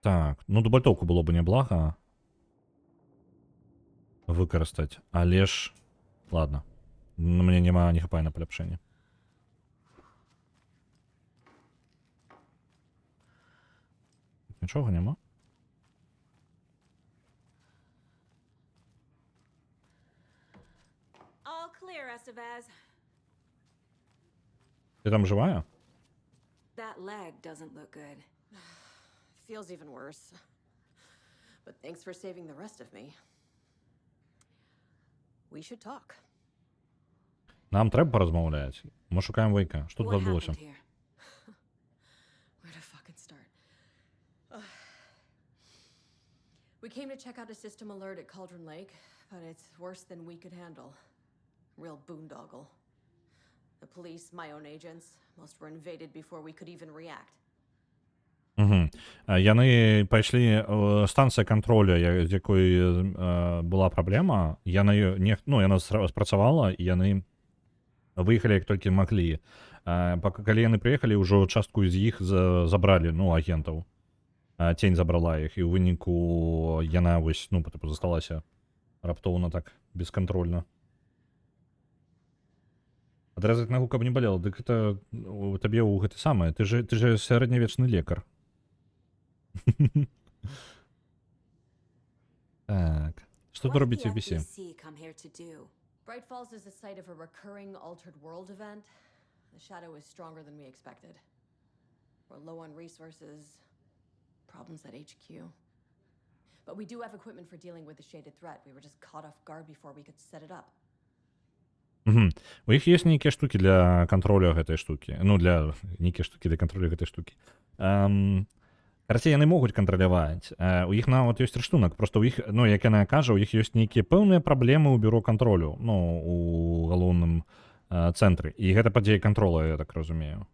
Так, ну дубальтоўку было бы няблага выкарыстаць, але ж... Ладно. Мне няма, не хапае на паляпшэнне. Нічога няма? All clear, Estevez. Ты там живая? That leg doesn't look good. Feels even worse. But thanks for saving the rest of me. We should talk. Нам трэба паразмаўляць. Мы шукаем Вейка. Што тут What адбылося? happened here? Where to fucking start? We came to check out a system alert at Cauldron Lake, but it's worse than we could handle. Real boondoggle. The police, my own agents, most were invaded before we could even react. Угу. Яны пайшлі станцыя кантролю, з якой была праблема. Яна спрацавала, і яны выехалі як толькі маглі. Калі яны прыехалі, ўжо частку з іх забралі, ну, агентаў. Тень забрала іх, і ў выніку яна вось, ну, засталася раптоўна так, бескантрольна. Адрэзаць нагу, каб не балела, дык это табе ў гэта самае. Ты же сярэднявечны лекар. Так, што тут робіць UBC? Bright Falls is the site of a recurring altered world event. The shadow is stronger than we expected. We're low on resources, problems at HQ. But we do have equipment for dealing with the shaded threat. We were just caught off guard before we could set it up. Угу. У іх ёсць нейкія штукі для кантролю гэтай штукі. Ну, для нейкія штукі для кантролю гэтай штукі. Карацей, яны могуць кантраляваць. У іх нават ёсць рыштунак. Просто у іх, ну, як яна кажа, у іх ёсць нейкія пэўныя праблемы ў бюро кантролю, ну, у галоўным цэнтры. І гэта падзея кантрола, я так разумею.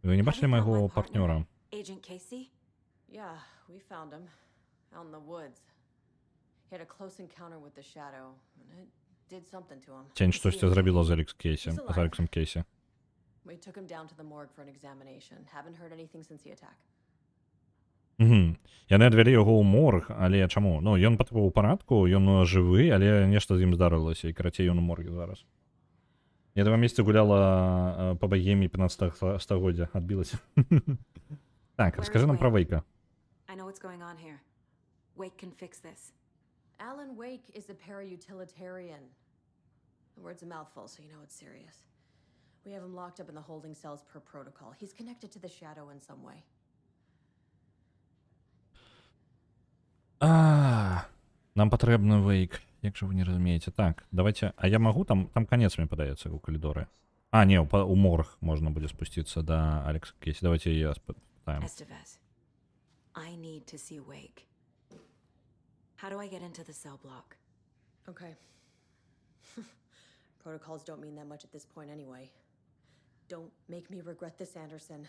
Вы не бачылі майго партнёра? Agent Casey? Yeah, we found him out in the woods. He had a close encounter with the shadow, and it did something to him. Тень штосьці зрабіла з Алексом Кейсі. We took him down to the morgue for an examination. Haven't heard anything since the attack. Угу. Яны адвялі яго ў морг, але чаму? Ну, ён у парадку, ён жывы, але нешта з ім здарылася, і карацей ён у морге зараз. Я 2 месяцы гуляла па богемі 15 стагоддзя, адбілася. Так, раскажы нам пра Вейка. I know what's going on here. Wake can fix this. Alan Wake is a para-utilitarian. The word's a mouthful, so you know it's serious. We have him locked up in the holding cells per protocol. He's connected to the shadow in some way. Нам патрэбны Вейк. Як жа вы не разумееце? Так, давайте... А я магу? Там канец, мне падаецца, у калідоры. Не, у морг можна будзе спусціцца да Алекса Кейсі. Давайте я спытаем. Estevez, I need to see Wake. How do I get into the cell block? Okay. Protocols don't mean that much at this point anyway. Don't make me regret this, Anderson.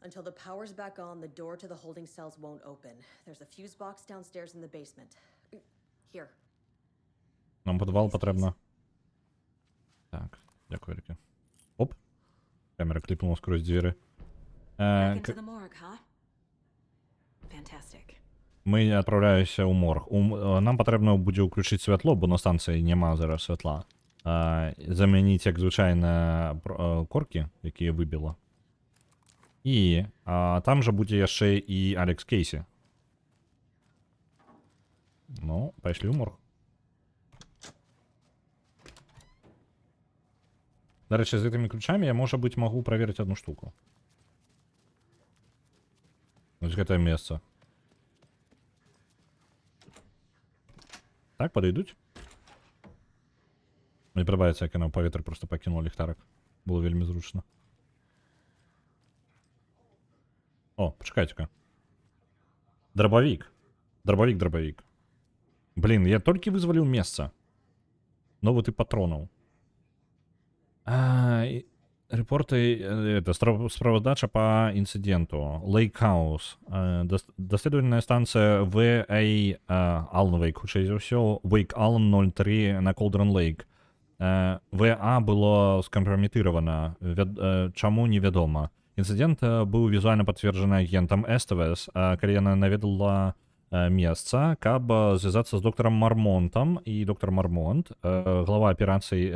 Until the power's back on, the door to the holding cells won't open. There's a fuse box downstairs in the basement. Here. Нам падвал патрэбна. Так, дякую, Рікі. Оп. Камера кліпнула скрозь дзверы. Back into the morgue, huh? Fantastic. Мы адпраўляемся ў морг. Нам патрэбна будзе ўключыць святло, бо на станцыі няма зараз святла. Замяніць, як звычайна, коркі, якія выбіла. І там жа будзе яшчэ і Алекс Кейсі. Ну, пайшлі ў морг. Дарэчы, з гэтымі ключамі я, можа быць, магу праверыць одну штуку. Вось гэтае месца. Так, падыдуць? Мне падабаецца, як яна ў паветры просто пакінула ліхтарык. Было вельмі зручна. О, пачакайце-ка. Драбавік. Драбавік. Блін, я толькі вызваліў месца. Новы тып патронаў. Репорты, это справаздача по инциденту. Лейкхаус. Доследовательная станция V.A. Allen Wake, хутчэй за ўсё, Wake Allen 03 на Колдрон Лейк. V.A. было скомпрометировано. Чаму невядома. Інцыдент быў візуальна пацверджаны агентам СТВС, калі яна наведала месца, каб звязацца з доктарам Мармонтам, і доктар Мармонт, глава аперацый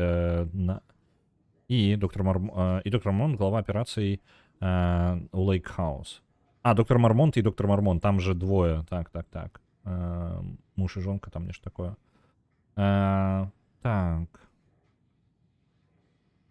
і доктар Мармонт, глава аперацый у Лейкхаус. Доктар Мармонт і доктар Мармонт, там же двое. Так. Муж і жонка, там нешта такое. Так.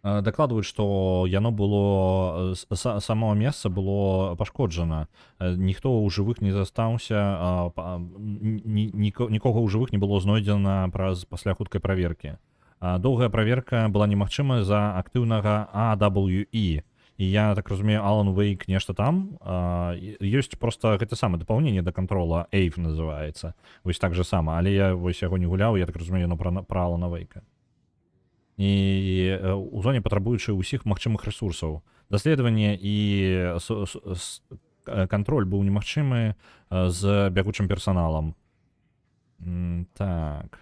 Дакладваюць, што яно было самого месца было пашкоджана. Ніхто ў жывых не застаўся, нікога ў жывых не было знойдзена пасля хуткай праверкі. Доўгая праверка была немагчыма з-за актыўнага AWE. І я так разумею, Alan Wake нешта там. Ёсць проста гэта самае дапаўненне да контрола, AVE называецца. Вось так же сама, але я вось яго не гуляў, я так разумею, яно пра Алана Вейка. І у зоне патрабуючы ўсіх магчымых рэсурсаў. Даследаванне і кантроль быў немагчымы з бягучым персаналам. Так.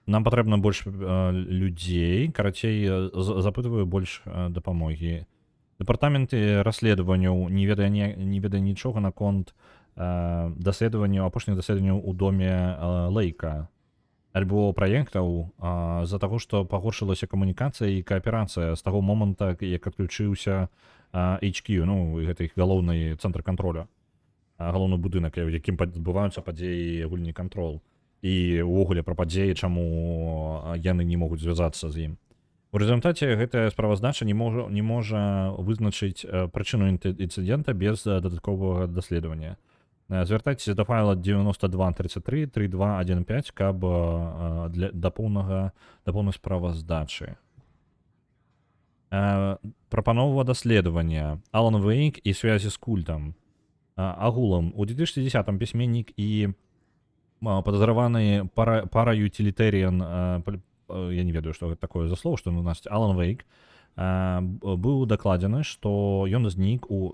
Нам патрэбна больш людзей, карацей, запытваю больш дапамогі. Дэпартаменты расследаванняў не ведае нічога наконт даследаванняў, апошніх даследаванняў у доме Лейка. Альбо праектаў з-за таго, што пагоршылася камунікацыя і кааперацыя з таго моманта, як адключыўся HQ, ну, гэта іх галоўны цэнтр контроля, галоўны будынак, у якім адбываюцца падзеі гульні Control. І ўвогуле пра падзеі, чаму яны не могуць звязацца з ім. У рэзультаце гэтая справаздача не можа вызначыць прычыну інцыдэнта без дадатковага даследавання. Звяртайцеся да файла 9233-3215, каб для дапоўнай справаздачы. Прапанова даследавання. Alan Wake і связі з культам. Агулам, у 2010-м пісьменнік і падазраваны параютилитариан, я не ведаю, што гэта такое за слово, што у нас Alan Wake, быў дакладзена, што ён знік у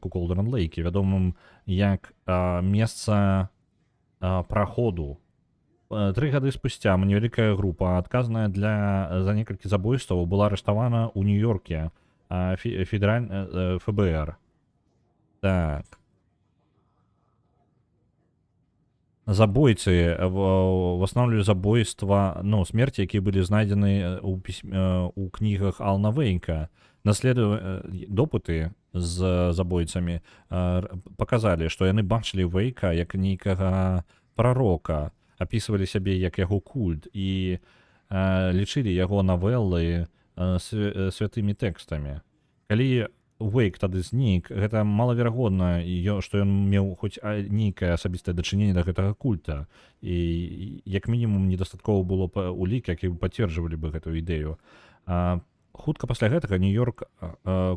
Колдерн Лейке, вядомым як месца праходу. 3 гады спусця невялікая група, адказная за некалькі забойстваў, была арыштавана ў Нью-Йорке ФБР. Так. Забойцы восстанавливали забойства, ну, смерти, якія былі знайдзены у кнігах Алана Вейка. Допыты з забойцамі паказалі, што яны бачылі Вейка як нейкага прарока, апісвалі сябе як яго культ і лічылі яго навелы святымі тэкстамі. Калі Wake тады знік, гэта малаверагодна, што ён меў хоць нейкае асабістае дачыненне да гэтага культа. І як мінімум недастаткова было улік, які пацверджвалі бы гэтую ідэю. Хутка пасля гэтага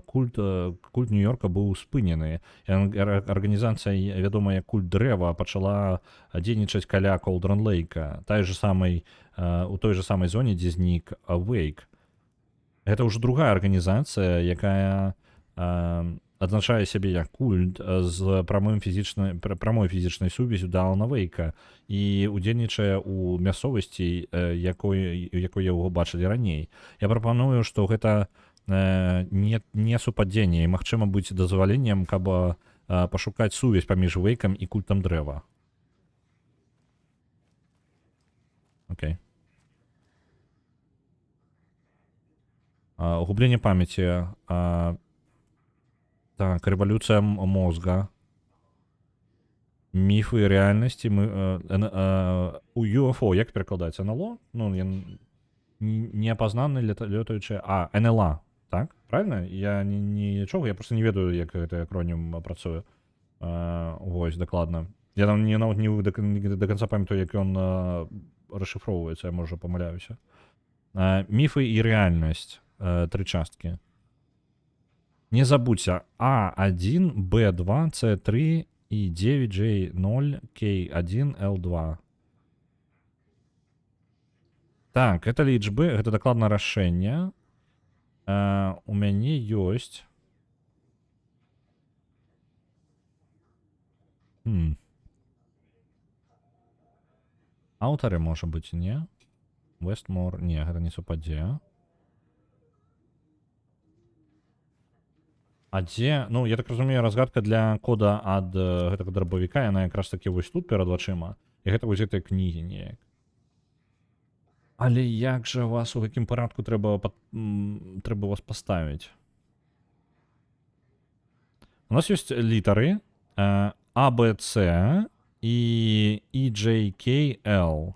культ Нью-Йорка быў спынены. Арганізацыя, вядомая як культ дрэва, пачала дзейнічаць каля Колдерн Лейка, у той же самай зоне, дзе знік Wake. Гэта ўжо другая арганізацыя, якая адзначае сябе як культ з прамой фізічнай сувязю да Алана Вейка і удзельнічае ў мясцовасці, якой яго бачылі раней. Я прапаную, што гэта не супадзенне і магчыма быць дазваленнем, каб пашукаць сувязь паміж Вейкам і культам дрэва. Окей. Губленне памяці. Так, рэвалюцыя мозга. Міфы рэальнасці. У UFO як перакладаць? НЛО? Ну, неапазнаны лётаючыя... НЛА, так? Правильно? Я нічога, я просто не ведаю, як гэты акронім працуе. Вось, дакладна. Я там нават не да канца памятаю, як ён расшыфроўваецца, я, можа, памыляюся. Міфы і рэальнасць. 3 часткі. Не забудься. А1, Б2, С3 і 9J0, K1, L2. Так, гэта лічбы, гэта дакладна рашэнне. У мяне ёсць. Аўтары, можа быць, не? Westmore, не, гэта не супадзе. А дзе, ну, я так разумею, разгадка для кода ад гэтага дробавіка, яна якраз такі вось тут перад вачыма. І гэта вось гэтай кнігі неяк. Але як жа вас, у якім парадку трэба вас паставіць? У нас ёсць літары А, Б, С і J, K, L.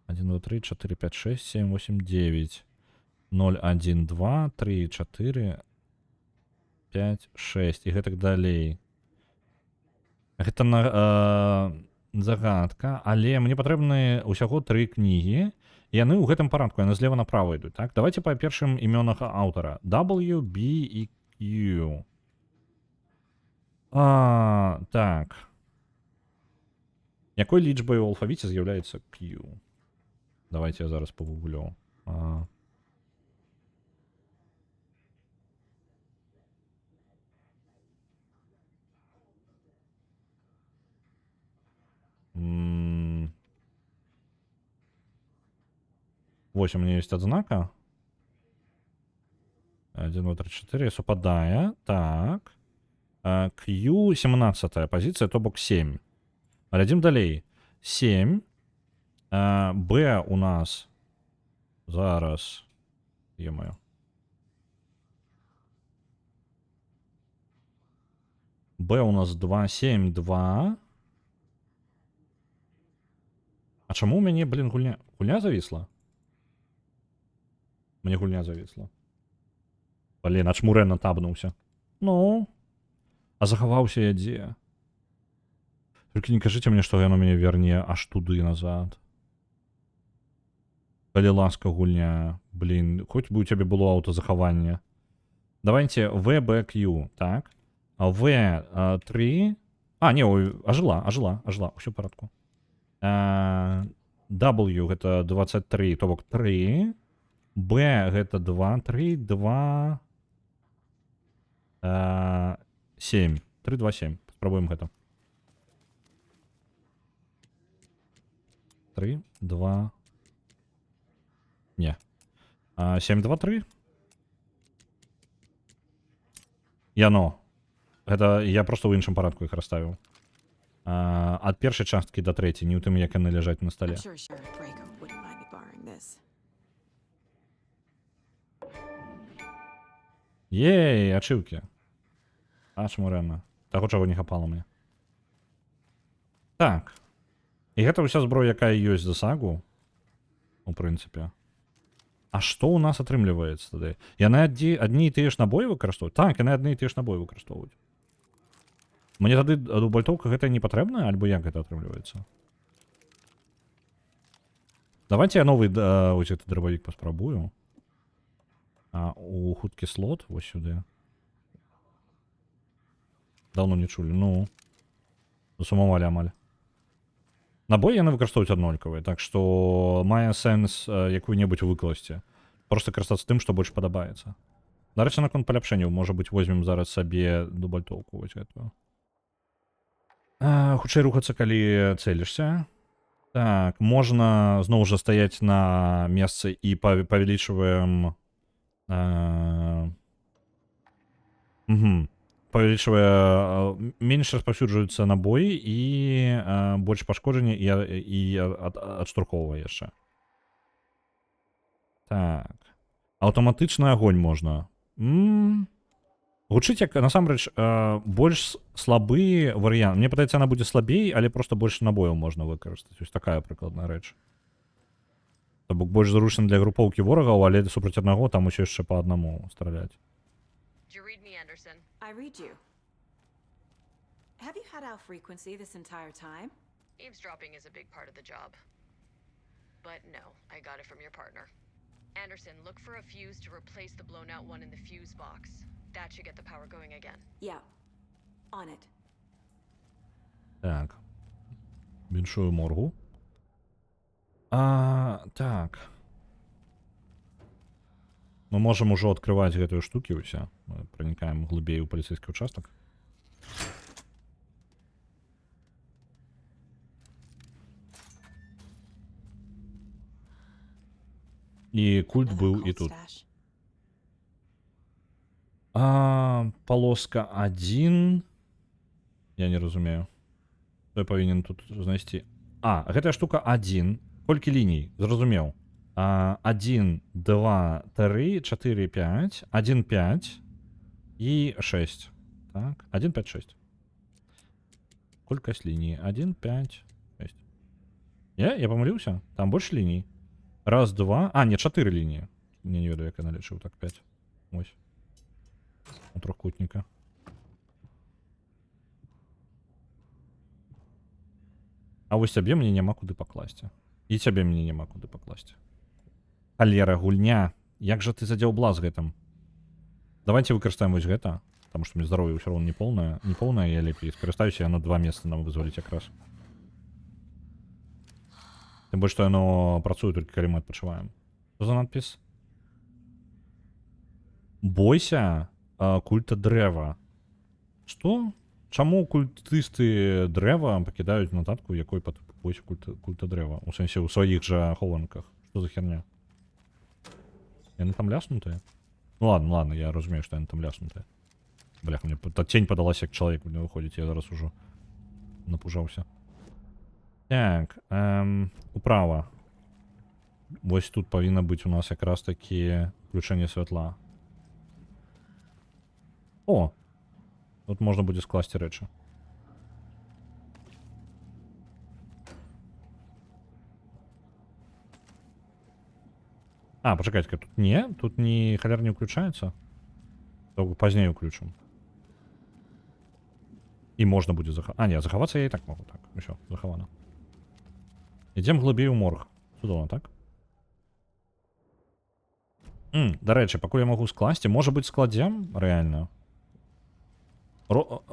Один, два, три, 4, 5, 6, 7, 8, 9. 0, 1, 2, 3, 4, 5, 6. І гэтак далей. Гэта загадка, але мне патрэбны ўсяго 3 кнігі. І яны ў гэтым парадку, яны злева направо ідуць, так? Давайте па першым імёнах аўтара. W, B і Q. Так. Якой лічбай у алфавіце з'яўляецца Q? Давайте я зараз погуглю. Вот у меня есть однака. 1, 2, 3, 4. Совпадає. Так. Q 17 позиція, то бок 7. Глядим далей. 7. Б у нас зараз. Е-мое. Б у нас 2, 7, 2. А чому у мене, блін, гульня зависла? Мне гульня зависла. Блін, аж Мурена табнуўся. Ну. А захаваўся я дзе? Толькі не кажыце мне, што яно мяне верне аж туды назад. Калі ласка, гульня. Блін, хоць бы у цябе было аўтазахаванне. Давайте В, Б, Q, так? В, 3. Не, ой, ажила. Усё в парадку. W гэта 23, то бок 3. Б гэта 2, 3, 2, 7. 3, 2, 7. Спробуем гэта. 3, 2... Не. 7, 2, 3? Яно. Гэта я просто ў іншым парадку іх расставіў. Ад першай часткі да трэцяй, не ў тым, як яны ляжаць на стале. I'm sure Sheriff Draco wouldn't mind me borrowing this. Ей, ачыўкі. Аж Мурена. Таго, чаго не хапала мне. Так. І гэта ўся зброя, якая ёсць за сагу. У прынцыпе. А што ў нас атрымліваецца тады? Яны адні і тыя ж набоі выкарыстоўваюць? Так, яны адны і тыя ж набоі выкарыстоўваюць. Мне тады дубальтоўка гэта не патрэбна, альбо як гэта атрымліваецца? Давайте я новый ось гэты дробавік паспрабую. У хуткі слот, вось сюды. Даўно не чулі, ну. Засумавалі амаль. Набоі яны выкарыстоўваюць аднолькавыя, так што мае сэнс якую-небудзь выкласці. Проста карыстацца тым, што больш падабаецца. Дарэчы, наконт паляпшэнняў, можа быць, возьмем зараз сабе дубальтоўку вось гэтую. Хутчэй рухацца, калі цэлішся. Так, можна зноў жа стаяць на месцы і павялічваем... Менш распаўсюджваюцца набоі і больш пашкоджання і адштурхоўвае яшчэ. Так. Аўтаматычны агонь можна. Гучыць як, насамрэч, больш слабы варыянт. Мне падаецца, яна будзе слабей, але проста больш набояў можна выкарыстаць. Ось такая прыкладная рэч. То бок больш зручна для групоўкі ворагаў, але супраць аднаго там усё яшчэ па аднаму страляць. Do you read me, Anderson? I read you. Have you had our frequency this entire time? Eavesdropping is a big part of the job. But no, I got it from your partner. Anderson, look for a fuse to replace the blown out one in the fuse box. That should get the power going again. Yeah. On it. Так. Віншую моргу. Так. Мы можем уже открывать гэтую штуки ўсе. Мы проникаем глубей у полицейский участок. И культ был и тут. Полоска 1. Я не разумею. Хто павінен тут знайсці? Гэтая штука 1. Колькі ліній? Зразумеў. 1, 2, 3, 4, 5, 1, 5 и 6. Так, 1, 5, 6. Колькость линий? 1, 5, 6. Я помылился? Там больше линий. Раз, два. Нет, 4 линии. Не ведаю, як я налічив. Так, 5. Ось. У трохкутника. А ось цябе мне няма куды пакласці. І цябе мне няма куды пакласці. Халера, гульня. Як жа ты задзеў блаз гэтым? Давайте выкарыстаем вось гэта. Потому что мне здоровье ўсё роўна не полное. Не полное, я лепей скарыстаюся, яно 2 месца нам вызваліць якраз. Тым больш, што яно працуе толькі калі мы адпачываем. Што за надпіс? Бойся культа дрэва. Што? Чаму культысты дрэва пакідаюць нататку, якой па тыпу бойся культа дрэва? У сэнсе, у сваіх жа хованках. Што за херня? Яны там ляснутыя? Ну ладно, я разумею, што яны там ляснутыя. Бляха, мне тень падалася, як чалавек мне выходзіць, я зараз ужо напужаўся. Так, управа. Вось тут павінна быць у нас якраз такі включэнне святла. О! Тут можна будзе скласці рэчы. Почекайте, тут не халер не включается. Только позднее включим. И можно будет заховаться. Нет, заховаться я и так могу. Так, все, заховано. Идем глубее у морг. Судово, так? До речі, поки я могу скласти, может быть складем, реально.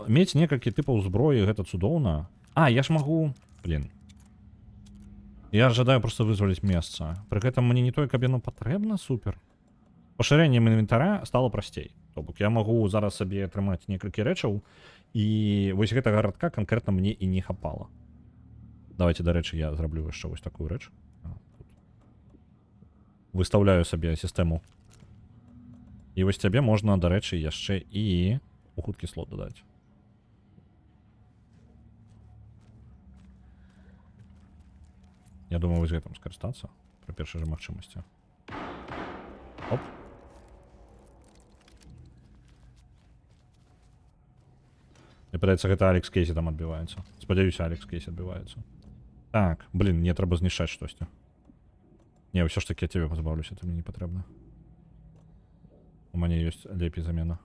Мець некалькі типов зброі, гэта цудоўна. Я ж могу... Блин. Я жадаю просто вызволить месца. При гэтым мне не тое, каб яно патрэбна, супер. Пашырэннем інвентаря стало прасцей. То бок я могу зараз сабе атрымаць некалькі рэчаў, і вось гэтага гарадка канкрэтна мне і не хапала. Давайте, дарэчы, я зраблю яшчэ вось такую рэч. Выстаўляю сабе сістэму. І вось цябе можна, дарэчы, яшчэ і у хуткі слот дадаць. Я думаю, вось гэтым скарыстацца пры першай жа магчымасці. Оп. Мне падаецца, гэта Алекс Кейсі там адбіваецца. Спадзяюся, Алекс Кейсі адбіваецца. Так, блин, мне трэба знішчаць штосьці. Не, ўсё ж таки я цябе пазбаўлюся, ты мне не патрэбна. У мяне ёсць лепей замена.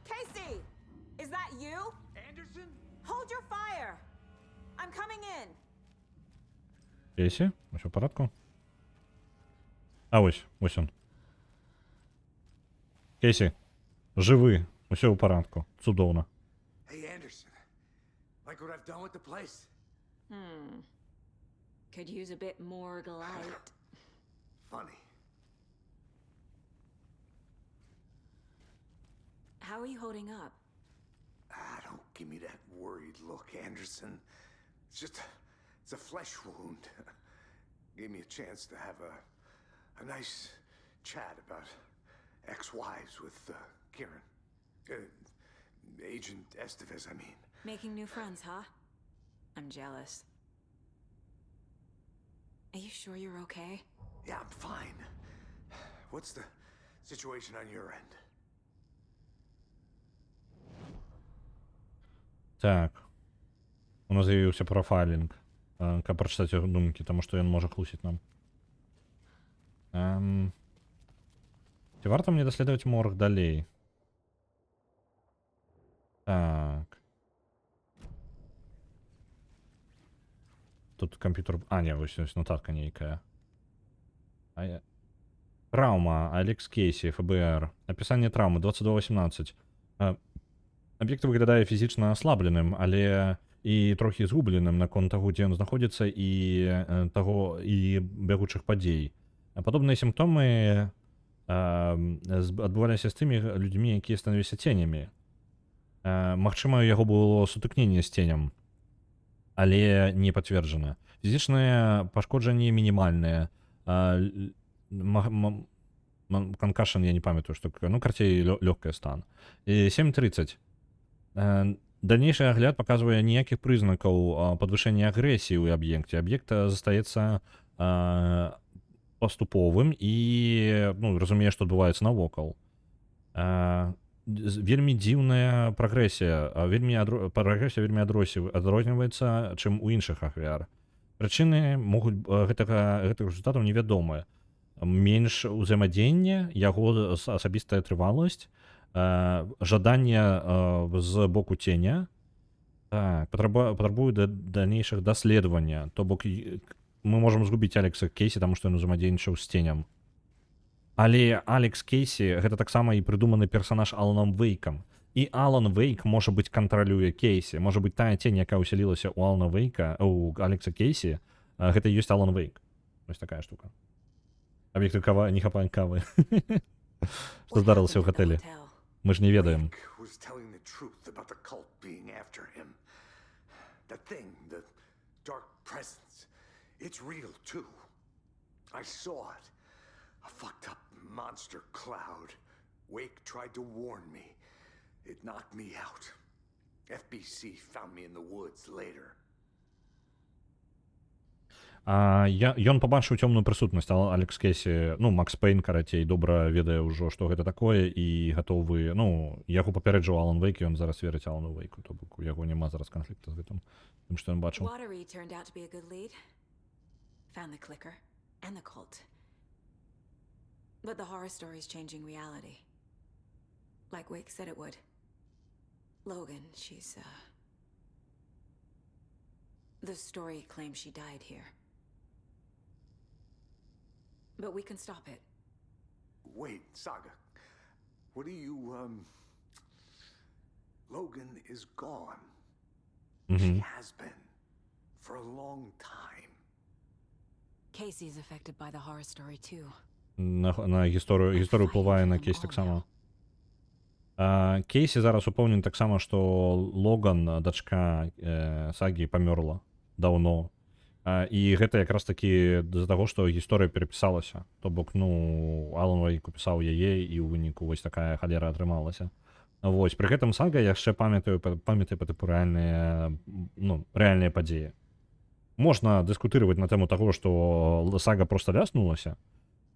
Casey! Is that you? Anderson? Hold your fire! I'm coming in! Кейсі, усё ў парадку? Ось он. Кейсі, жывы, усё ў парадку, цудоўна. Hey, Anderson. Like what I've done with the place? Could use a bit more light. Funny. How are you holding up? Don't give me that worried look, Anderson. It's a flesh wound. Gave me a chance to have a nice chat about ex-wives with Kieran. Agent Estevez, I mean. Making new friends, huh? I'm jealous. Are you sure you're okay? Yeah, I'm fine. What's the situation on your end? Так. У нас з'явіўся прафайлінг, каб прачытаць яго думкі, таму што ён можа хлусіць нам. Ці варта мне даследаваць морг далей? Так. Тут комп'ютер... А, не, вось нотатка нейкая. Траўма, Алекс Кейсі, ФБР. Апісанне траўмы, 22:18. Аб'ект выглядае фізічна аслабленым, але і трохі згубленым наконт таго, дзе ён знаходзіцца і таго і бягучых падзей. Падобныя сімптомы адбываліся з тымі людзьмі, якія станавіліся ценямі. Магчыма, у яго было сутыкненне з ценем, але не пацверджана. Фізічныя пашкоджанні мінімальныя. Конкашн, я не памятаю, што такое. Ну, карцей, лёгкая стан. 7:30. Дальнейшы агляд паказвае ніякіх прызнакаў падвышэння агрэсіі ў аб'екце. Аб'ект застаецца паступовым і, ну, разумее, што адбываецца навокал. Вельмі дзіўная прагрэсія. Прагрэсія вельмі адрозніваецца, чым у іншых ахвяр. Прычыны могуць гэтых результатаў невядомыя. Менш узаемадзеяння, яго асабістая трываласць, жаданне з боку ценя, патрабуе дальнейшых даследавання. То бок мы можам згубіць Алекса Кейсі, таму што ён узаемадзейнічаў з ценем. Але Алекс Кейсі гэта таксама і прыдуманы персанаж Аланом Вейкам. І Алан Вейк, можа быць, кантралюе Кейсі. Можа быць, тая цень, якая ўсялілася ў Алана Вейка, у Алекса Кейсі, гэта і ёсць Алан Вейк. Вось такая штука. Аб'екту не хапае кавы. Што здарылася ў гатэлі? Мы ж не ведаем. Wake was telling the truth about the cult being after him. That thing, the dark presence, it's real too. I saw it. A fucked up monster cloud. Wake tried to warn me. It knocked me out. FBC found me in the woods later. Ён пабачыў цёмную прысутнасць. Алекс Кейсі, ну, Макс Пейн, карацей, добра ведае ўжо, што гэта такое, і гатовы, ну, яго папярэджаў Алан Вейк, і ён зараз верыць Алану Вейку, то бок у яго няма зараз канфлікта з гэтым, тым, што ён бачыў. Watery turned out to be a good lead. Found the clicker and the cult. But the horror story's changing reality. Like Wake said it would. Logan, she's, the story claims she died here. But we can stop it. Wait, Saga. What do you, Logan is gone. She has been. For a long time. Casey's affected by the horror story too. На гісторыю ўплывае на Кейсі таксама. Кейсі зараз упэўнены таксама, што Логан, дачка Сагі, памёрла даўно. І гэта якраз такі з-за таго, што гісторыя перапісалася. То бок, ну, Алан Вейк упісаў яе, і ў выніку вось такая халера атрымалася. Вось, пры гэтым Сага яшчэ памятае па тыпу рэальныя падзеі. Можна дыскутырваць на тэму таго, што Сага проста ляснулася.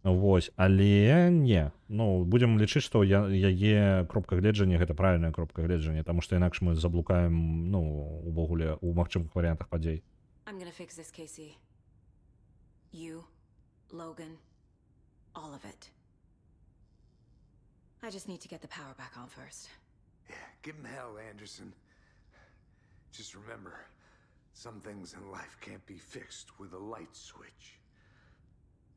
Вось, але не. Ну, будзем лічыць, што яе кропка гледжання гэта правільная кропка гледжання, таму што інакш мы заблукаем, ну, увогуле у магчымых варыянтах падзей. I'm gonna fix this, Casey. You, Logan, all of it. I just need to get the power back on first. Yeah, give him hell, Anderson. Just remember, some things in life can't be fixed with a light switch.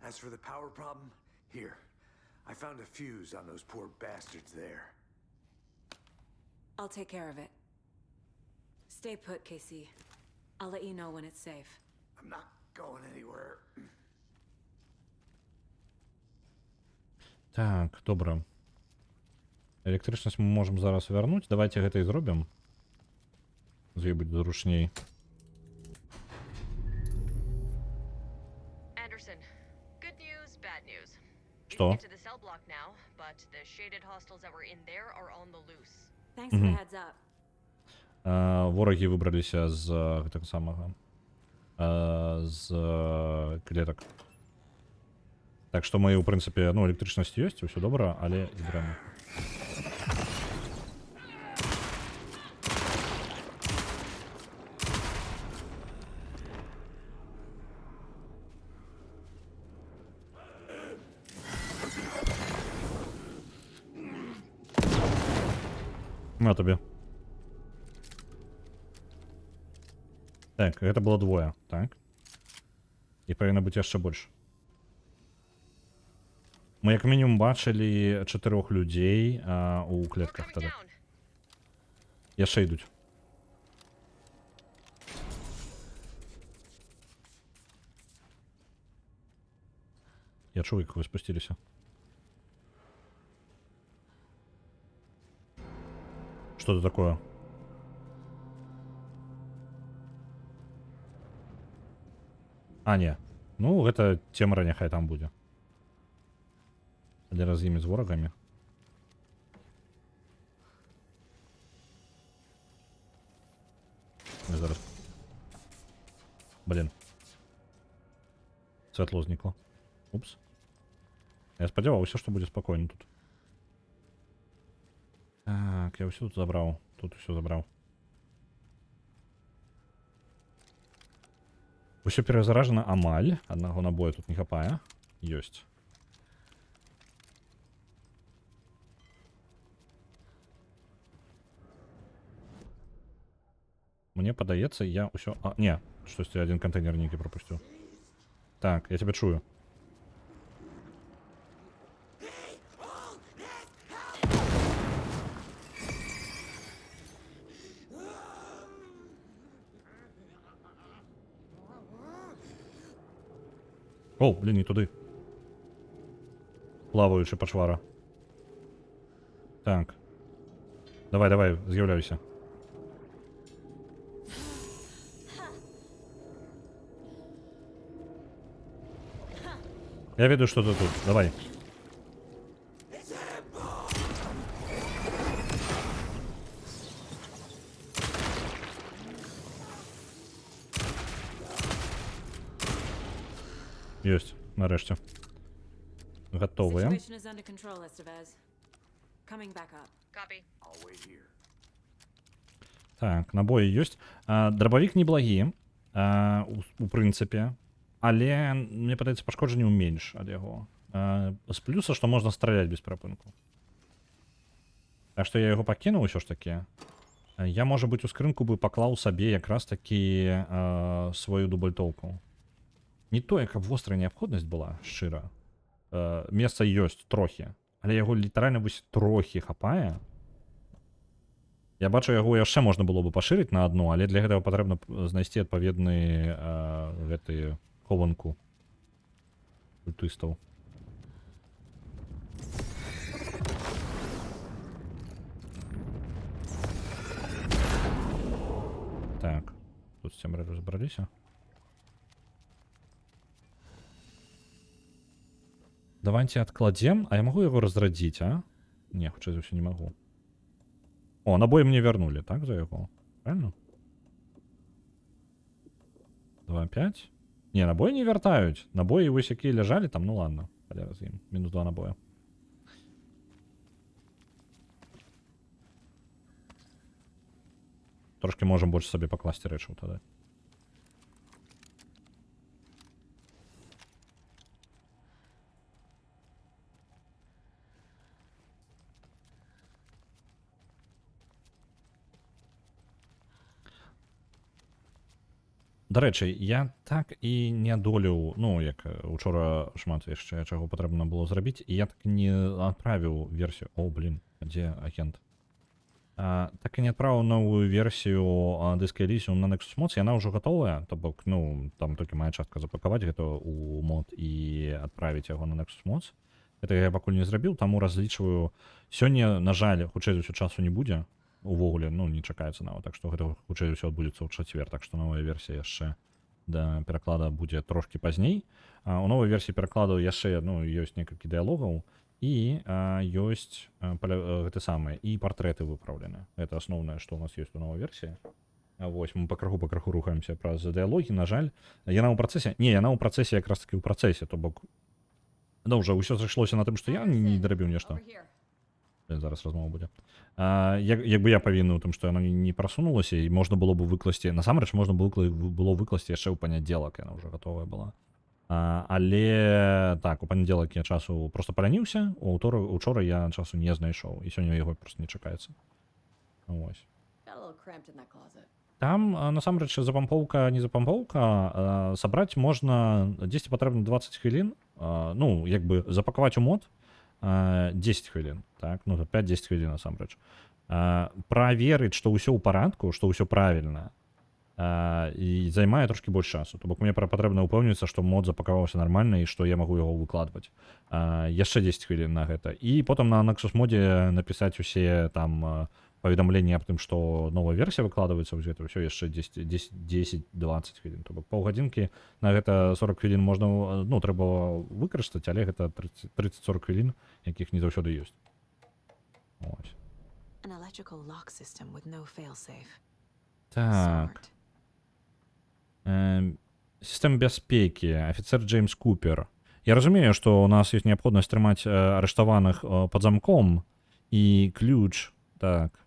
As for the power problem, here. I found a fuse on those poor bastards there. I'll take care of it. Stay put, Casey. I'll let you know when it's safe. I'm not going anywhere. Так, добра. Электрычнасць мы можам зараз вярнуць. Давайте гэта і зробім. З ёй будзе зручней. Anderson, good news, bad news. You Што? can get to the cell block now, but the shaded hostiles that were in there are on the loose. Thanks for the heads up. Ворагі выбраліся з гэтага самага з клетак. Так што мы, у прынцыпе, ну, электрычнасць ёсць, усё добра, але збіраем. На тобі. Так, гэта было двое, так. І павінна быць яшчэ больш. Мы як мінімум бачылі 4 людзей у клетках тады. Яшчэ ідуць. Я чую, як вы спусціліся. Что это такое? А, не. Ну, гэта цемра няхай там будзе. Але раз з імі з ворагамі. Я зараз. Блін. Святло знікло. Упс. Я спадзяваўся, што будзе спакойна тут. Так, я ўсё тут забраў. Тут усё забраў. Усё перазаражана амаль. Аднаго набоя тут не хапае. Ёсць. Мне падаецца, я ўсё... А, не, штосьці один контейнер нейкі пропусціў. Так, я тебя чую. О, блин, не туды. Плаваючы пачвара. Так. Давай, давай, з'яўляйся. Я ведаю, что ты тут. Давай. Есть, нарешті. Готовые. Situation is under control, Estevez. Coming back up. Copy. I'll wait here. Так, набои есть. Дробовик неблагі, у прынцыпе. Але, мне падаецца, пашкоджанняў менш ад яго. З плюса, што можна страляць без перапынку. Так што я яго пакінуў усё ж такі. Я, можа быць, у скрынку бы паклаў сабе якраз такі сваю дубльтоўку. Не тое, каб вострая неабходнасць была, шчыра. Месца ёсць трохі, але яго літаральна вось трохі хапае. Я бачу, яго яшчэ можна было бы пашырыць на адну, але для гэтага патрэбна знайсці адпаведны гэты хованку культыстаў. Так, тут з цемрай разабраліся. Давайте откладем. А я могу его разрадзіць, а? Не, хутчэй за ўсё не могу. О, набой мне вернули, так, за яго? Правильно? 2-5. Не, набои не вяртаюць. Набои вось якія ляжалі там, ну ладно. Халява з ім. Мінус 2 набоя. Трошки можем больше сабе пакласці рэчаў тады. Дарэчы, я так і не адолеў, ну, як учора шмат яшчэ чаго патрэбна было зрабіць, і я так не адправіў версію. О, блин, дзе агент? Так і не адправіў новую версію Disco Elysium на Nexus Mods, яна ўжо гатовая, то бок, ну, там толькі мая частка запакаваць гэта ў мод і адправіць яго на Nexus Mods. Гэта я пакуль не зрабіў, таму разлічваю. Сёння, на жаль, хутчэй за ўсё часу не будзе. Увогуле, ну, не чакаецца нават, так што гэта хутчэй усё адбудзецца ў чацвер, так што новая версія яшчэ да пераклада будзе трошкі пазней. У новай версіі перакладу яшчэ, ну, ёсць некалькі дыялогаў і ёсць гэта самае, і партрэты выпраўлены. Гэта асноўнае, што ў нас ёсць у новай версіі. Вось, мы па краху рухаемся праз дыялогі, на жаль. Яна ў працэсе? Не, яна ў працэсе якраз такі ў працэсе, то бок, ну, ўжо ўсё зайшлося на тым, што я не дарабіў нешта. Зараз размова будзе. Як бы я павінны ў тым, што яно не прасунулася, і можна было бы выкласці, насамрэч можна было выкласці яшчэ ў панядзелак, яна ўжо гатовая была. Але так, у панядзелак я часу просто паляніўся, учора я часу не знайшоў, і сёння яго проста не чакаецца. Ось. Got a little cramped in that closet. Там, насамрэч, запампоўка, не запампоўка, сабраць можна, дзесьці патрэбна 20 хвілін, ну, як бы запакаваць у мод 10 хвілін, так, ну, 5-10 хвілін, насамрэч. Праверыць, што ўсё ў парадку, што ўсё правільна, і займае трошкі больш часу. То бок мне патрэбна ўпэўніцца, што мод запакаваўся нармальна і што я магу яго выкладваць. Яшчэ 10 хвілін на гэта. І потым на Nexus модзе напісаць усе там паведамленні аб тым, што новая версія выкладваецца, вось гэта ўсё яшчэ 10-20 хвілін. То бок паўгадзінкі на гэта 40 хвілін можна, ну, трэба выкарыстаць, але гэта 30-40 хвілін, якіх не заўсёды ёсць. Ось. An electrical lock system with no failsafe. Так. Smart. Сістэма бяспекі. Афіцер Джеймс Купер. Я разумею, што у нас ёсць неабходнасць трымаць арыштаваных пад замком і ключ, так,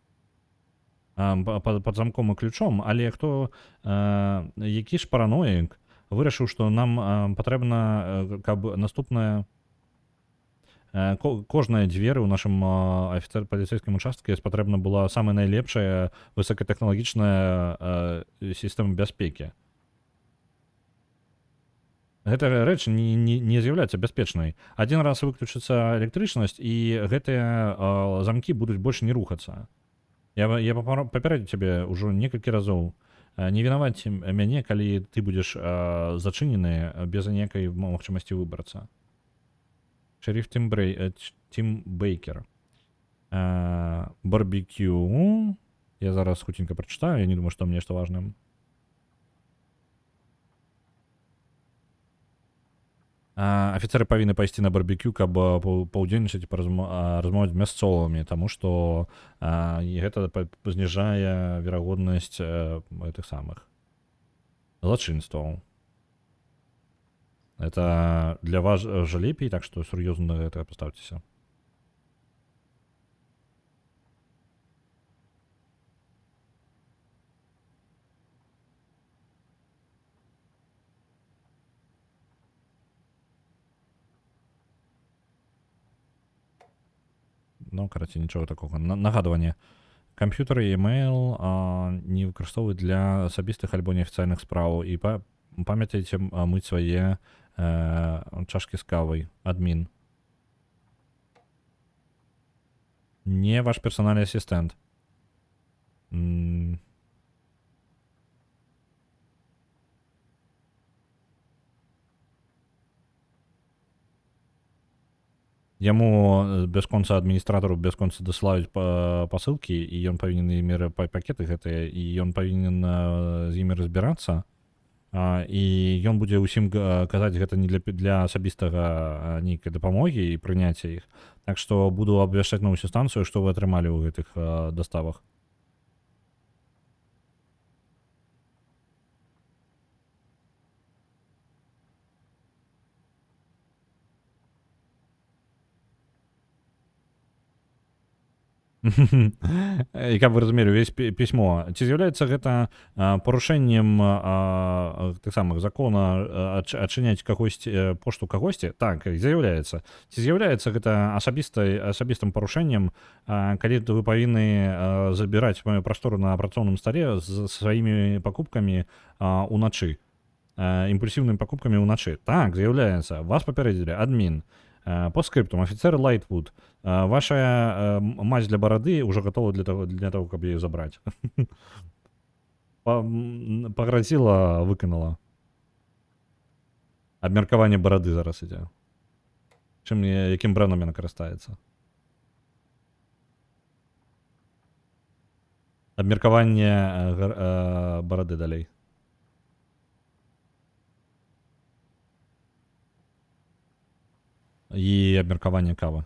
пад замком і ключом, але хто, які ж параноік вырашыў, што нам патрэбна, каб наступная кожная дзверы ў нашым паліцэйскім участкі патрэбна была самая найлепшая высокатэхналагічная сістэма бяспекі. Гэта рэч не з'яўляецца бяспечнай. Адзін раз выключыцца электрычнасць, і гэтыя замкі будуць больш не рухацца. Я папярэдзіў цябе ўжо некалькі разоў. Не вінаваць мяне, калі ты будзеш зачынены без аніякай магчымасці выбрацца. Шериф Тим Бейкер. Барбекю. Я зараз хутенька прачытаю, я не думаю, што там нешта важнае. Афіцеры павінны пайсці на барбекю, каб паўдзельнічаць і размоваць з мясцовымі, таму што гэта зніжае верагоднасць гэтых самых злачынстваў. Это для вас же лепей, так что сур'ёзна на гэта паставцеся. Ну, караці, нічога такога. Нагадванне. Камп'ютары і e-mail не выкарыстоўваюць для асабістых альбо неафіцыйных спраў, і памятайце мыць свае чашкі з кавай. Адмін. Не ваш персональны асістэнт. Яму бясконца адміністратару бясконца дасылаюць пасылкі, і ён павінен імі пакеты гэтыя, і ён павінен з імі разбірацца. І ён будзе ўсім казаць, гэта не для асабістага нейкай дапамогі і прыняцця іх. Так што буду абвяшчаць новую станцыю, што вы атрымалі ў гэтых даставах. І каб вы разумелі ўвесь пісьмо, ці з'яўляецца гэта парушэннем тых самых закона адчыняць кагосьці пошту кагосьці? Так, з'яўляецца. Ці з'яўляецца гэта асабістым парушэннем, калі вы павінны забіраць маю прастору на працоўным стале з сваімі пакупкамі ўначы, імпульсіўнымі пакупкамі ўначы? Так, з'яўляецца. Вас папярэдзілі, адмін. По скриптум, офицер Лайтвуд, ваша мазь для бороды уже готова для того, каб ее забрать. Погрозила, выканала. Абмеркаванне бороды зараз ідзе. Якім брэндам яна карыстаецца? Абмеркаванне бороды далей. І абмеркаванне кавы.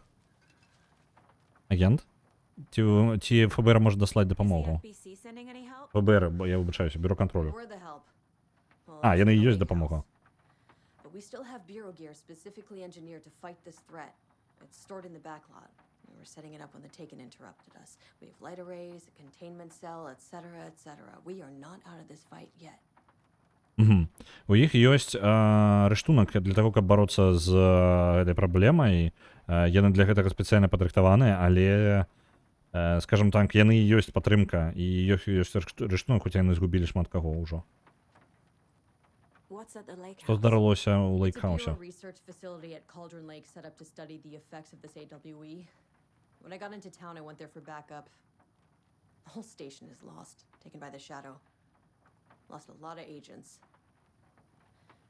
Агент? Ці ФБР може даслаць дапамогу? ФБР, я вибачаюся, бюро контролю. Яны і ёсць дапамога. But we still have bureau gear specifically engineered to fight this threat. It's stored in the backlot. We were setting it up when the Taken interrupted us. We have light arrays, a containment cell, etc., etc. We are not out of this fight yet. У іх ёсць рыштунак для таго, каб бароцца з гэтай праблемай. Яны для гэтага спецыяльна падрыхтаваныя, але Скажем так, яны ёсць падтрымка і ёсць рыштунак, хоць яны згубілі шмат каго ўжо. What's at the lake Што house? здарылося ў It's a Лейкхаусе? Bureau research facility at Cauldron Lake set up to study the effects of this AWE. When I got into town, I went there for backup. The whole station is lost, taken by the Shadow. Lost a lot of agents.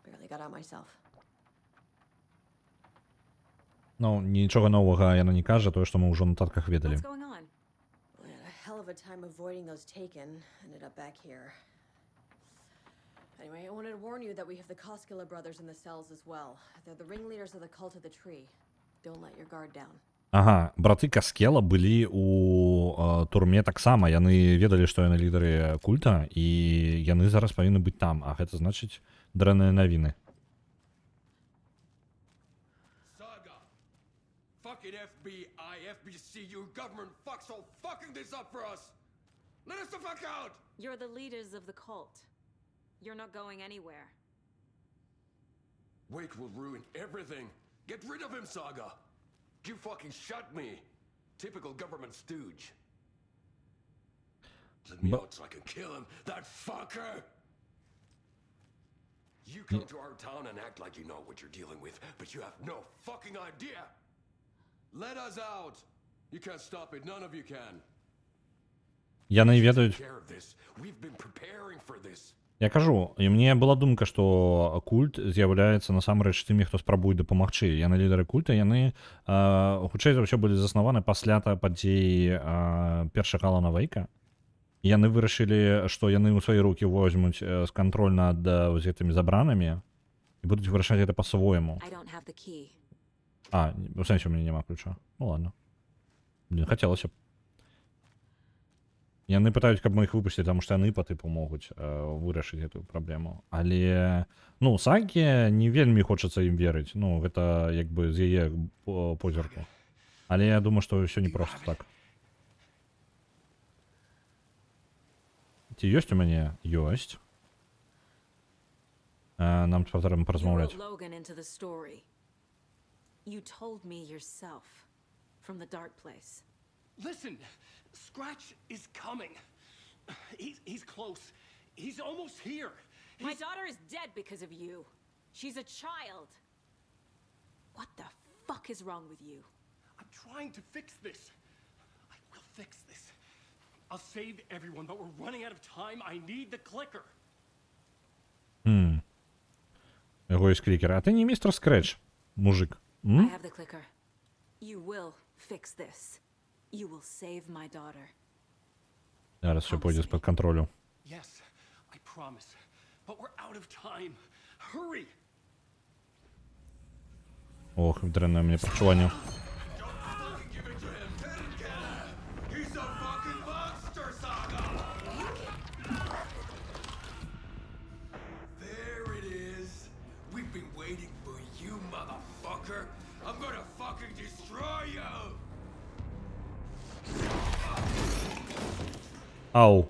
Barely got out myself. Ну, нічога новага яна не кажа, тое, што мы ўжо на татках ведалі. What's going on? We had a hell of a time avoiding those taken. Ended up back here. Anyway, I wanted to warn you that we have the Koskela brothers in the cells as well. They're the ringleaders of the cult of the tree. Don't let your guard down. Ага, браты Каскела былі у турме таксама. Яны ведалі, што яны лідары культа, і яны зараз павінны быць там. А гэта значыць дрэнныя навіны. Saga! Fucking FBI, FBC, your government fucks all fucking this up for us! Let us the fuck out! You're the leaders of the cult. You're not going anywhere. Wake will ruin everything. Get rid of him, Saga! You fucking shot me! Typical government stooge. Let me out so I can kill him, that fucker! You come to our town and act like you know what you're dealing with, but you have no fucking idea! Let us out! You can't stop it, none of you can. Яны ведаюць. Take care of this. We've been preparing for this. Я кажу, і мне была думка, што культ з'яўляецца насамрэч тымі, хто спрабуе дапамагчы. Яны лідары культа, яны хутчэй за ўсё былі заснаваны пасля падзеі першага Алана Вейка. Яны вырашылі, што яны ў свае рукі возьмуць кантроль над гэтымі забранымі і будуць вырашаць гэта па-свойму. I don't have the key. А, у сэнсе у мяне няма ключа. Ну ладно. Блин, хацелася б. Яны пытаюць, каб мы іх выпусцілі, таму што яны па тыпу могуць вырашыць гэтую праблему. Але, ну, Саге не вельмі хочацца ім верыць. Ну, гэта як бы з яе позірку. Але я думаю, што ўсё не проста так. Ці ёсць у мяне? Ёсць. Нам патрэбна You паразмаўляць. wrote Logan into the story. You told me yourself from the dark place. Listen, Scratch is coming. He's close. He's almost here. My daughter is dead because of you. She's a child. What the fuck is wrong with you? I'm trying to fix this. I will fix this. I'll save everyone, but we're running out of time. I need the clicker. Яго ёсць клікер. А ты не містер Скрэч, мужик. I have the clicker. You will fix this. You will save my daughter. Зараз все пойдзе з-пад кантролю. Yes, I promise. But we're out of time. Hurry! Ох, дрэннае мне пачуванне. Give it to him. He's a fucking monster, Saga! There it is. We've been waiting for you, motherfucker. I'm gonna fucking destroy you! Ау.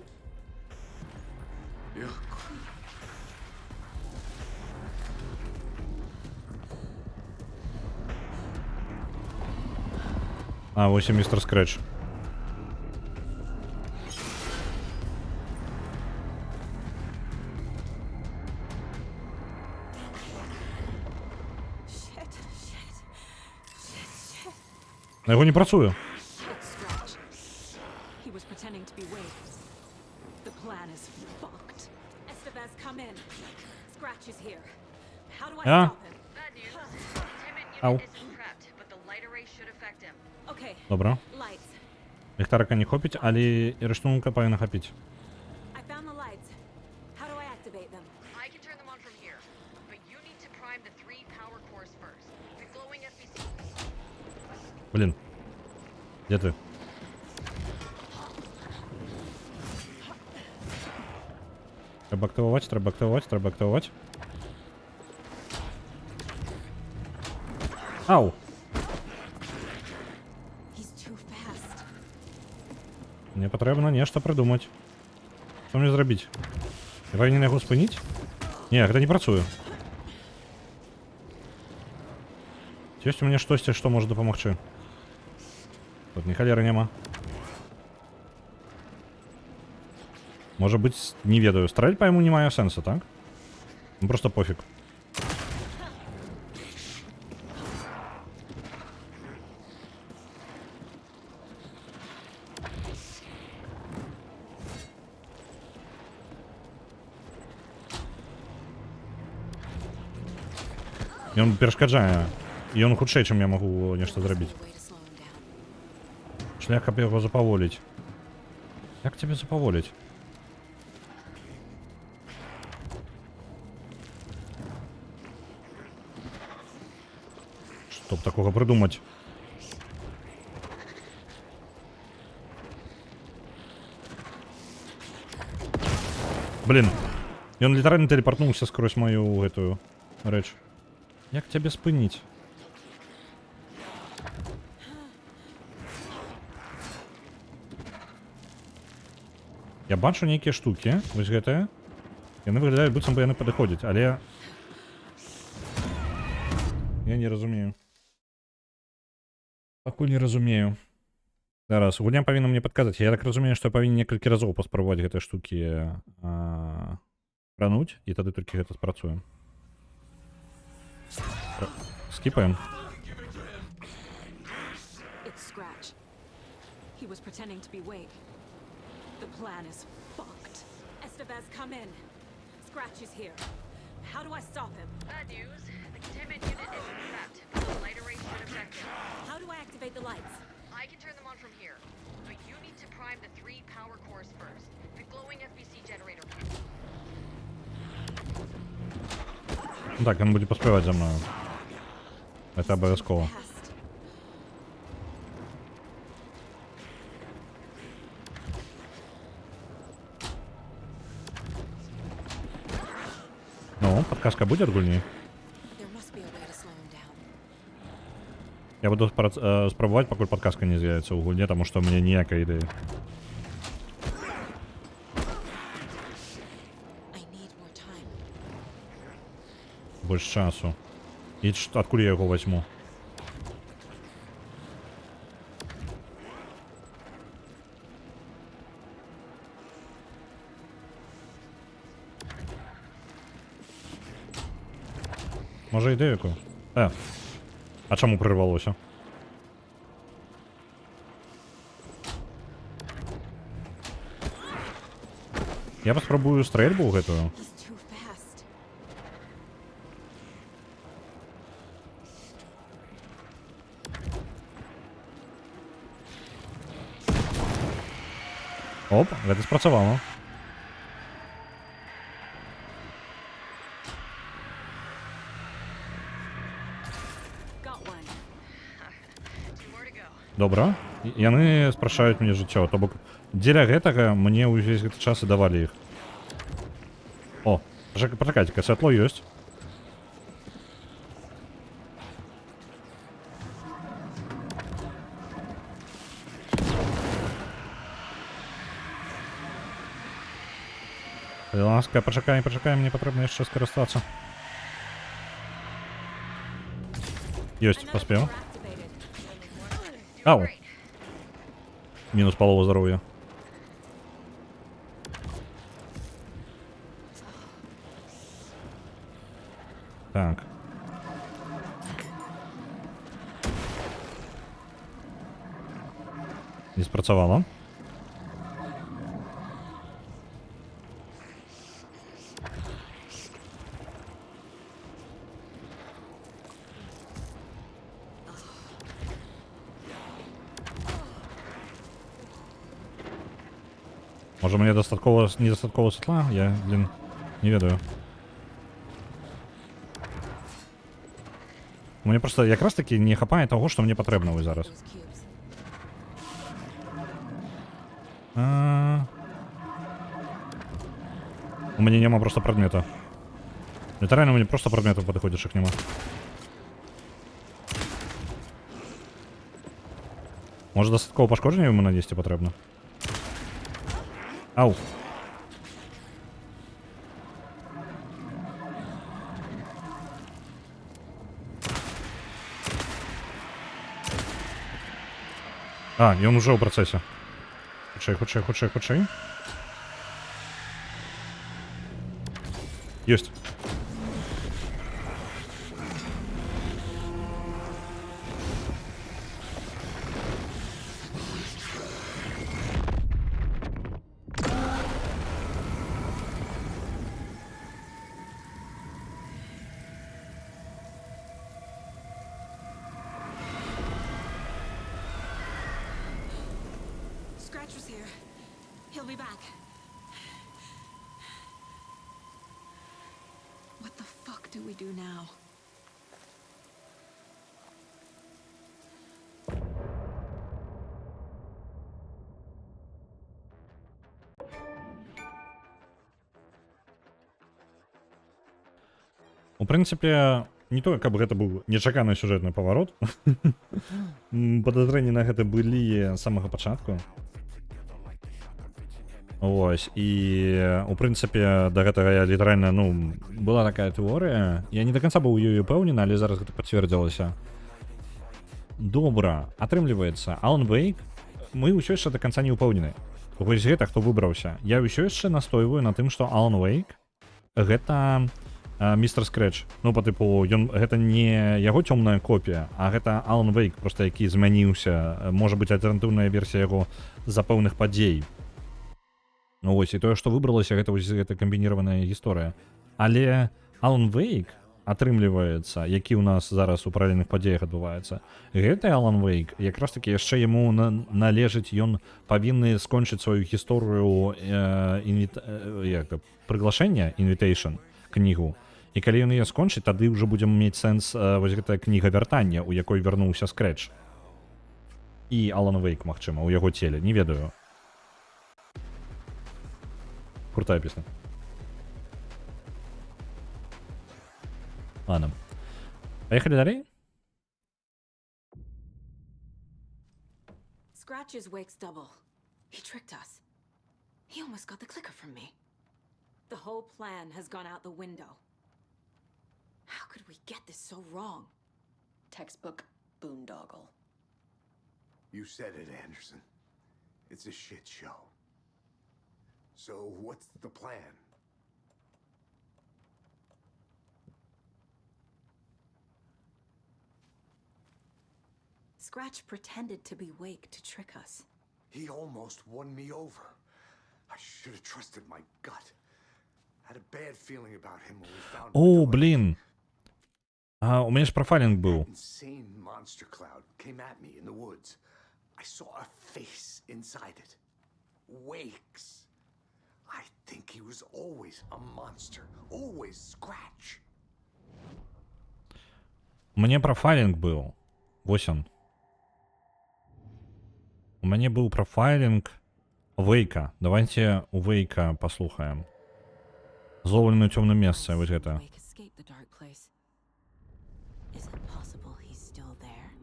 А, ось і містер Скретч. На його не працює. It's Scratch. He was pretending to be Wade. The plan is fucked. Estevez, come in. Scratch is here. How do I Yeah. stop him? Bad news. Timid Ow. unit isn't prepped, but the light array should affect him. Okay, Добре. lights. Ліхтарика не хопить, але і рештунка повинна хопити. I found the lights. How do I activate them? I can turn them on from here, but you need to prime the 3 power cores first. The glowing FBC. Блін. Де ти? Треба активувати, треба активувати, треба активувати. Ау! He's too fast. Мені потрібно нешта придумати. Що мені зробити? Я повинен його спинити? Ні, це не працює. Є у мене щось, що може допомогти. Тут ні холери нема. Можа быць, не ведаю, стралять па яму не мае сэнса, так? Ну просто пофіг. Ён перашкаджае. І ён хутчэй, чым я магу нешта зрабіць. Way to slow him down. Шлях, каб яго запаволіць. Як цябе запаволіць? Што б такога прыдумаць? Блін, ён літаральна тэлепартнуўся скрозь маю гэтую рэч. Як цябе спыніць? Я бачу нейкія штукі, вось гэтыя. Яны выглядаюць, быццам бы яны падыходзяць, але... Я не разумею. Пакуль не разумею. Зараз, гульня павінна мне падказаць. Я так разумею, што я павінен некалькі разоў паспрабаваць гэтыя штукі крануць, і тады толькі гэта спрацуе. Скіпаем. It's Scratch. He was pretending to be Wake. The plan is fucked. Estevez, come in. Scratch is here. How do I stop him? Bad news. The containment unit is trapped. The light array should affect him. How do I activate the lights? I can turn them on from here. But you need to prime the 3 power cores first. The glowing FBC generator kit. Так, він буде поспівати за мною. Це обов'язково. Fast. Ну, подказка буде від гульні? There must be a way to slow him down. Я буду спробувати, поки подказка не з'явиться у гульні, тому що у мене ніякої ідеї. I need more time. Больше часу. І откуда я його возьму? Може ідею яку? А чому прервалося? Я поспробую стрельбу гэтую. He's too fast. Оп, гэта спрацавала. Got one. 2 more to go. Добра. Яны спрашаюць мне жыццё, то бок дзеля гэтага мне ўвесь гэты час і давалі іх. О, пачакайце-ка, святло ёсць. Ласка, пачакай, мне патрэбна яшчэ скарыстацца. Ёсць, Another паспеў. core activated. Ау. Мінус палова здароўя. Так. Не спрацавала. Може мені недостатково світла? Я, блін, не ведаю. Мені просто якраз таки не хапає того, що мені потрібно ось зараз. Those cubes. У мене нема просто предмета. Літерально мені просто предметів підходящих нема. Може достатково пошкодження йому нанести потрібно? Ау. А, і він уже у процесі. Худший. Есть. Scratch was here. He'll be back. What the fuck do we do now? У прынцыпе, не тое, каб гэта быў нечаканы сюжэтны паварот. Падазрэнні на гэта былі з самага пачатку. Вось, і у прынцыпе да гэтага я літаральна, ну, была такая тэорыя. Я не да канца быў у ёй упэўнены, але зараз гэта пацвердзілася. Добра, атрымліваецца, Alan Wake, мы ўсё яшчэ да канца не ўпэўнены. Вось гэта хто выбраўся. Я ўсё яшчэ настойваю на тым, што Alan Wake гэта містер Скрэч. Ну, па тыпу, гэта не яго цёмная копія, а гэта Alan Wake, проста які змяніўся. Можа быць, альтэрнатыўная версія яго з-за пэўных падзей. Ну вось, і тое, што выбралася, гэта вось гэта камбінірованая гісторыя. Але Alan Wake, атрымліваецца, які ў нас зараз у паралельных падзеях адбываецца, гэты Alan Wake, якраз такі яшчэ яму належыць, ён павінны скончыць сваю гісторыю прыглашэння, invitation, кнігу. І калі ён яе скончыць, тады ўжо будзем мець сэнс вось гэтая кніга вяртання, у якой вярнуўся Скрэч. І Alan Wake, магчыма, у яго целе, не ведаю. Крутая песня. Ладно. Поехали далее? Scratch is Wake's double. He tricked us. He almost got the clicker from me. The whole plan has gone out the window. How could we get this so wrong? Textbook boondoggle. You said it, Anderson. It's a shit show. So what's the plan? Scratch pretended to be Wake to trick us. He almost won me over. I should have trusted my gut. Had a bad feeling about him when we found О, блин. У меня ж профайлинг был. Insane monster cloud came at me in the woods. I saw a face inside it. Wake's. I think he was always a monster. Always Scratch. У меня профайлинг был. Вось он. У меня был профайлинг Вейка. Давайте у Вейка послухаем. Зловленное темное место, вот это. Wake escaped the dark place. Is it possible he's still there?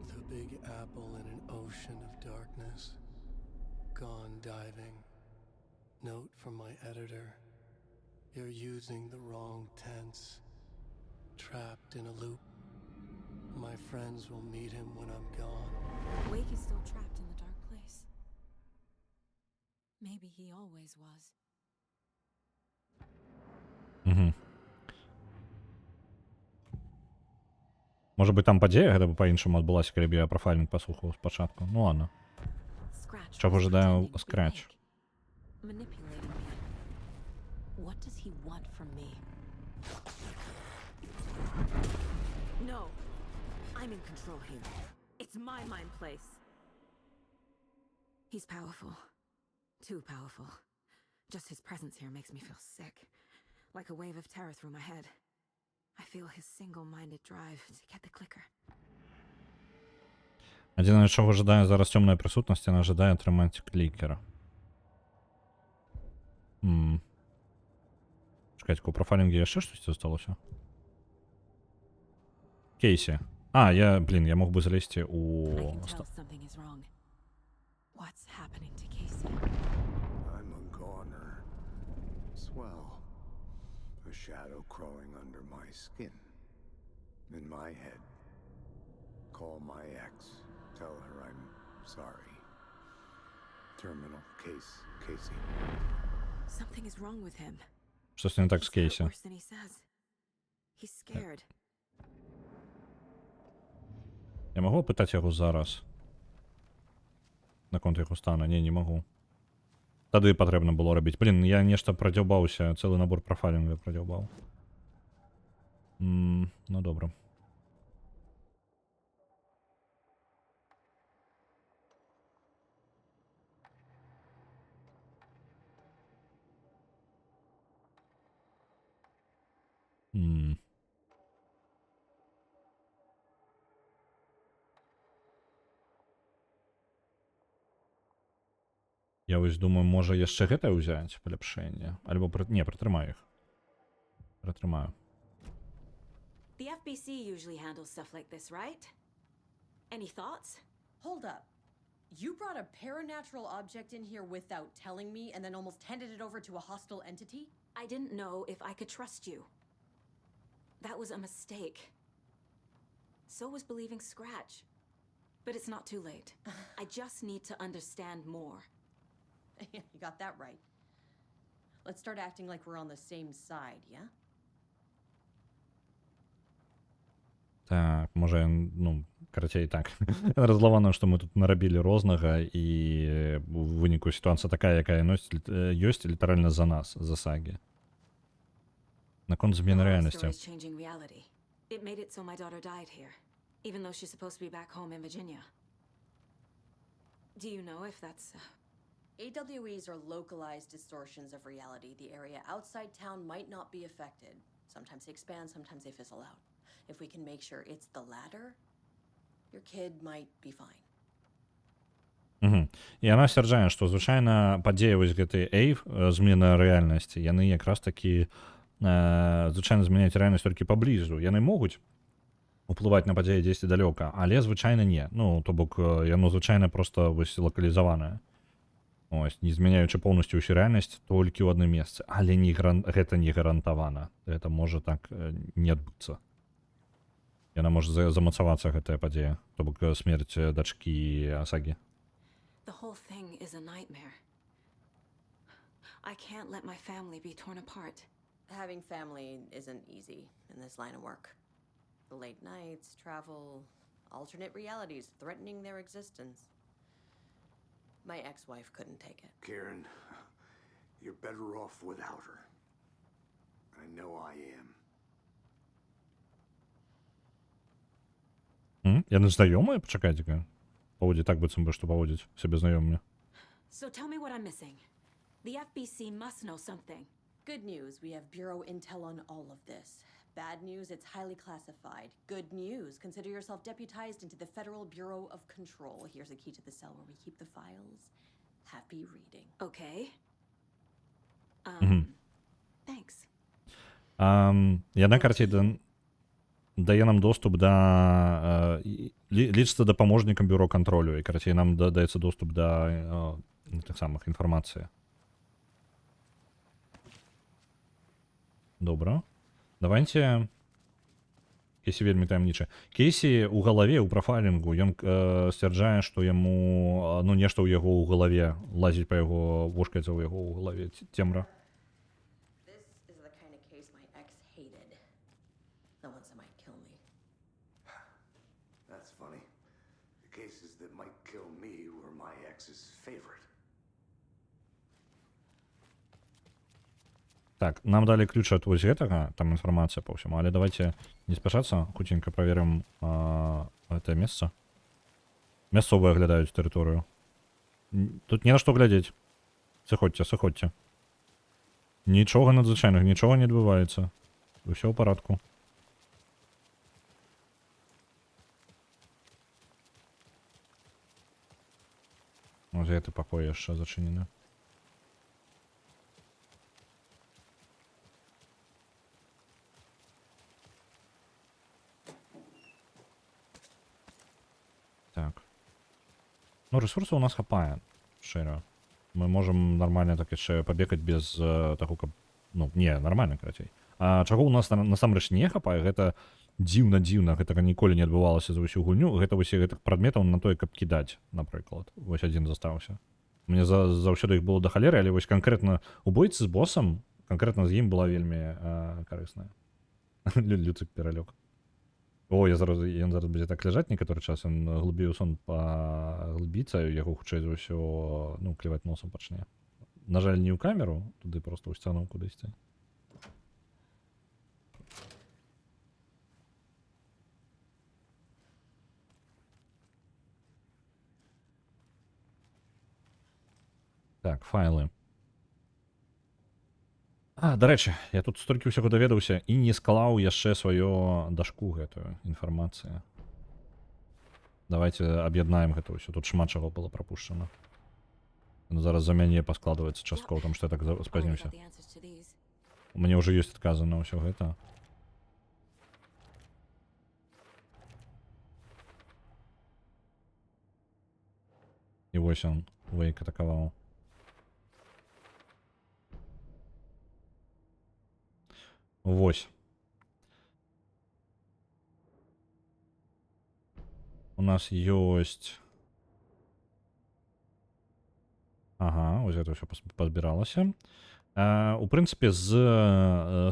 The big apple in an ocean of darkness. Gone diving. Note from my editor. You're using the wrong tense. Trapped in a loop. My friends will meet him when I'm gone. Wake is still trapped in the dark place. Maybe he always was. Угу. Может быть, там падзея гэта бы па-іншаму адбылася, калі б я профайлінг паслухаў спачатку. Ну ладно. Чаго ожидаю Scratch? Manipulating me. What does he want from me? No. I'm in control here. It's my mind place. He's powerful. Too powerful. Just his presence here makes me feel sick. Like a wave of terror through my head. I feel his single-minded drive to get the clicker. Адзінае, чаго ожидаю зараз цёмная прысутнасць, яна ожидае атрымаць клікера. Чекайте, у профайлінгі яшчэ штосьці засталося? Кейсі. Я мог бы залезть у... I'm a goner. Swell. A shadow crawling under my skin. In my head. Call my ex. Tell her I'm sorry. Terminal case, Casey. Something is wrong with him. Щось не так з He's hurt Кейсі. worse than he says. He's scared. Я могу пытать яго зараз? Наконт яго стана? Не могу. Тады патрэбна было рабіць. Блин, я нешта прадзяўбаўся, цэлы набор профайлінга прадзяўбаў. Ну добра. Я вось думаю, можа яшчэ гэта ўзяць паляпшэнне, альбо не, пратрымаю іх. Пратрымаю. The FBC usually handles stuff like this, right? Any thoughts? Hold up. You brought a paranatural object in here without telling me and then almost handed it over to a hostile entity? I didn't know if I could trust you. That was a mistake. So was believing Scratch. But it's not too late. I just need to understand more. You got that right. Let's start acting like we're on the same side, yeah? Так, можа, ну, карацей так. Разлавана, што мы тут нарабілі рознага, і у выніку сітуацыя такая, якая ёсць літаральна за нас, за сагі. Наконт змены рэальнасці. Story's changing reality. It made it so my daughter died here, even though she's supposed to be back home in Virginia. Do you know if that's... AWEs are localized distortions of reality. The area outside town might not be affected. Sometimes they expand, sometimes they fizzle out. If we can make sure it's the latter, your kid might be fine. І яна сцвярджае, што звычайна падзеі вось гэтай эйв, змена рэальнасці, яны якраз такі звычайна змяняюць рэальнасць толькі паблізу. Яны могуць уплываць на падзеі дзесьці далёка, але звычайна не. Ну, то бок яно звычайна проста вось лакалізаванае. Ось, не змяняючы поўнасцю ўсю рэальнасць толькі ў адным месцы. Але гэта не гарантавана. Гэта можа так не адбыцца. Яна можа замацавацца, гэтая падзея. То бок смерць дачкі Асагі. The whole thing is a nightmare. I can't let my family be torn apart. Having family isn't easy in this line of work. The late nights, travel, alternate realities threatening their existence. My ex-wife couldn't take it. Kieran, you're better off without her. I know I am. Яны знаёмыя? Пачакайце-ка. Паводзіць так быццам бы, што паводзіць сябе знаёмымі. So tell me what I'm missing. The FBC must know something. Good news, we have Bureau intel on all of this. Bad news, it's highly classified. Good news, consider yourself deputized into the Federal Bureau of Control. Here's a key to the cell where we keep the files. Happy reading. Okay. Thanks. Яна, карацей, дае нам доступ да... лічыцца дапаможнікам бюро кантролю, і, карацей, нам даецца доступ да тых самых інфармацыі. Добра. Давайте... Кейсі вельмі таямніча. Кейсі ў галаве, ў профайлінгу, ён сцвярджае, што яму, ну, нешта ў яго ў галаве, лазіць па яго, вошкаецца ў яго ў галаве, цемра. This is the kind of case my ex hated. The ones that might kill me. That's funny. The cases that might kill me were my ex's favorite. Так, нам далі ключ ад вось гэтага, там інфармацыя па ўсяму, але давайте не спяшацца, хутенька праверым гэтае месца. Мясцовыя аглядаюць тэрыторыю. Тут не на што глядзець. Сыходзьце. Нічога надзвычайнага, нічога не адбываецца. Усё ў парадку. Ось гэты пакой яшчэ зачынены. Так. Ну, ресурсаў у нас хапае, шчыра. Мы можам нармальна так яшчэ пабегаць без таго, каб... Ну, не, нармальна, карацей. А чаго у нас насамрэч не хапае, гэта дзіўна, гэтага ніколі не адбывалася за ўсю гульню. Гэта вось гэтых прадметаў на тое, каб кідаць, напрыклад. Вось адзін застаўся. Мне заўсёды іх было да халеры, але вось канкрэтна у бойцы з босам Конкретно з ім була вельмі карисная. Люцик пералёг. О, ён зараз будзе так ляжаць некаторы час, ён глыбей у сон паглыбіцца, яго хутчэй за ўсё, ну, клеваць носам пачне. На жаль, не ў камеру, туды проста ў сцяну кудысьці. Так, файлы. Дарэчы, я тут столькі ўсяго даведаўся і не склаў яшчэ сваё дашку гэтую інфармацыю. Давайте аб'яднаем гэта ўсё. Тут шмат чаго было прапушчана. Зараз за мяне паскладваецца часткова, там што я так спазніўся. У мяне ўжо ёсць адказы на ўсё гэта. І вось ён, Вейк атакаваў. Вось. У нас ёсць... Ага, вось гэта ўсё пазбіралася. У прынцыпе, з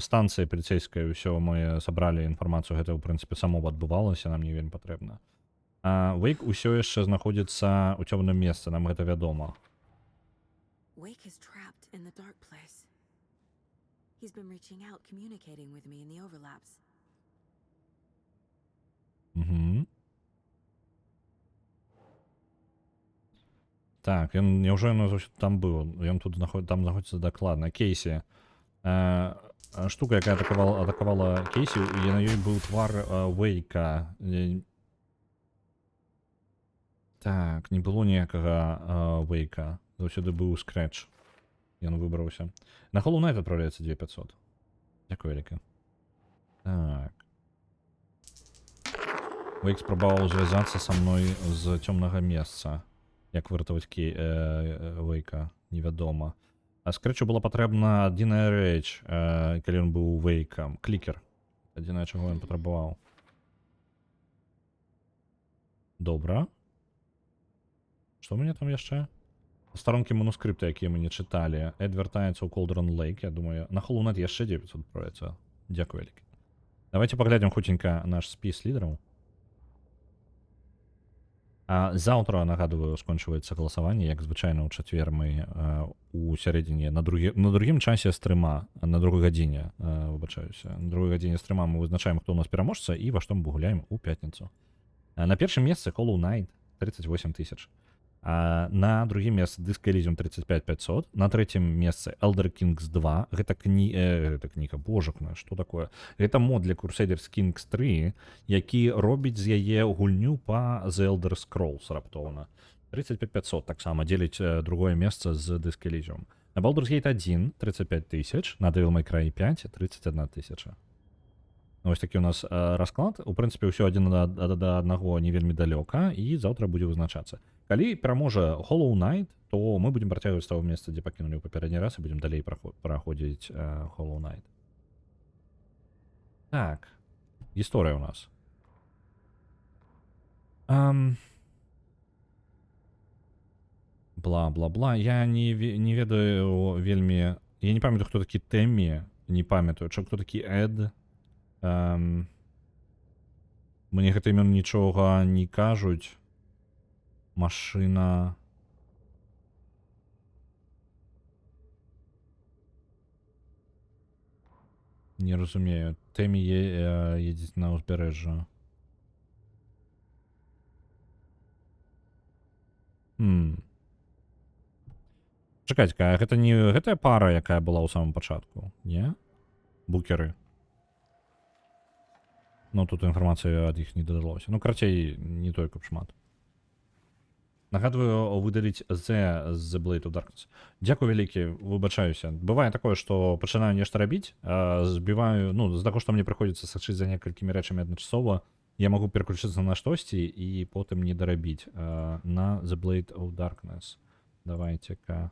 станцыі паліцэйскай ўсё мы сабралі інфармацыю, гэта, ў прынцыпе, само адбывалася, нам не вельмі патрэбна. Вейк усё яшчэ знаходзіцца ў цёмным месцы, нам гэта вядома. Wake is trapped in the dark place. He's been reaching out, communicating with me in the overlaps. Так, ён няўжо ён там быў. Ён тут там знаходзіцца дакладна. Кейсі. Штука, якая атакавала Кейсі, і на ёй быў твар Вейка. Так, не было ніякага Вейка. Заўсёды быў скрэч. Ён выбраўся. На Hollow Knight адпраўляецца 2500. Дзякуй вяліка. Так. Вейк спрабаваў звязацца са мной з цёмнага месца. Як выратаваць Вейка, невядома. А скрэчу была патрэбна адзіная рэч, калі ён быў Вейкам. Клікер. Адзінае, чаго ён патрабаваў. Добра. Што ў мяне там яшчэ? Старонкі манускрыпта, якія мы не чыталі. Адвяртаецца ў Cauldron Lake, я думаю. На Hollow Knight яшчэ 900 адпраўляецца. Дзякуй вялікі. Давайте паглядзім хутенька наш спіс лідараў. Заўтра, нагадваю, скончваецца галасаванне. Як звычайна, ў чацвер мы у сярэдзіне, на другім часе стрыма, на другой гадзіне, выбачаюся, на другой гадзіне стрыма мы вызначаем, хто у нас пераможца і ва што мы гуляем у пятніцу. На першым месцы Hollow Knight 38 000. На другім месцы Disco Elysium 35 500. На трэцім месцы Elder Kings 2. Гэта кніга, божак наш, што такое? Гэта мод для Crusaders Kings 3, які робіць з яе гульню па The Elder Scrolls раптоўна. 35 500 таксама дзеліць другое месца з Disco Elysium. На Baldur's Gate 1 35 000, на Devil May Cry 5 31 000. Вось такі у нас расклад. У прынцыпе, ўсё адзін да аднаго не вельмі далёка, і заўтра будзе вызначацца. Калі пераможа Hollow Knight, то мы будзем працягваць з таго месца, дзе пакінулі ў папярэдні раз, і будзем далей праходзіць Hollow Knight. Так, гісторыя ў нас. Бла-бла-бла. Я не ведаю вельмі... Я не памятаю, хто такі Тэммі, не памятаю, хто такі Эд. Мне гэта імён нічога не кажуць. Машына. Не разумею. Тэмі едзець на ўзбярэжжа. Чакайце, гэта не гэтая пара, якая была ў самым пачатку, не? Букеры. Ну, тут інфармацыя ад іх не дадалося. Ну, карацей, не той, каб шмат. Нагадваю, выдаліць The Blade of Darkness. Дзякуй вялікі, выбачаюся. Бывае такое, што пачынаю нешта рабіць, збіваю, ну, з таго, што мне прыходзіцца сачыць за некалькімі рэчамі адначасова, я магу пераключыцца на штосьці і потым не дарабіць. На The Blade of Darkness. Давайте-ка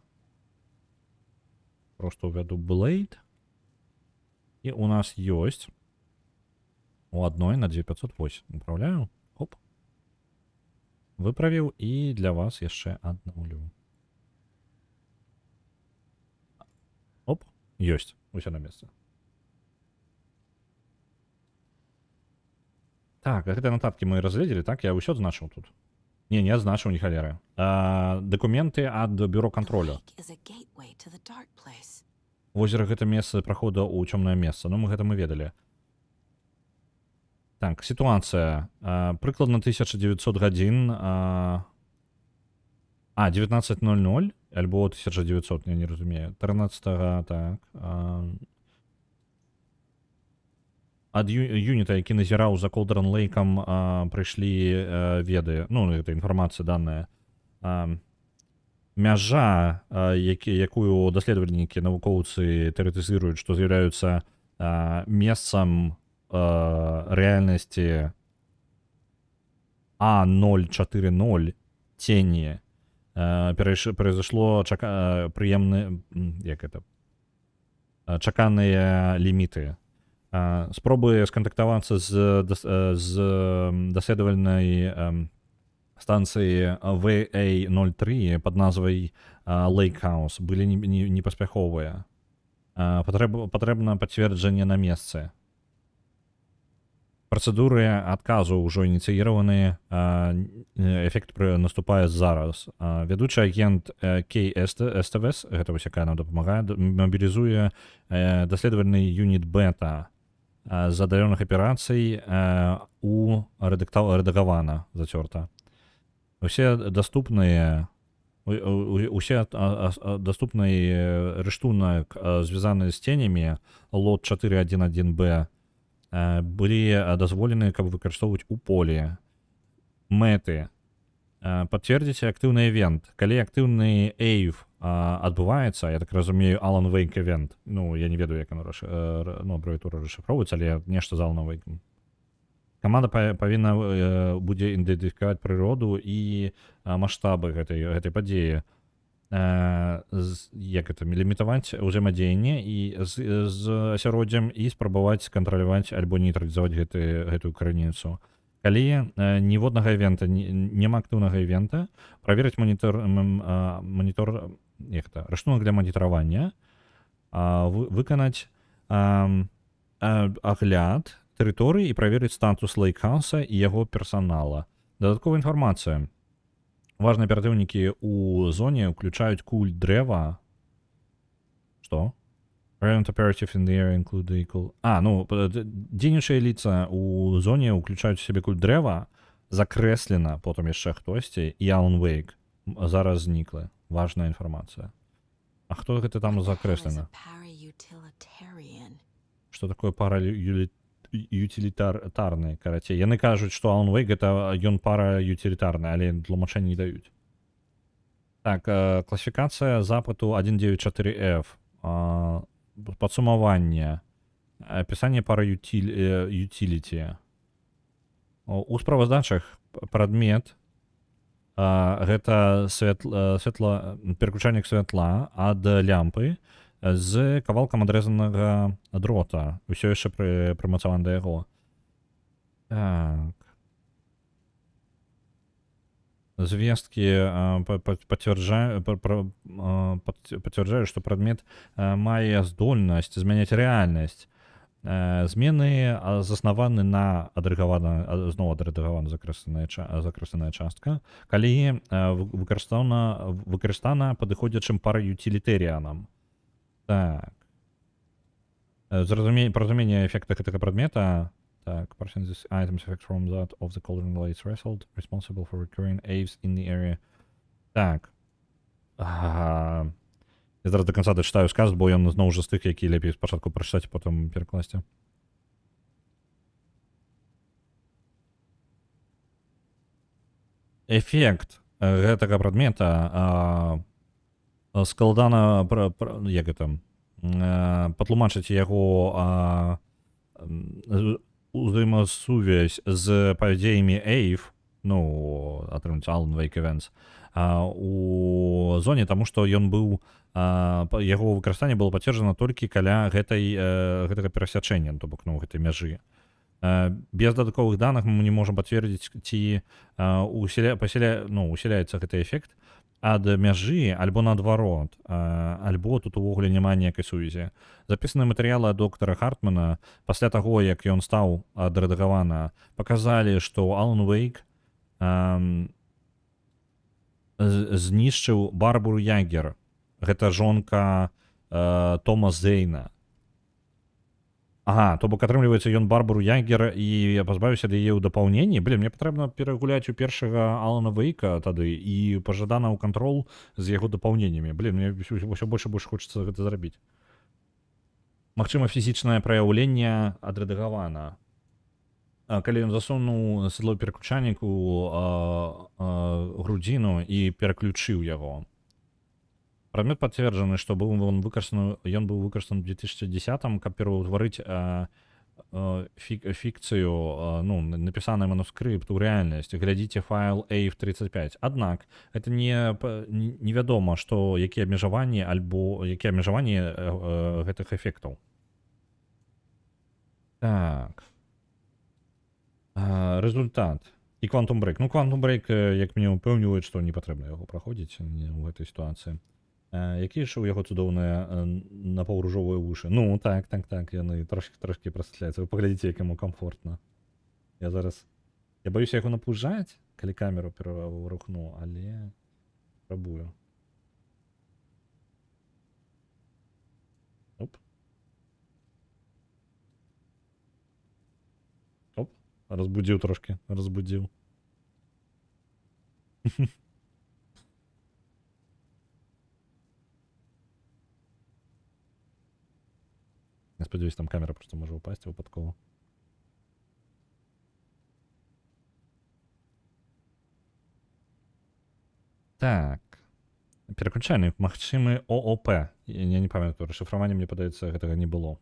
просто увяду Blade. І у нас ёсць у адной на 2508. Управляю. Оп. Выправіў і для вас яшчэ аднаўлю. Оп. Ёсць, усё на месцы. Так, а гэта нататкі мы разгледзелі, так? Я ўсё адзначыў тут. Не адзначыў, ні халеры. Дакументы ад бюро The кантролю. lake is a gateway to the dark place. Возера гэта месца прахода ў цёмнае месца. Ну, мы ведалі. Так, сітуацыя. Прыкладна 1900 гадзін. 19:00 альбо 1900, я не разумею. 13-го, так. Ад юніта, які назіраў за Колдерн Лейкам, прыйшлі веды. Ну, гэта інфармацыя данная. Мяжа, якую даследавальнікі, навукоўцы тэарэтызіруюць, што з'яўляюцца месцам рэальнасці А040 тені, произошло чаканыя ліміты. Спробы скантактавацца з даследавальнай станцыі VA03 пад назвай Lake House былі непаспяховыя. Патрэбна пацверджанне на месцы. Працэдуры адказу ўжо ініцыіраваны, эфект наступае зараз. Вядучы агент Кей Эстевес, гэта вось якая нам дапамагае, мабілізуе даследавальны юніт бета з аддаленых аперацый у рэдагавана зацёрта. Усе даступныя рыштунак, звязаны з ценямі, лот 411Б, былі дазволены, каб выкарыстоўваць у полі. Мэты. Пацвердзіце актыўны івент. Калі актыўны эйв адбываецца, я так разумею, Alan Wake івент. Ну, я не ведаю, як абрэвіатура расшыфроўваецца, але нешта з Alan Wake. Каманда павінна будзе ідэнтыфікаваць прыроду і маштабы гэтай падзеі. Як это, лімітаваць узаемадзеянне і з асяроддзем і спрабаваць кантраляваць альбо нейтралізаваць гэтую крыніцу. Калі ніводнага івента, няма актыўнага івента, праверыць рыштунак для манітаравання, выканаць агляд тэрыторыі і праверыць статус Лейкхауса і яго персанала. Дадатковая інфармацыя. Важные оперативники у зоне включают куль древа. Что? Relevant operative in the area include the equal... Дзейнічыя лица у зоне уключаюць у себе куль древа, закрэслена потом яшчэ хтосьці, і Alan Wake зараз зніклы. Важная інфармацыя. А хто гэта там закрэслена? Што такое параютилитарны, карацей. Яны кажуць, што Alan Wake гэта ён параютилитарны, але тлумачэння не даюць. Так, класіфікацыя запыту 194F. Падсумаванне. Апісанне параютиліті. У справаздачах прадмет гэта пераключальнік святла ад лямпы з кавалкам адрэзанага дрота. Усё яшчэ прымацавана да яго. Так. Звесткі пацвярджаюць, што прадмет мае здольнасць змяняць рэальнасць. Змены заснаваны на адрэдагавана закрэсленая частка, калі выкарыстана падыходзячым параютилітарыянам. Так. Разуменне эфекта гэтага прадмета. Так, person this items effect from that of the Cauldron Blade threshold responsible for recurring aves in the area. Так. Я зараз до конца дачытаю сказ, бо ён зноў жа з тых, які лепей спачатку прачытаць, потым перакласці. Эфект гэтага прадмета складана патлумачыць яго узаемасувязь з падзеямі эйв, атрымаць Alan Wake Events, у зоне, таму што ён быў, яго выкарыстанне было пацверджана толькі каля гэтага перасячэння, то бок, гэтай мяжы. Без дадатковых даных мы не можам пацвердзіць, ці усяляецца гэты эфект ад мяжы альбо наадварот, альбо тут увогуле няма ніякай сувязі. Запісаныя матэрыялы ад доктара Хартмана пасля таго, як ён стаў адрэдагавана, паказалі, што Алан Вейк знішчыў Барбару Ягер. Гэта жонка Тома Зейна. Ага, то бок атрымліваецца, ён Барбару Ягер і пазбавіўся ад яе ў дапаўненні. Блін, мне патрэбна перагуляць у першага Алана Вейка тады і пажадана ў кантрол з яго дапаўненнямі. Блін, мне ўсё больш і больш хочацца гэта зрабіць. Магчыма, фізічнае праяўленне адрэдагавана. Калі ён засунуў седло пераключальнік у грудзіну і пераключыў яго. Прадмет пацверджаны, што ён быў выкарыстаны ў 2010-м, каб пераўтварыць фікцыю, напісаны манускрыпт у рэальнасць. Глядзіце файл AIF-35. Аднак, гэта невядома, што якія абмежаванні альбо якія абмежаванні гэтых эфектаў. Так. Результат. І Quantum Break. Quantum Break, як мне ўпэўніваюць, што не патрэбна яго праходзіць у гэтай сітуацыі. Якія ж у яго цудоўныя напаўружовыя вушы? Так, яны трошки прасвятляюцца. Вы паглядзіце, як яму комфортна. Я баюся яго напужаць, калі камеру пераварухну, але спрабую. Разбудзіў трошки, разбудзіў. Я спадзяюсь, там камера просто можа упасці выпадкова. Так. Пераключальнік магчымы ООП. Я не памятаю, расшыфравання, мне падаецца, гэтага не было.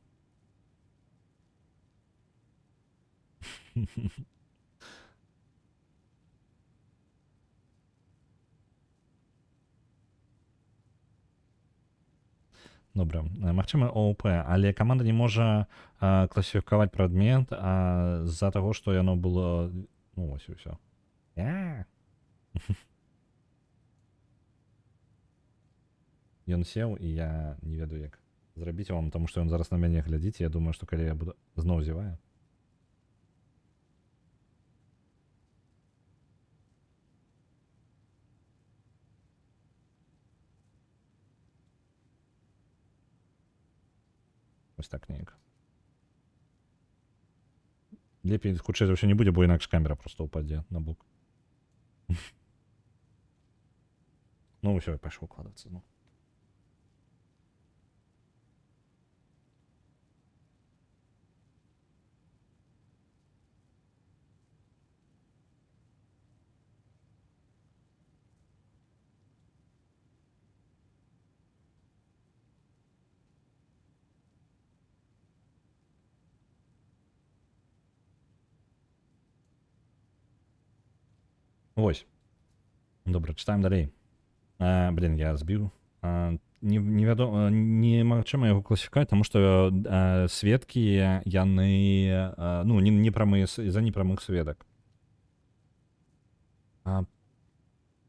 Добра, магчыма ООП, але каманда не можа класіфікаваць прадмет з-за таго, што яно было... Вось і ўсё. Ён сеў, і я не ведаю, як зрабіць вам, таму што ён зараз на мяне глядзіць, я думаю, што калі я буду... Зноў зеваю. Ось так неяк. Лепей, хутчэй за ўсё, не будзе, бо інакш камера просто ўпадзе на бок. Ўсё, я пайшоў укладацца. Вось. Добра, чытаем далей. Блін, я збіў. Невядома, немагчыма яго класіфікаваць, таму што сведкі, яны непрамыя, з-за непрамых сведак.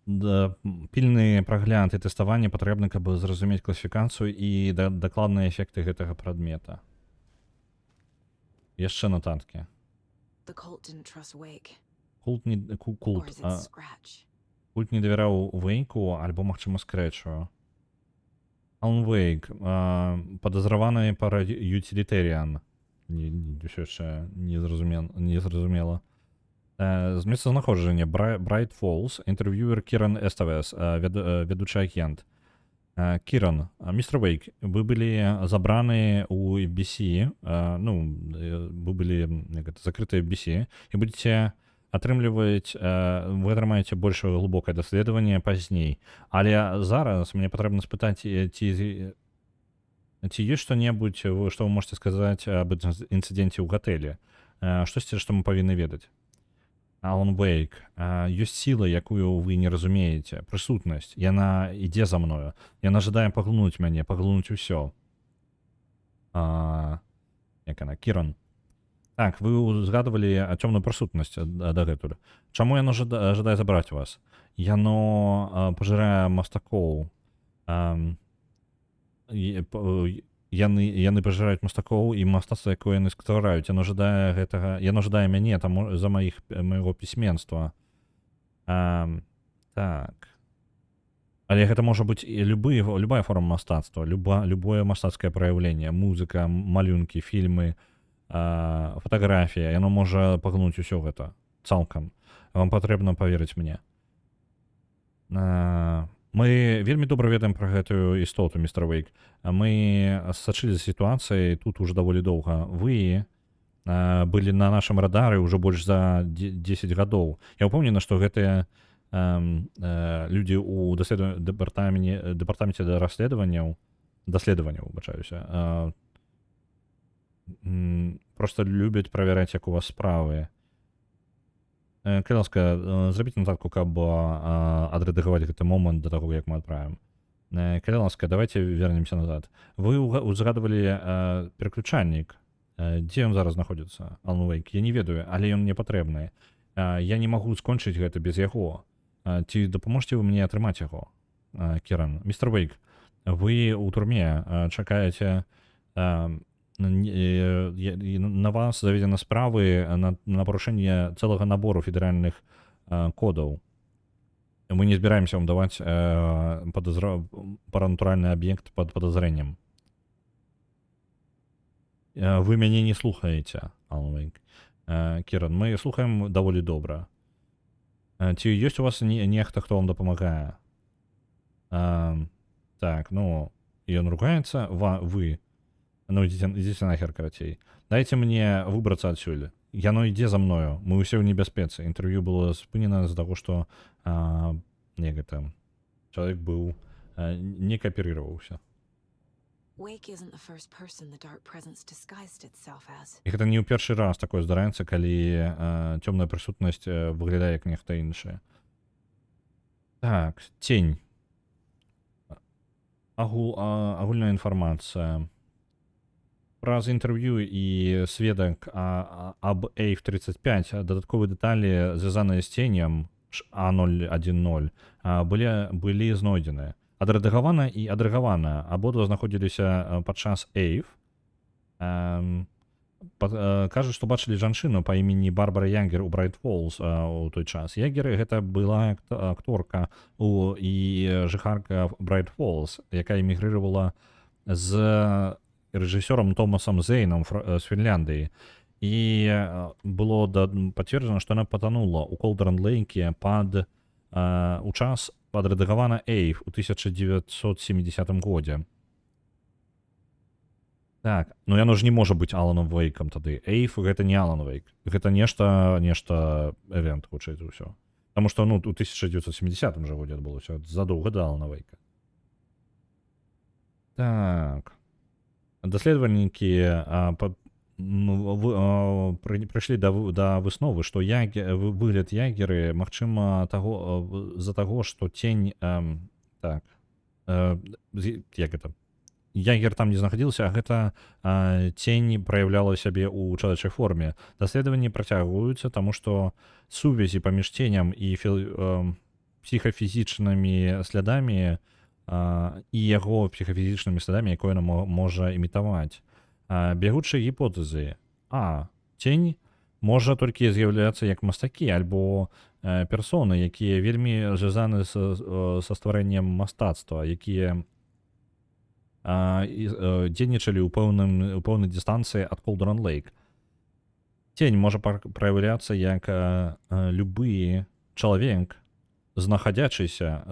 Пільны прагляд і тэставанне патрэбны, каб зразумець класіфікацыю і дакладныя эфекты гэтага прадмета. Яшчэ нататкі. The cult didn't trust Wake. Культ не давяраў Вейку, альбо, магчыма, Скрэчу. Алан Вейк, падазраваны па ютилітаріан. Усё яшчэ незразумела. З месцазнаходжання Bright Falls, інтэрв'юер Кіран Эставес, ведучы агент. Кіран, містер Вейк, вы былі забраны ў FBC, вы былі закрытыя FBC, і будзеце атрымліваць, вы атрымаеце больш глыбокае даследаванне пазней. Але зараз мне патрэбна спытаць, ці ёсць што-небудзь, што вы можете сказаць аб інцыдэнце ў гатэлі? Штосьці, што мы павінны ведаць? Алан Вейк, ёсць сіла, якую вы не разумееце, прысутнасць, яна ідзе за мною, яна жадае паглынуць мяне, паглынуць усё. Як яна? Кіран. Так, вы згадывалі цёмную прысутнасць дагэтуль. Чаму яно жадае забраць вас? Яно пажырае мастакоў. Яны пажыраюць мастакоў і мастацтва, якое яны ствараюць. Яно жадае гэтага, яно жадае мяне там за майго пісьменства. Так. Але гэта можа быць і любая форма мастацтва, любое мастацкае праяўленне, музыка, малюнкі, фільмы, фатаграфія, яно можа пагнуць усё гэта цалкам. Вам патрэбна паверыць мне. Мы вельмі добра ведаем пра гэтую істоту, містер Вейк. Мы сачылі за сітуацыяй тут уже даволі доўга. Вы былі на нашым радары ўжо больш за 10 гадоў. Я ўпэўнены, што гэтыя людзі ў дэпартаменце даследаванняў, выбачаюся, просто любяць правяраць, як у вас справы. Калі ласка, зрабіце нататку, каб адрэдагаваць гэты момант да таго, як мы адправім. Калі ласка, давайте вернемся назад. Вы узгадывалі пераключальнік. Дзе ён зараз знаходзіцца, Алан Вейк? Я не ведаю, але ён мне патрэбны. Я не магу скончыць гэта без яго. Ці дапаможце вы мне атрымаць яго, Кіран? Містер Вейк, вы ў турме чакаеце, на вас заведзены справы на парушэнне цэлага набору федэральных кодаў. Мы не збіраемся вам даваць паранатуральны аб'ект пад падазрэннем. Вы мяне не слухаеце, Алан Вейк. Кіран, мы слухаем даволі добра. Ці ёсць у вас нехта, хто вам дапамагае? Так, ну, ён ругаецца, вы. Ну, ідзіце нахер, карацей. Дайце мне выбрацца адсюль. Яно ідзе за мною. Мы ўсе ў небяспецы. Інтэрв'ю было спынена з-за таго, што чалавек быў не кааперироваўся. Wake isn't the first person the dark presence disguised itself as. І гэта не ў першы раз такое здараецца, калі цёмная прысутнасць выглядае як нехта іншы. Так, тень. Агульная інфармацыя. Праз інтэрв'ю і сведак аб Эйв-35 дадатковыя дэталі, звязаныя з ценем А010, былі знойдзены. Адрэдагавана і адрэгавана. Абодва знаходзіліся падчас Эйв. Кажуць, што бачылі жанчыну па імені Барбара Ягер у Брайт Фолз у той час. Ягер гэта была акторка і жыхарка Брайт Фолз, якая эмігрыравала з рэжысёрам Томасам Зейнам з Фінляндыі. І было пацверджана, што яна патанула ў Колдэрн-Лейке у час адрэдагавана Эйв у 1970 годзе. Так, ну яно ж не можа быць Аланом Вейкам тады. Эйв гэта не Алан Вейк. Гэта нешта эвент, хутчэй за ўсё. Таму што, ну, у 1970 жа годзе адбылося, задоўга да Алана Вейка. Так. Даследавальнікі прыйшлі да высновы, што выгляд Ягеры, магчыма, з-за таго, што тень... Так. Як гэта? Ягер там не знаходзіўся, а гэта тень праяўляла сябе ў чалавечай форме. Даследаванні працягваюцца, таму што сувязі паміж тенем і псіхафізічнымі слядамі і яго псіхафізічнымі слядамі, якое яна можа імітаваць. Бягучыя гіпотэзы. Тень можа толькі з'яўляцца як мастакі альбо персоны, якія вельмі звязаны са стварэннем мастацтва, якія дзейнічалі ў пэўнай дыстанцыі ад Колдэрн-Лейк. Тень можа праяўляцца як любы чалавек, знаходзячыся,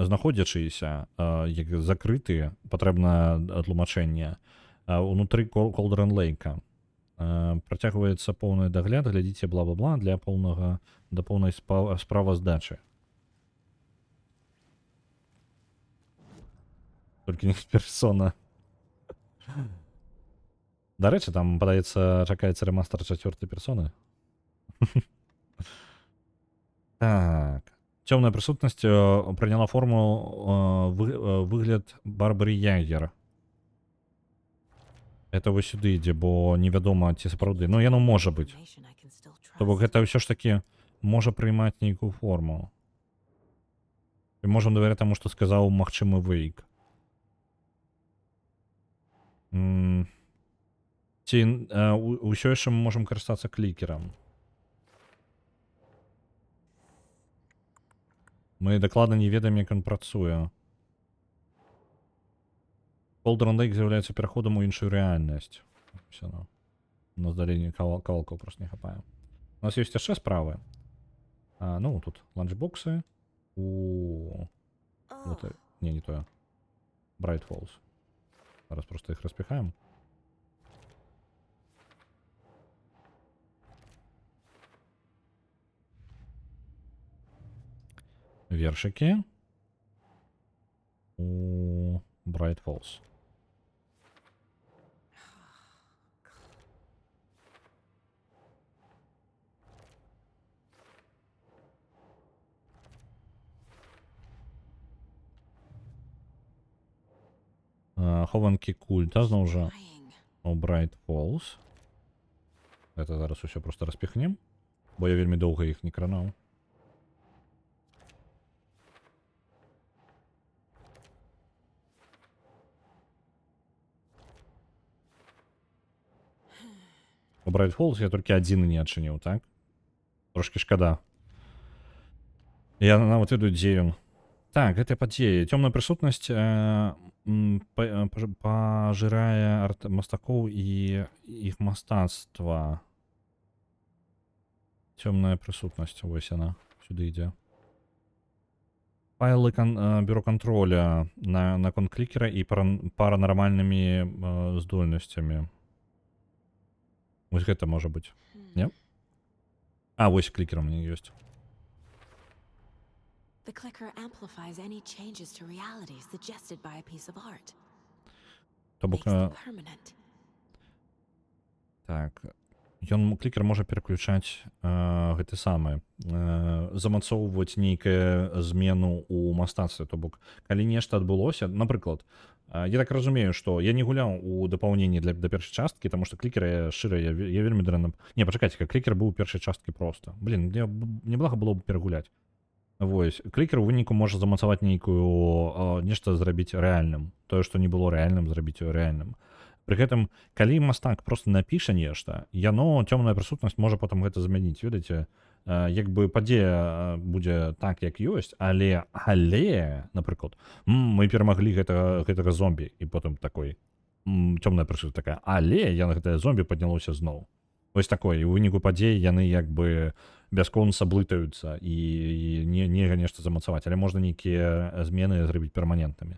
як закрыты, патрэбна тлумачэнне, унутры Колдэрн-Лейка. Працягваецца поўны дагляд, глядзіце бла-бла-бла для поўнай справаздачы. Толькі не персона. Дарэчы, там, падаецца, чакаецца рэмастар 4-й персоны. Так. Цёмная прысутнасць прыняла форму выгляд Барбары Ягер. Это вось сюды ідзе, бо невядома, ці сапраўды. Ну, яно можа быць. Information I can still То бок trust. гэта ўсё ж такі можа прыймаць нейкую форму. І можам давяраць таму, што сказаў магчымы Вейк. Ці ўсё яшчэ мы можам карыстацца клікерам. Мы дакладна не ведаем, як ён працуе. Cauldron Lake з'яўляецца пераходам у іншую рэальнасць. Усё, ну. У нас далей кавалкаў просто не хапае. У нас ёсць яшчэ справы. Ну, тут ланчбоксы. Вот, не тое. Bright Falls. Зараз просто іх распіхаем. Вершики. У Bright Falls. Хованки культа, зноў жа, Lying. у Bright Falls. Это зараз усё просто распіхнем, бо я вельмі доўга іх не кранаў. У Bright Falls я толькі адзін не адчыніў, так? Трошкі шкада. Я нават ведаю, дзе ён. Так, гэта падзеі. Цёмная прысутнасць пажырае мастакоў і іх мастацтва. Цёмная прысутнасць, вось яна, сюды ідзе. Файлы бюро контроля наконт клікера і паранармальнымі здольнасцямі. Вось гэта можа быць. Не? Вось клікер у мяне ёсць. The clicker amplifies any changes to reality suggested by a piece of art. То бок, Makes them permanent. так, ён клікер можа пераключаць гэты самы, замацоўваць нейкую змену ў мастацтве. То бок, калі нешта адбылося, напрыклад, я так разумею, што я не гуляў у дапаўненні да першай часткі, таму што клікер шчыра я вельмі дрэнна. Не, пачакайце, клікер быў у першай часткі проста. Блін, неблага было б перагуляць. Вось, клікер у выніку можа замацаваць нейкую нешта зрабіць рэальным. Тое, што не было рэальным, зрабіць рэальным. Пры гэтым, калі мастак просто напіша нешта, яно, цёмная прысутнасць можа потым гэта змяніць. Ведаеце, як бы падзея будзе так, як ёсць, але, напрыклад, мы перамаглі гэтага зомбі, і потым такой, цёмная прысутнасць такая, але яна гэтае зомбі паднялося зноў. Вось такое, і ў выніку падзеі яны як бы бясконца блытаюцца і нельга нешта замацаваць, але можна нейкія змены зрабіць перманентнымі.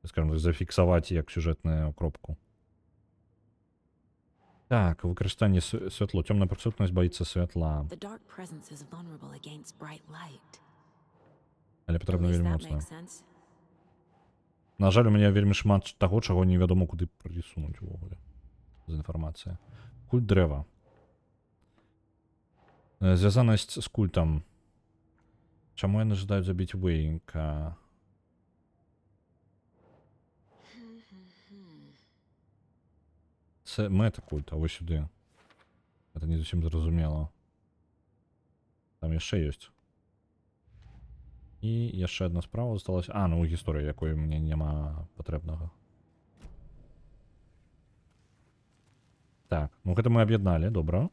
Скажем, зафіксаваць як сюжэтную кропку. Так, выкарыстанне святло. Цёмная прысутнасць баіцца святла. The dark presence is vulnerable against bright light. Але At патрэбна least вельмі that моцна. makes sense. На жаль, у мяне вельмі шмат таго, чаго невядома куды прысунуць увогуле. З інфармацыя. Культ дрэва. Звязанасць з культам. Чаму яны жадаюць забіць Вейка? Це мета культа, вось сюди. Це не зовсім зрозуміло. Там яшчэ ёсць. І яшчэ одна справа засталася. Ну гісторыя, якої мне няма патрэбнага. Так, ну гэта мы аб'ядналі, добра.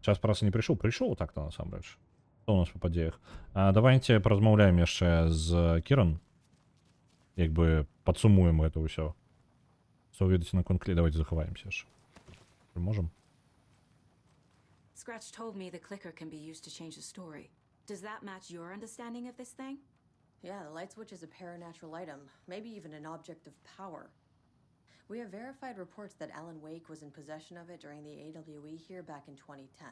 Час працы не прыйшоў, прыйшоў так-то насамрэч. Што у нас па падзеях? Давайте паразмаўляем яшчэ з Кіран. Як бы падсумуем гэта ўсё. Што ведаеце на конклі, давайте захаваемся яшчэ. Можам? Scratch told me the clicker can be used to change the story. Does that match your understanding of this thing? Yeah, the light switch is a paranatural item, maybe even an object of power. We have verified reports that Alan Wake was in possession of it during the AWE here back in 2010.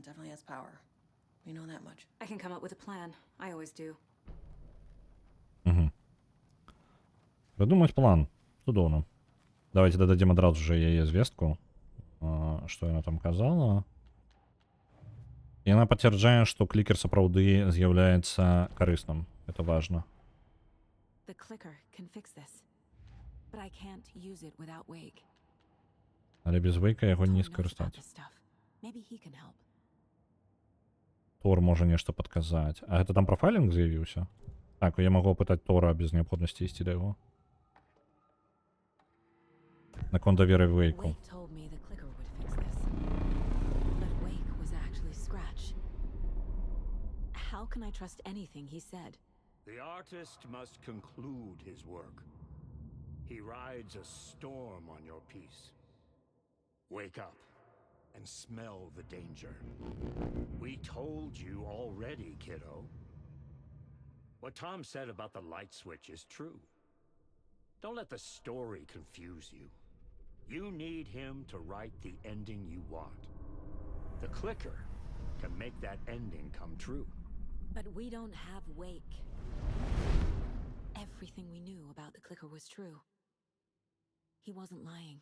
Definitely has power. We know that much. I can come up with a plan. I always do. Придумать план. Цудоўна. Давайте дададзім адразу же яе звестку. Што яна там казала. Яна пацвярджае, што клікер сапраўды з'яўляецца карысным. Это важна. The clicker can fix this. But I can't use it without Wake. Але без Вейка його Thor не knows about скористати. this stuff. Maybe he can help. Тор можа нешта падказаць. А гэта там профайлінг з'явіўся? Так, я магу апытаць Тора без неабходнасці ісці да яго. Наконт даверы Вейку. Wake told me the clicker would fix this. But Wake was actually Scratch. How can I trust anything he said? The artist must conclude his work. He rides a storm on your piece. Wake up and smell the danger. We told you already, kiddo. What Tom said about the light switch is true. Don't let the story confuse you. You need him to write the ending you want. The clicker can make that ending come true. But we don't have Wake. Everything we knew about the clicker was true. He wasn't lying.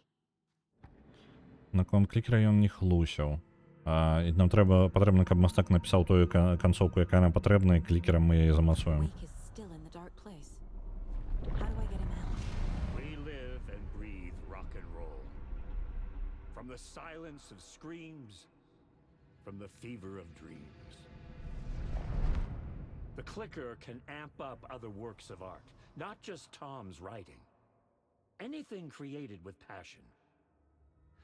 Наконт клікера ён не хлусіў. І нам патрэбна, каб мастак напісаў тую канцоўку, якая нам патрэбна, і клікерам мы яе замацуем. Wake is still in the dark place. How do I get him out? We live and breathe rock and roll. From the silence of screams, from the fever of dreams. The clicker can amp up other works of art, not just Tom's writing. Anything created with passion.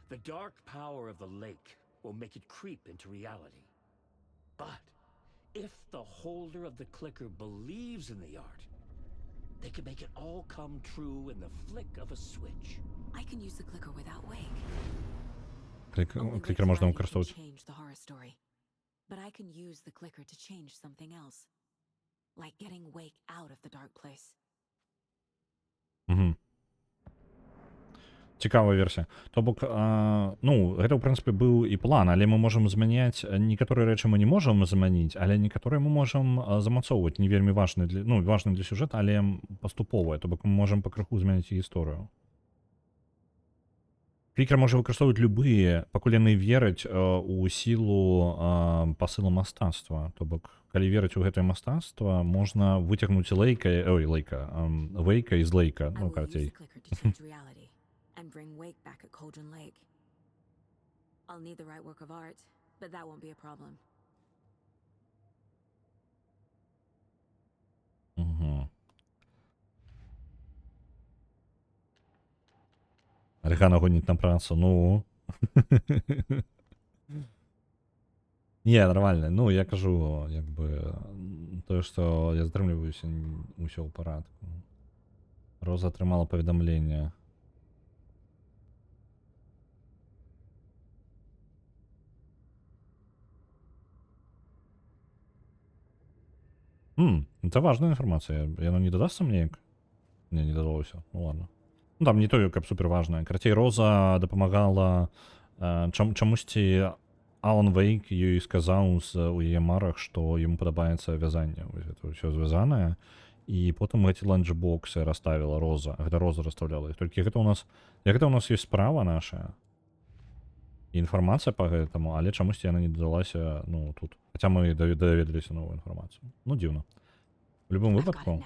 The dark power of the lake will make it creep into reality. But if the holder of the clicker believes in the art, they can make it all come true in the flick of a switch. I can use the clicker without Wake. Клікер можна використовувати. Change the horror story. But I can use the clicker to change something else. Like getting Wake out of the dark place. Угу. Цікавая версія. То бок, гэта, ў прынцыпе, быў і план, але мы можам змяняць, некаторыя рэчы мы не можам змяніць, але некаторыя мы можам замацоўваць, не вельмі важны для сюжэта, але паступовыя, то бок мы можам пакрыху змяніць гісторыю. Клікер можа выкарыстоўваць любыя, пакуль яны вераць у сілу пасылу мастацтва. То бок, калі верыць у гэтае мастацтва, можна выцягнуць Вейка з Лейка, ну, карацей. And bring Wake back at Cauldron Lake. I'll need the right work of art, but that won't be a problem. Рехана гонить на працу, ну. Не, нормально. Ну, я кажу, якби, то, що я здримлююся, усё ў парадку. Роза атрымала паведамленне. Это важная інфармацыя. Яно не дадасца мне як? Не дадалося. Ну ладно. Ну там не тое, каб супер важная. Карацей, Роза дапамагала чамусьці Алан Вейк ёй сказаў у яе марах, што яму падабаецца вязанне. Гэта ўсё звязанае. І потым гэты ланчбоксы расставіла Роза. Гэта Роза расставляла іх. Толькі гэта у нас ёсць справа нашая. Інфармацыя па гэтаму, але чамусьці яна не дадалася, ну, тут. Хаця мы даведаліся новую інфармацыю. Ну, дзіўна. У любым выпадку.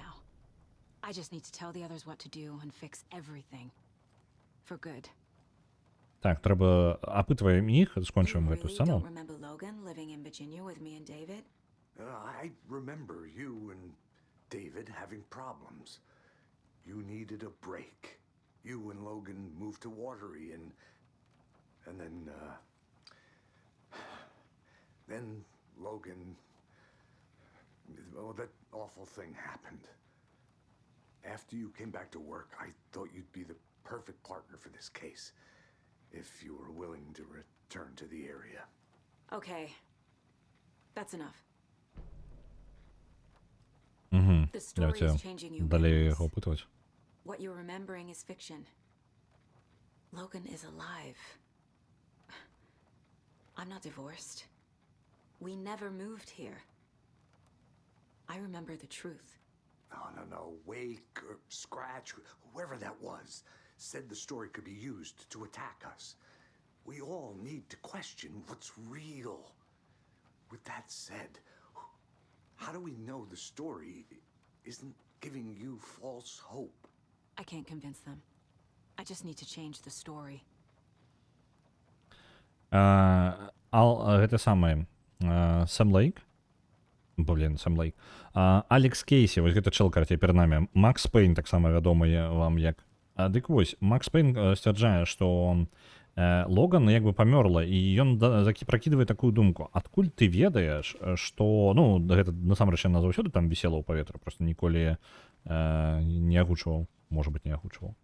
I just need to tell the others what to do and fix everything. For good. Так, трэба апытваем іх, скончым гэту You сцэну. don't remember Logan living in Virginia with me and David? I remember you and David having problems. You needed a break. You and Logan moved to Watery and then Logan, well, that awful thing happened. After you came back to work, I thought you'd be the perfect partner for this case, if you were willing to return to the area. Okay. That's enough. The story Давайте is changing you. далее його опитувати. What you're remembering is fiction. Logan is alive. I'm not divorced. We never moved here. I remember the truth. No. Wake or Scratch, whoever that was, said the story could be used to attack us. We all need to question what's real. With that said, how do we know the story isn't giving you false hope? I can't convince them. I just need to change the story. Гэта самае Сэм Лейк. Блин, Сэм Лейк. Алекс Кейсі, вось гэта чэл карацей перад намі. Макс Пейн таксама вядомы вам як. Дык вось, Макс Пейн сцвярджае, што Логан як бы памёрла, і ён пракідвае такую думку. Адкуль ты ведаеш, што, ну, гэта насамрэч яна заўсёды там вісела ў паветры, просто ніколі не агучваў, можа быць, не агучваў.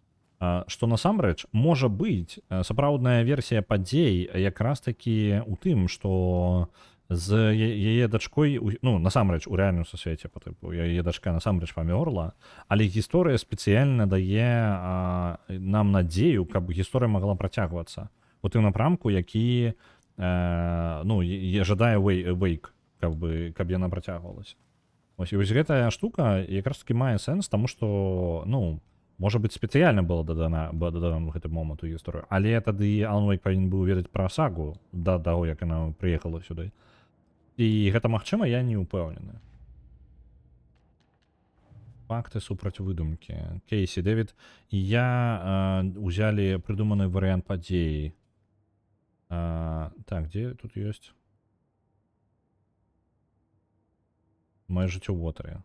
Што насамрэч можа быць сапраўдная версія падзей якраз такі ў тым, што з яе дачкой, ну, насамрэч у рэальным сусвеце, па тыпу, яе дачка насамрэч памёрла, але гісторыя спецыяльна дае нам надзею, каб гісторыя магла працягвацца у тым напрамку, які ну, жадае Вейк, каб яна працягвалася. Вось гэтая штука якраз таки мае сэнс, таму што, ну, можа быць, спецыяльна было дадана гэты момант у гісторыю, але тады Алан Вейк павінен быў ведаць пра сагу да таго, як яна прыехала сюды. І гэта магчыма, я не ўпэўнены. Факты супраць выдумкі. Кейсі, Дэвід і я узялі прыдуманы варыянт падзеі. Так, дзе тут ёсць? Мае жыццё ў Уотэры.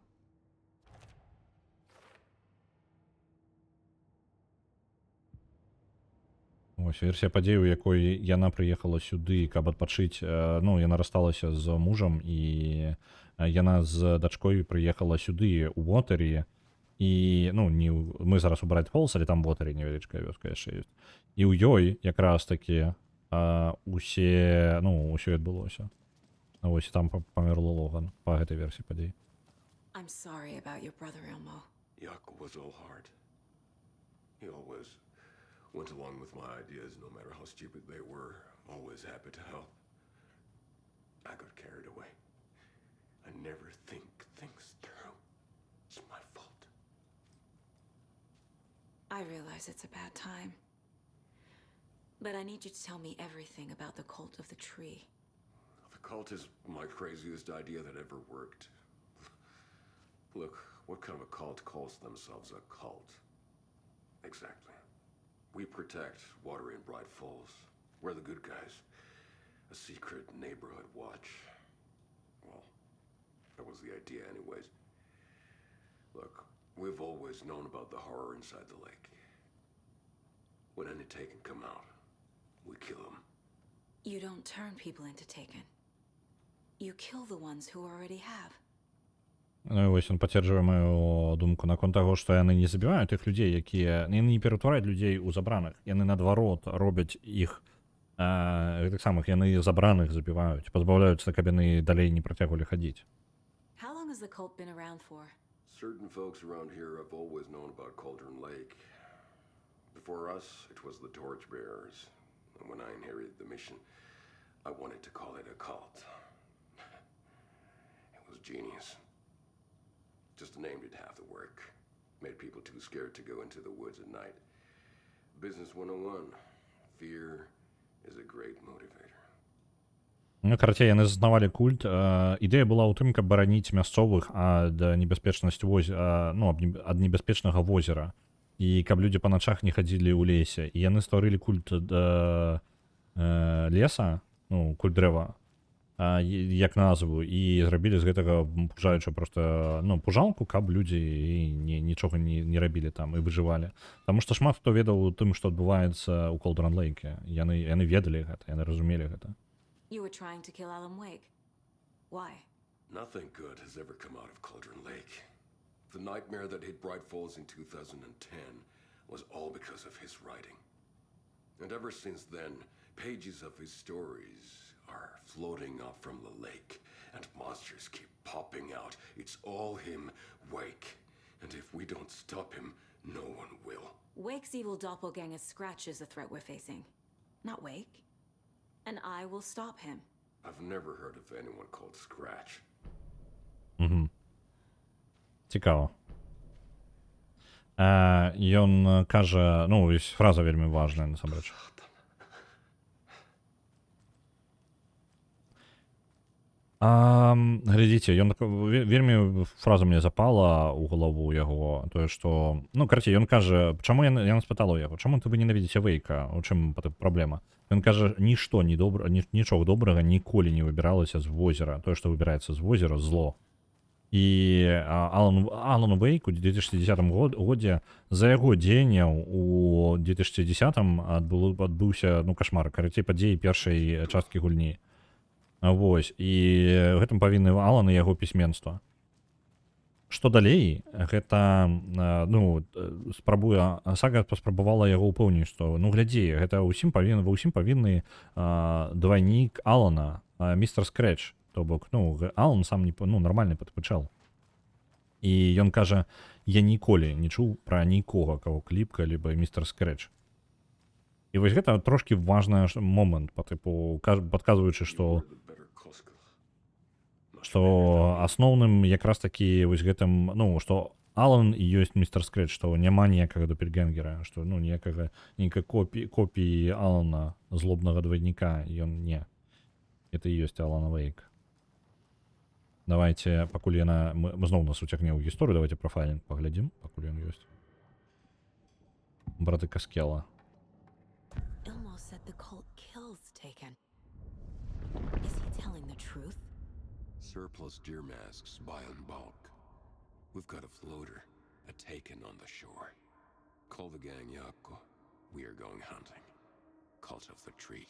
Ось версія падзей, у якой яна прыехала сюды, каб адпачыць, ну, яна рассталася з мужам, і яна з дачкой прыехала сюды у Уотэрі, і, ну, не мы зараз у Брайт Фолз, але там в Уотэрі невялічкая вёска яшчэ ёсць. І ў ёй якраз такі усе, ну, ўсё адбылося. Вось там памёрла Логан па гэтай версіі падзей. I'm sorry about your brother, Elmo. Jakob was all heart. He always went along with my ideas, no matter how stupid they were. Always happy to help. I got carried away. I never think things through. It's my fault. I realize it's a bad time. But I need you to tell me everything about the cult of the tree. The cult is my craziest idea that ever worked. Look, what kind of a cult calls themselves a cult? Exactly. We protect Water in Bright Falls. We're the good guys. A secret neighborhood watch. Well, that was the idea anyways. Look, we've always known about the horror inside the lake. When any Taken come out, we kill them. You don't turn people into Taken. You kill the ones who already have. Ну і вось ён пацверджвае маю думку наконт таго, што яны не забіваюць тых людзей, якія яны не ператвараюць людзей у забраных. Яны наадварот робяць іх гэтых самых, яны забраных забіваюць, пазбаўляюцца, каб яны далей не працягвалі хадзіць. How long has the cult been around for? Certain folks around here have always known about Cauldron Lake. Before us, it was the Torchbearers. And when I inherited the mission, I wanted to call it a cult. It was genius. Just a name did half the work. Made people too scared to go into the woods at night. Business 101. Fear is a great motivator. Ну, карацей, яны заснавалі культ. Ідэя была ў тым, каб бараніць мясцовых ад небяспечнасці ад небяспечнага возера. І каб людзі па начах не хадзілі ў лесе. І яны стварылі культ леса, ну, культ дрэва, як назву, і зрабілі з гэтага пужаюча проста, ну, пужалку, каб людзі нічога не рабілі там і выжывалі. Таму што шмат хто ведаў тым, што адбываецца ў Cauldron Lake. Яны ведалі гэта, яны разумелі гэта. You were trying to kill Alan Wake. Why? Nothing good has ever come out of Cauldron Lake. The nightmare that hit Bright Falls in 2010 was all because of his writing. And ever since then, pages of his stories are floating up from the lake, and monsters keep popping out. It's all him, Wake. And if we don't stop him, no one will. Wake's evil doppelganger Scratch is the threat we're facing, not Wake. And I will stop him. I've never heard of anyone called Scratch. Цікаво. Ён кажа, ну, фраза вельмі важная, насамрэч. Глядзіце, ён вельмі фраза мне запала ў галаву яго, тое што ну карацей, ён кажа, чаму яна спытала ў яго, чаму вы ненавідзіце Вейка, у чым праблема? Ён кажа, нічога добрага ніколі не выбіралася з возера, тое, што выбіраецца з возера, зло. І Алан Вейк у 2010 годзе за яго дзеянняў у 2010 адбыўся кашмар, карацей падзеі першай часткі гульні. Вось, і гэтым павінны Алан і яго пісьменства. Што далей, гэта сага паспрабавала яго ўпэўніць, што глядзі, гэта ва ўсім павінны двайнік Алана, містер Скрэч. То бок, Алан сам нармальны падпачал. І ён кажа, я ніколі не чуў пра нікога, каго кліпка, либо містер Скрэч. І вось гэта трошкі важны момант, падказваючы, што асноўным якраз такі вось гэтым, што Алан і ёсць містер Скрэч, што няма ніякага допельгенгера, што ніякай копіі Алана, злобнага двайніка, ён не. Это і ёсць Алан Вейк. Давайте, пакуль мы зноў нас уцягне ў гісторыю, давайте профайлінг паглядзім, пакуль ён ёсць. Браты Каскела. Ilmo said the cult kills Taken. Is he telling the truth? Surplus deer masks buy in bulk. We've got a floater, a Taken on the shore. Call the gang Yako. We are going hunting. Cult of the Tree.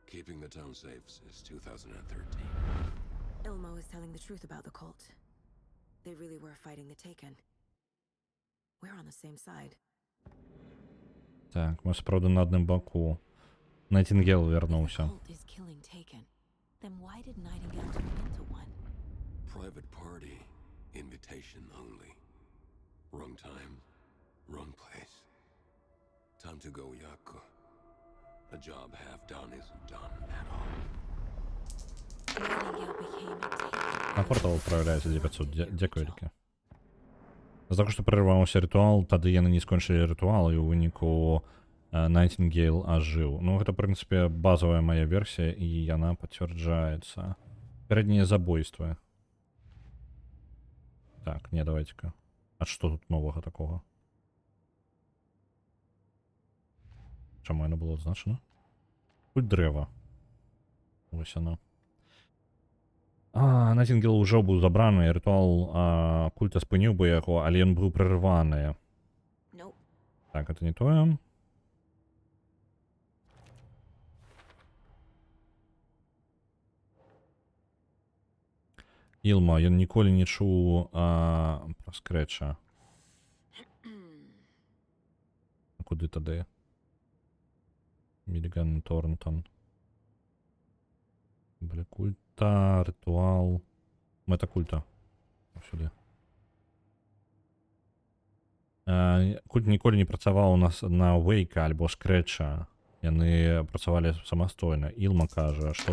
Keeping the town safe since 2013. Ilmo is telling the truth about the cult. They really were fighting the Taken. We're on the same side. Так, ми справді на одному боку. Найтінгейл вернувся. If the cult is killing Taken, then why did Nightingale turn into one? Private party. Invitation only. Wrong time. Wrong place. Time to go, Yako. A job half done isn't done at all. Nightingale became a Taken. На портал відправляється 900. Дякую, Ріки. З-за того, що перервався ритуал, тады яны не скончылі ритуал, і ў выніку Найтингейл ажыў. Гэта, в прынцыпе, базовая моя версія, і яна пацвярджаецца. Пярэднія забойствы. Так, не, давайте-ка. А што тут новага такога? Чаму яно было адзначана? Культ дрэва. Вось оно. Найтингейл ўжо быў забраны, ритуал культа спыніў бы яго, але ён быў прерваны. Nope. Так, это не тое. Ілма, ён ніколі не чуў пра Скрэча. Куды тады? Міліган Торнтон. Бля, культа, ритуал. Мета культа. Сюди. Культ ніколі не працаваў у нас на Вейка альбо Скрэча. Яны працавалі самастойна. Ілма кажа, што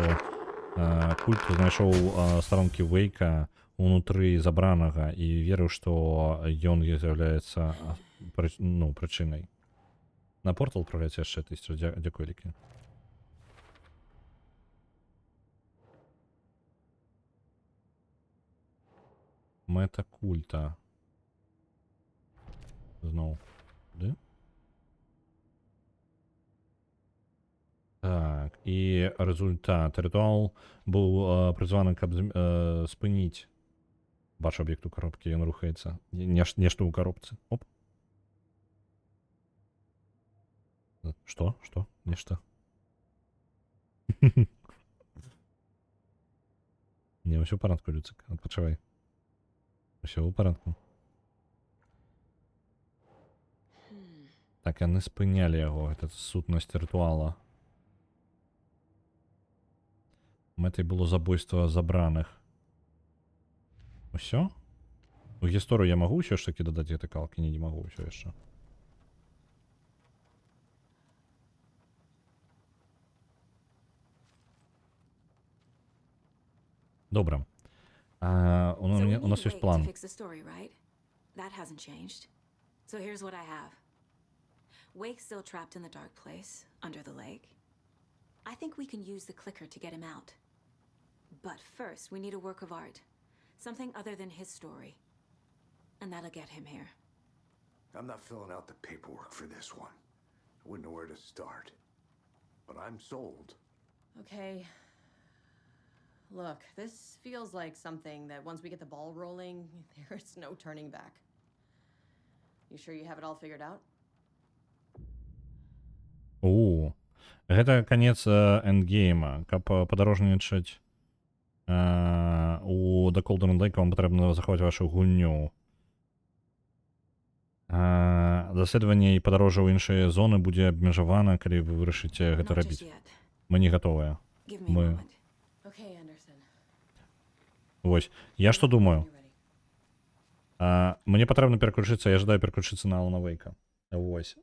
культ знайшоў старонкі Вейка унутры забранага і верыў, што ён з'яўляецца прычынай. На портал отправляйте яшчэ 1000. Дякую, Лікі. Мета культа. Зноў. Куди? Так, і результат. Ритуал быў прызваны, каб спыніць. Бачу аб'ект у коробкі, ён рухаецца. Нешта ў коробцы. Оп. Что? Что? Нечто. Не, все в порядку, Люцик. Отпочивай. Все в порядку. Так, яны спынялі яго, гэта сутнасць ритуала. Мэтай было забойства забраных. Усё? У гісторыю я магу ўсё ж такі дадаць гэтай калкі? Не магу ўсё яшчэ. Добре. У нас есть план. That hasn't changed. So here's what I have. Wake's still trapped in the dark place, under the lake. I think we can use the clicker to get him out. But first, we need a work of art. Something other than his story. And that'll get him here. I'm not filling out the paperwork for this one. I wouldn't know where to start. But I'm sold. Okay. Look, this feels like something that once we get the ball rolling, there's no turning back. You sure you have it all figured out? Гэта канец эндгейма. Каб падарожнічаць у The Cauldron Lake, вам патрэбна захаваць вашу гульню. Даследаванне і падарожжа ў іншыя зоны будзе абмежавана, калі вы вырашыце гэта Not рабіць. just yet. Мы не гатовыя. Give me a Мы... moment. Okay, Anderson. Вось. Я што думаю? You're ready. Мне патрэбна пераключыцца, я жадаю пераключыцца на Алана Вейка. Вось,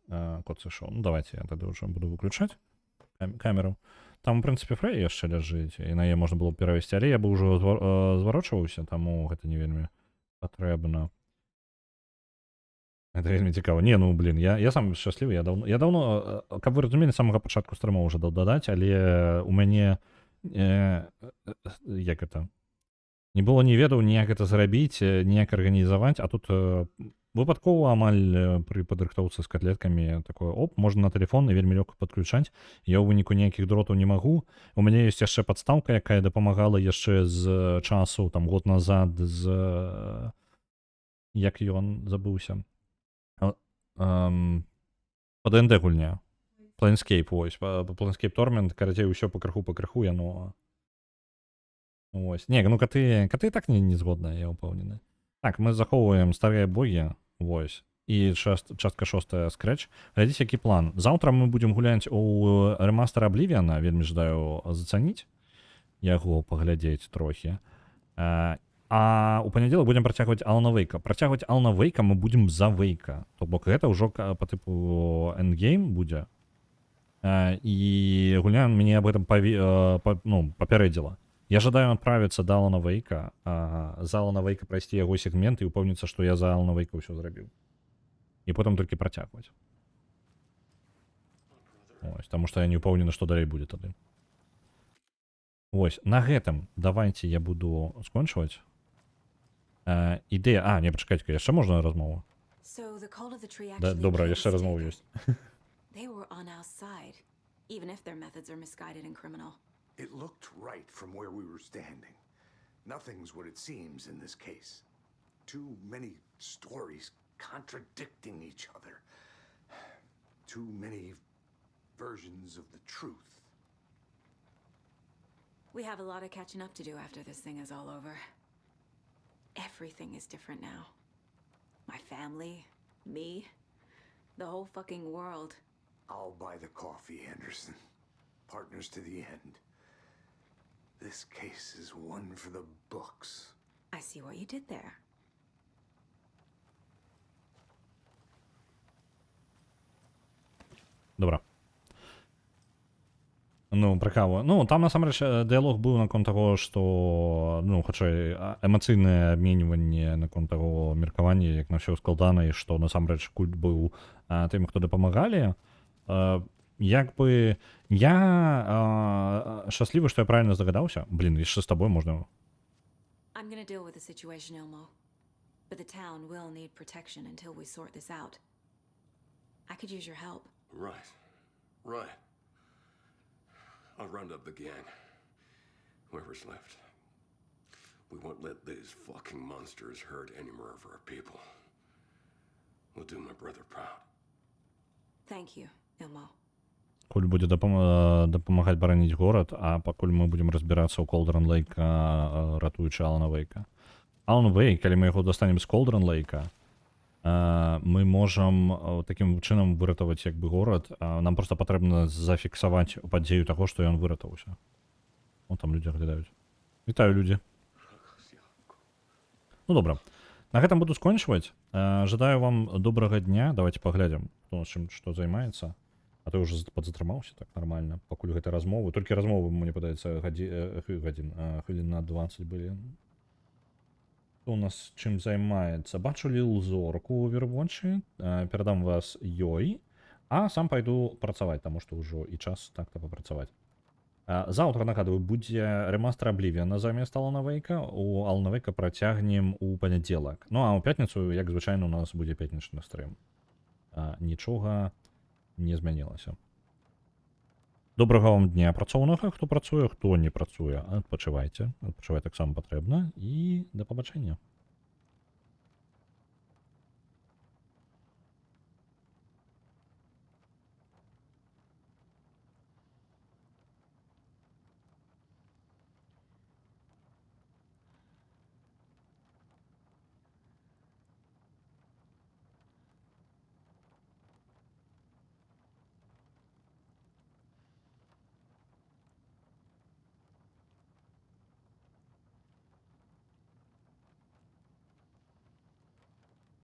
код сышоў. Ну, давайте я тады ўжо буду выключаць камеру. Там, у прынцыпе, Фрэй яшчэ ляжыць, і на яе можна было б перавесці, але я бы ўжо зварочваўся, таму гэта не вельмі патрэбна. Гэта вельмі цікава. Не, ну, блин, я сам шчаслівы, я даўно, каб вы разумелі, з самага пачатку стрыма ўжо дадаць, але у мяне, як это, не было не ведаў ніяк гэта зрабіць, ніяк арганізаваць, а тут выпадкова амаль пры падрыхтоўцы з котлеткамі такое, можна на тэлефон і вельмі лёгка падключаць. Я ў выніку ніякіх дротаў не магу. У мяне ёсць яшчэ падстаўка, якая дапамагала яшчэ з часу, там, год назад, з... Як ён забыўся? Па ДНД гульня. Planescape, вось. Planescape Torment, карацей, усё па крыху, яно... Вось. Не, ну каты так не згодныя, я ўпэўнены. Так, мы захоўваем старыя богі, вось. І частка 6 Scratch. Глядзіце, які план. Заўтра мы будзем гуляць у ремастер Oblivion, вельмі жадаю зацаніць яго, паглядзець трохі. А у панядзелак будзем працягваць Алана Вейка. Працягваць Алана Вейка мы будзем за Вейка. То бок гэта ўжо па тыпу эндгейм будзе. І гульня мяне аб гэтым папярэдзіла. Я жадаю адправіцца да Алана Вейка, за Алана Вейка прайсці яго сегмент і ўпэўніцца, што я за Алана Вейка ўсё зрабіў. І потым толькі працягваць. Ось, таму што я не ўпэўнены, што далей будзе тады. Вось, на гэтым давайце я буду скончваць. Ідэя... не, пачакайце, яшчэ можна размову? So the cult of the tree Да, actually добра, plays яшчэ размова Taken. ёсць. They were on our side, even if their methods are misguided and criminal. It looked right from where we were standing. Nothing's what it seems in this case. Too many stories contradicting each other. Too many versions of the truth. We have a lot of catching up to do after this thing is all over. Everything is different now. My family, me, the whole fucking world. I'll buy the coffee, Anderson. Partners to the end. This case is one for the books. I see what you did there. Добра. Ну, пра каву. Ну, там, насамрэч, дыялог быў наконт таго, што, ну, хутчэй, эмацыйнае абменьванне наконт таго меркавання, як на ўсё складана, і што, насамрэч, культ быў тым, хто дапамагалі. Як бы... Я шчаслівы, што я правільна здагадаўся. Блін, яшчэ з табой можна... I'm gonna deal with the situation, Ilmo. But the town will need protection until we sort this out. I could use your help. Right. I'll round up the gang. Whoever's left. We won't let these fucking monsters hurt any more of our people. We'll do my brother proud. Thank you, Ilmo. Куль будзе дапамагаць бараніць горад, а пакуль мы будзем разбірацца ў Cauldron Lake, ратуючы Алана Вейка. Алан Вейк, калі мы яго достанем з Cauldron Lake, мы можам такім чынам выратаваць як бы горад. Нам проста патрэбна зафіксаваць падзею таго, што ён выратаўся. Вон там людзі глядаюць. Вітаю, людзі. Ну, добра. На гэтым буду скончваць. Жадаю вам добрага дня. Давайте паглядзім, хто чым што займаецца. А то ўжо падзатрымаўся так нармальна, пакуль гэта размовы. Толькі размовы, мне падаецца, хвілін на 20 былі. Хто у нас чым займаецца? Бачу Лілзорку ў Overwatch, перадам вас ёй, а сам пайду працаваць, таму што ўжо і час так-то папрацаваць. Заўтра, нагадваю, будзе рэмастр Ablivion замест Алана Вейка. У Алана Вейка працягнем у панядзелак. Ну, а ў пятніцу, як звычайна, у нас будзе пятнічны стрым. Нічога не змянілася. Добрага вам дня працоўнага, хто працуе, хто не працуе. Адпачывайце. Адпачываць таксама патрэбна. І да пабачэння.